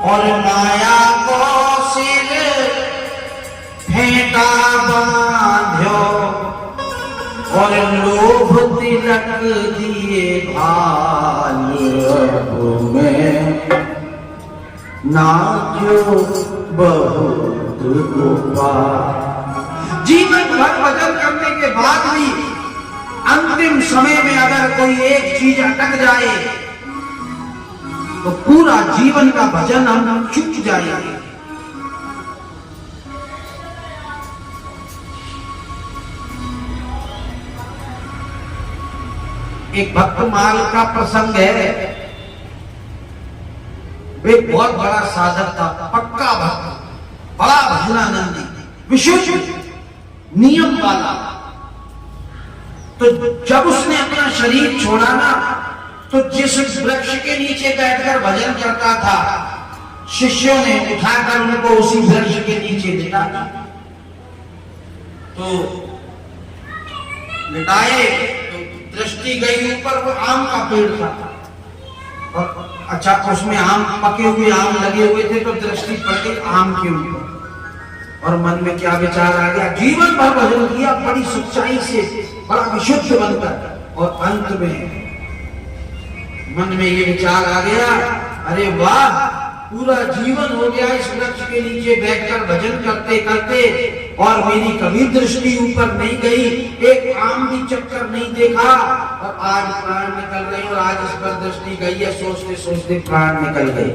और माया को सिर फेंटा बांध्यो और लोभ तिलक दिए भाल में नाचो बहुत गोपाल। जीवन भर भजन करने के बाद भी अंतिम समय में अगर कोई एक चीज अटक जाए तो पूरा जीवन का भजन हम चूक जाएंगे। एक भक्तमाल का प्रसंग है। वे बहुत बड़ा साधक था, पक्का भक्त, बड़ा भजनानंदी, विशेष नियम वाला। तो जब उसने अपना शरीर छोड़ा ना, तो जिस वृक्ष के नीचे बैठकर भजन करता था, शिष्यों ने उठाकर उनको उसी वृक्ष के नीचे लिटा दिया। तो लिटाए तो दृष्टि गई ऊपर, वो आम का पेड़ था और अच्छा उसमें आम, पके हुए आम लगे हुए थे, तो दृष्टि पड़ गई आम के ऊपर और मन में क्या विचार आ गया। जीवन भर भजन किया बड़ी सच्चाई से, बड़ा विशुद्ध बनकर, और अंत में मन में ये विचार आ गया, अरे वाह, पूरा जीवन हो गया इस वृक्ष के नीचे बैठकर भजन करते करते और मेरी कभी दृष्टि ऊपर नहीं गई, एक आम भी चक्कर नहीं देखा, और आज प्राण निकल गए। और आज इस पर दृष्टि गई है, सोचते सोचते प्राण निकल गए।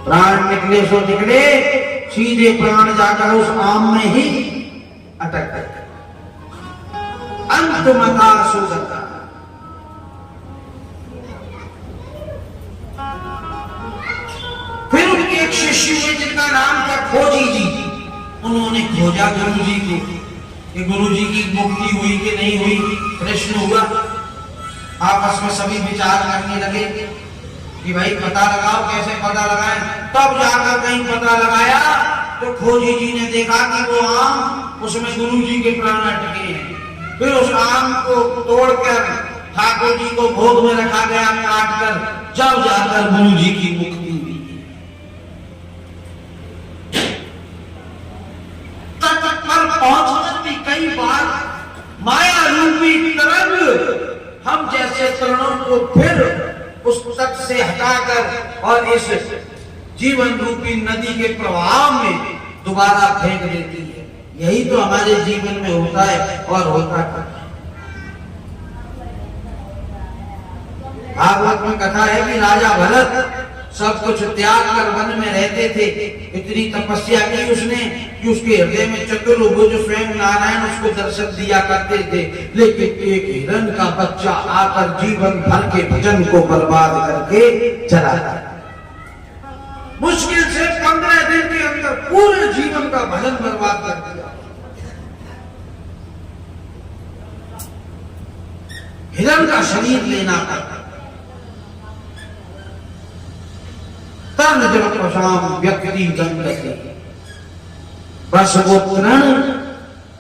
प्राण निकले सो निकले, सीधे प्राण जाकर उस आम में ही अटक गए। अंत मता सुगता। फिर उनके एक शिष्य हुए जिनका नाम था खोजी जी। उन्होंने खोजा गुरु जी को कि गुरु जी की मुक्ति हुई कि नहीं हुई। प्रश्न हुआ, आपस में सभी विचार करने लगे कि भाई पता लगाओ, कैसे पता लगाएं। तब जाकर कहीं पता लगाया तो खोजी जी ने देखा कि वो आम, उसमें गुरु जी के प्राण अटके हैं। फिर उस आम को तोड़कर ठाकुर जी को भोग में रखा गया, काट कर, जब जाकर गुरु जी की मुक्ति हुई। तट पर पहुंचकर भी कई बार माया रूपी तरंग हम जैसे तरणों को फिर उस तट से हटाकर और इस जीवन रूपी नदी के प्रवाह में दोबारा फेंक देती है। यही तो हमारे जीवन में होता है और होता है। भागवत में कथा है कि राजा भरत सब कुछ त्याग कर वन में रहते थे। इतनी तपस्या की उसने कि उसके हृदय में चतुर्भुज स्वयं नारायण उसको दर्शन दिया करते थे। लेकिन एक हिरण का बच्चा आकर जीवन भर के भजन को बर्बाद करके चला गया। मुश्किल से 15 दिन के अंदर पूरे जीवन का भजन बर्बाद कर दिया। हिरण का शरीर लेना पड़ा। तन जब पशाम व्यक्ति दंडते, बस वो तृण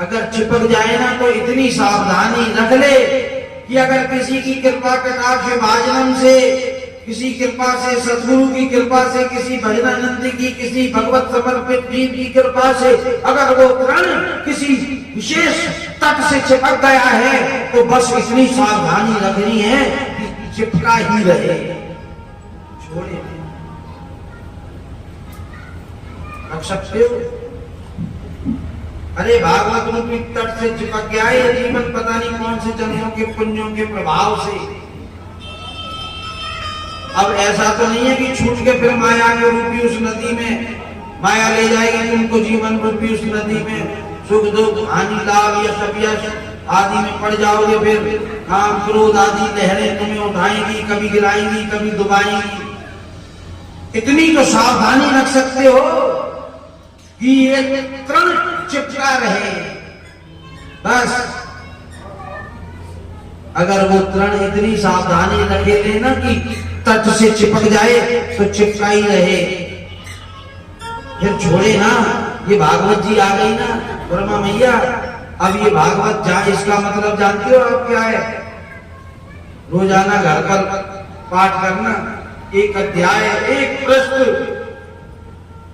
अगर चिपक जाए ना तो इतनी सावधानी रख ले कि अगर किसी की कृपा कटाक्ष भाजनम से, किसी कृपा से, सदगुरु की कृपा से, किसी भजनानंद की, किसी भगवत समर्पित जीव की कृपा से अगर वो तृण किसी विशेष तट से चिपक गया है तो बस इतनी सावधानी रखनी है कि चिपका ही रहे, छोड़े। रख सकते हो? अरे भागवत रूपी तट से चिपक गया है जीवन, पता नहीं कौन से जन्मों के पुण्यों के प्रभाव से। अब ऐसा तो नहीं है कि छूट के फिर माया के रूपी उस नदी में माया ले जाएगी तुमको, जीवन रूपी उस नदी में सुख दुख हानि लाभ यश अपयश आदि में पड़ जाओगे। फिर काम क्रोध आदि लहरें तुम्हें उठाएंगी, कभी गिराएंगी, कभी डुबाएंगी। इतनी तो सावधानी रख सकते हो कि ये तृण चिपका रहे। बस अगर वो तृण इतनी सावधानी रखे लेना कि तट से चिपक जाए तो चिपका ही रहे, फिर छोड़े ना। ये भागवत जी आ गई ना ब्रह्मा मैया। अब ये भागवत जाए, इसका मतलब जानते हो आप क्या है? रोजाना घर पर पाठ करना, एक अध्याय, एक पृष्ठ,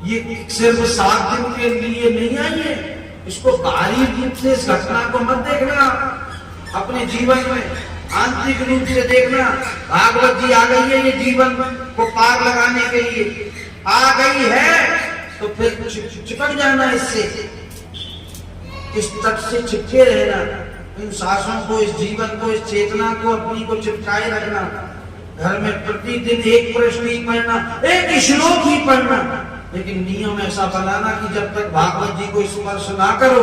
ये सिर्फ 7 दिन के लिए नहीं आई है। इसको बाहरी रूप से इस घटना को मत देखना, अपने जीवन में आंतरिक रूप से देखना। भागवत जी आ गई है ये जीवन को पार लगाने के लिए, आ गई है तो फिर चिपक जाना, इससे इस तट से चिपके रहना, इन सांसों को, इस जीवन को, इस चेतना को अपनी को चिपकाए रखना। घर में प्रतिदिन एक प्रश्न ही पढ़ना, एक श्लोक ही पढ़ना, लेकिन नियम ऐसा बनाना कि जब तक भागवत जी को स्पर्श ना करो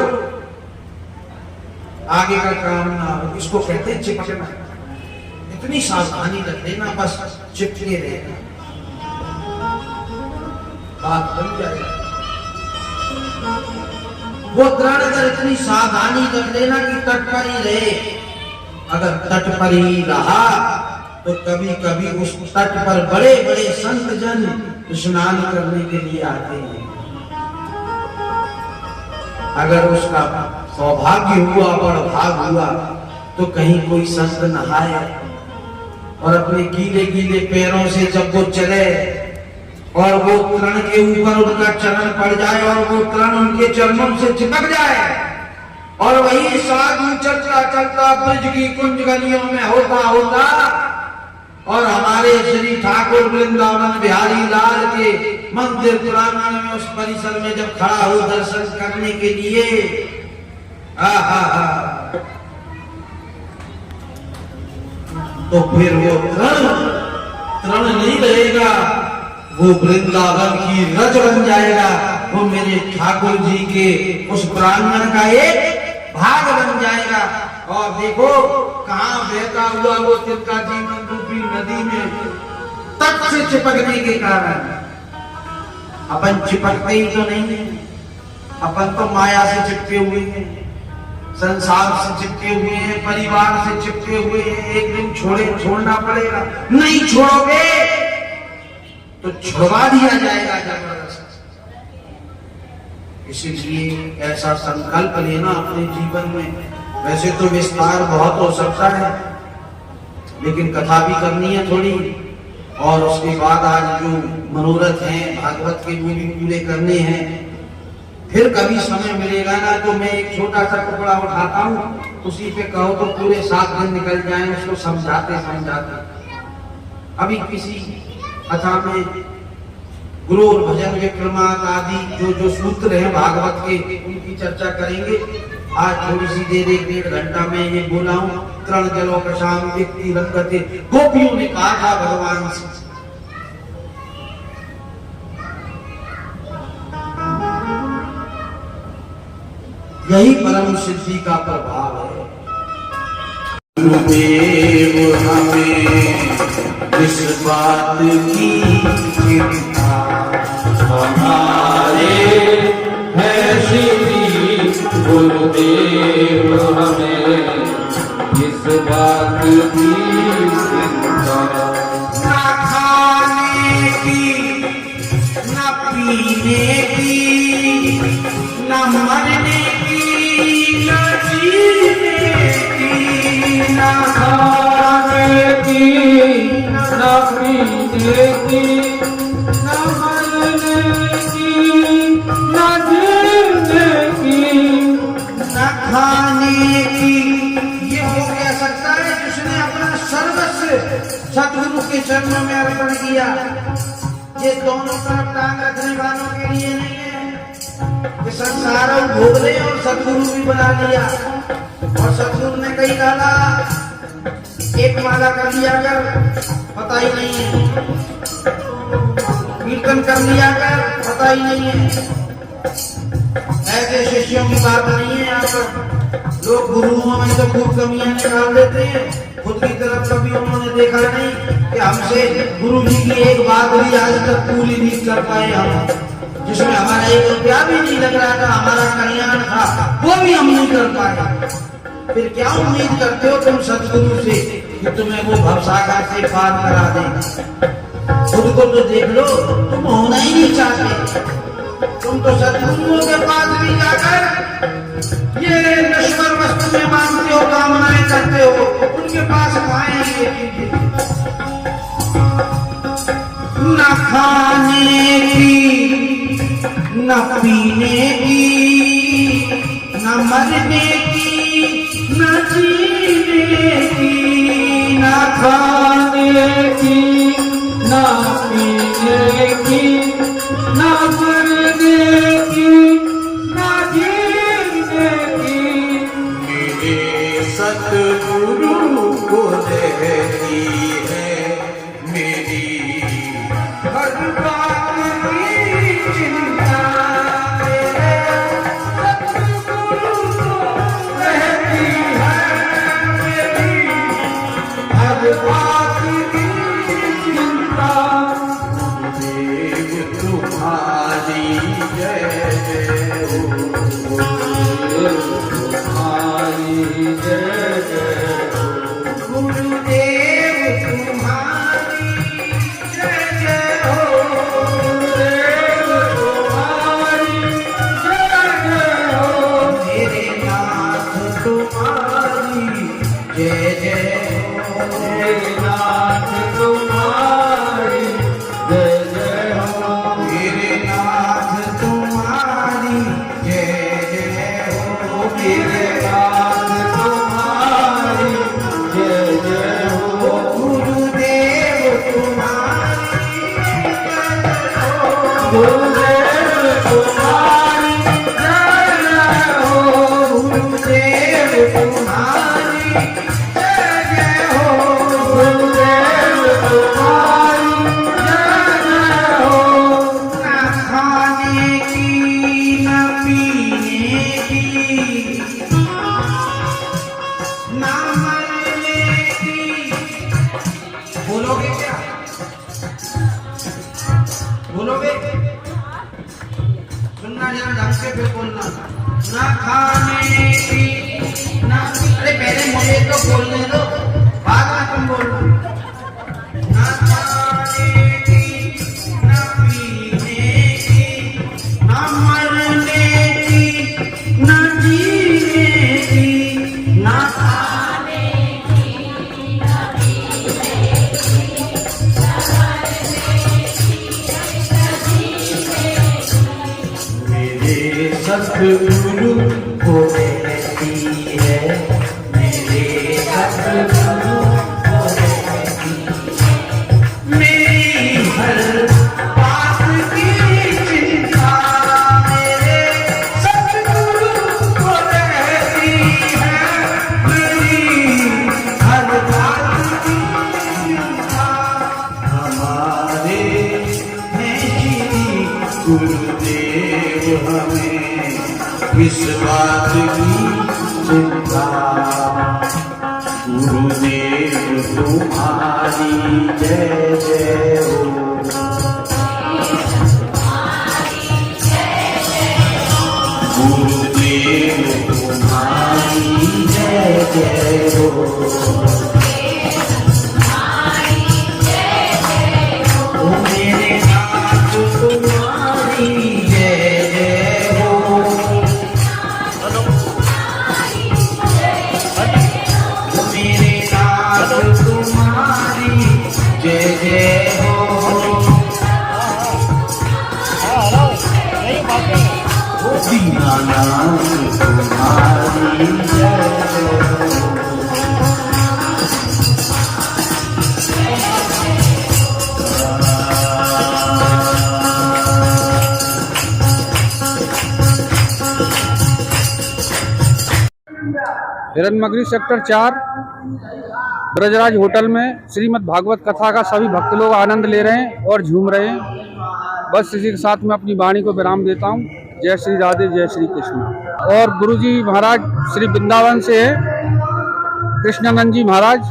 आगे का काम ना हो। इसको कहते हैं चिपकना। इतनी सावधानी रख लेना, बस चिपके रहना, बात बन जाएगी। वो दृढ़ अगर इतनी सावधानी रख लेना कि तट पर ही रहे। अगर तट पर ही रहा तो कभी कभी उस तट पर बड़े बड़े संत जन स्नान करने के लिए आते हैं। अगर उसका सौभाग्य हुआ और भाग हुआ तो कहीं कोई संत नहाए और अपने गीले गीले पैरों से जब वो चले और वो तरण के ऊपर उनका चरण पड़ जाए और वो तरण उनके चरणों से चिपक जाए और वही साधु चलता चलता ब्रज की कुंज गलियों में होता होता और हमारे श्री ठाकुर वृंदावन बिहारी लाल के मंदिर प्रांगण में उस परिसर में जब खड़ा हो दर्शन करने के लिए, तो फिर वो तरण नहीं रहेगा, वो वृंदावन की रज बन जाएगा, वो मेरे ठाकुर जी के उस प्रांगण का एक भाग बन जाएगा। और देखो कहां बहता हुआ वो तिलका जीवन रूपी नदी में तट से चिपकने के कारण। अपन चिपकते ही तो नहीं है, अपन तो माया से चिपके हुए हैं, संसार से चिपके हुए हैं, परिवार से चिपके हुए हैं। एक दिन छोड़ना पड़ेगा, नहीं छोड़ोगे तो छुड़वा दिया जाएगा जबरदस्त। इसीलिए ऐसा संकल्प लेना अपने जीवन में। वैसे तो विस्तार बहुत हो सकता है, लेकिन कथा भी करनी है थोड़ी, और उसके बाद आज जो मनोरथ हैं भागवत के वो भी पूरे करने हैं। फिर कभी समय मिलेगा ना तो मैं एक छोटा सा टुकड़ा उठाता हूँ, उसी पे कहो तो पूरे 7 दिन निकल जाएं उसको समझाते समझाते। अभी किसी कथा में गुरु और भजन विक्रमांक आदि जो सूत्र हैं भागवत के, उनकी चर्चा करेंगे। आज थोड़ी सी देर, 1-1.5 घंटा में ये बोला हूँ। तरण जलो कशाम व्यक्ति रंगते, गोपियों ने कहा था भगवान से, यही परम सिद्धि का प्रभाव है। गुरुदेव हमें इस बात की चिंता हमारे है श्री गुरुदेव हमें इस बात की चिंता। न खाने की, न पीने की, न मरने की, न जीने की, न खाने की, न पीने की, न मरने की, न जीने की, न खाने की। ये हो क्या सकता है जिसने अपना सर्वस्व सतगुरु के चरणों में अर्पण किया। ये दोनों तरफ टांग रखने वालों के लिए नहीं है कि संसार भोग ले और सतगुरु भी बना लिया। और सतगुरु ने कही डाला, एक माला कर लिया कर, पता ही नहीं है, कीर्तन कर लिया कर, पता ही नहीं है। ऐसे शिष्यों की बात नहीं है। यहाँ पर लोग गुरुओं में तो खूब कमियां निकाल देते हैं, खुद की तरफ कभी उन्होंने देखा नहीं कि हमसे गुरु जी की एक बात भी आज तक पूरी नहीं कर पाए हम, जिसमें हमारा 1 रुपया भी नहीं लग रहा था, हमारा कल्याण था, वो भी हम नहीं कर पाए। फिर क्या उम्मीद करते हो तुम सतगुरु से कि तुम्हें वो भवसागर से पार करा दे? खुद को तो देख लो, तुम होना ही नहीं चाहते। तुम तो सतगुरुओं के पास भी जाकर ये नश्वर वस्तु में मांगते हो, कामनाएं करते हो, उनके पास पाएंगे। न खाने की, न पीने की, न मरने की, न जीने की, न खाने की, न पीने की, न मरने की, न जीने की, मेरे सतगुरु को देती है मेरी हर बात की चिंता, मेरे सतगुरु को रहती है मेरी हर बात की चिंता। गुरुदेव तुम्हारी जय जय हो, गुरुदेव तुम्हारी जय जय हो, गुरुदेव तुम्हारी जय जय हो, गुरुदेव तुम्हारी जय जय हो, मेरे नाथ तुम्हारी जय जय हो, मेरे नाथ तुम्हारी जय जय हो, मेरे नाथ तुम्हारी जय जय हो, मेरे नाथ तुम्हारी जय जय हो, गुरुदेव तुम्हारी जय जय हो, गुरुदेव तुम्हारी जय जय हो, गुरुदेव तुम्हारी जय जय हो, गुरुदेव तुम्हारी जय जय हो, न खाने की, न पीने की, न मरने की, बोलोगे क्या? बोलोगे? सुनना जरा ढंग से फिर बोलना। न खाने की, न अरे पहले मुझे तो बोलने दो, बाद में तुम बोलो। न खाने की, न पीने की, न मरने की, न जीने की, न खाने की, न पीने की, न मरने की, न जीने की, मेरे सतगुरु को रहती है मेरे सतगुरु को रहती है मेरी हर बात की चिंता, मेरे सतगुरु को रहती है मेरी हर बात की चिंता। हमारे हैं श्री गुरुदेव हमें इस बात की चिंता, गुरुदेव तुम्हारी जय जय हो, गुरुदेव तुम्हारी जय जय हो, ओ मेरे नाथ तुम्हारी जय जय हो, मेरे नाथ तुम्हारी जय जय हो, दीनानाथ तुम्हारी जय जय हो। हिरनमगरी सेक्टर 4 ब्रजराज होटल में श्रीमद् भागवत कथा का सभी भक्त लोग आनंद ले रहे हैं और झूम रहे हैं। बस इसी के साथ मैं अपनी वाणी को विराम देता हूँ। जय श्री राधे, जय श्री कृष्ण। और गुरुजी महाराज श्री वृंदावन से है, कृष्णानंद जी महाराज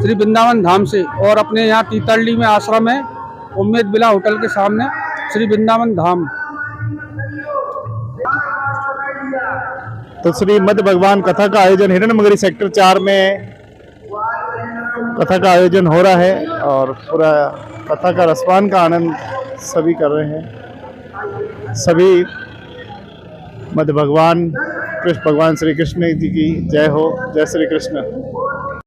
श्री वृंदावन धाम से, और अपने यहाँ तीतरली में आश्रम है उम्मीद विला होटल के सामने श्री वृंदावन धाम। तो श्री मध्य भगवान कथा का आयोजन हिरनमगरी सेक्टर 4 में कथा का आयोजन हो रहा है और पूरा कथा का रसपान का आनंद सभी कर रहे हैं। सभी मध्य भगवान कृष्ण भगवान श्री कृष्ण जी की जय हो। जय श्री कृष्ण।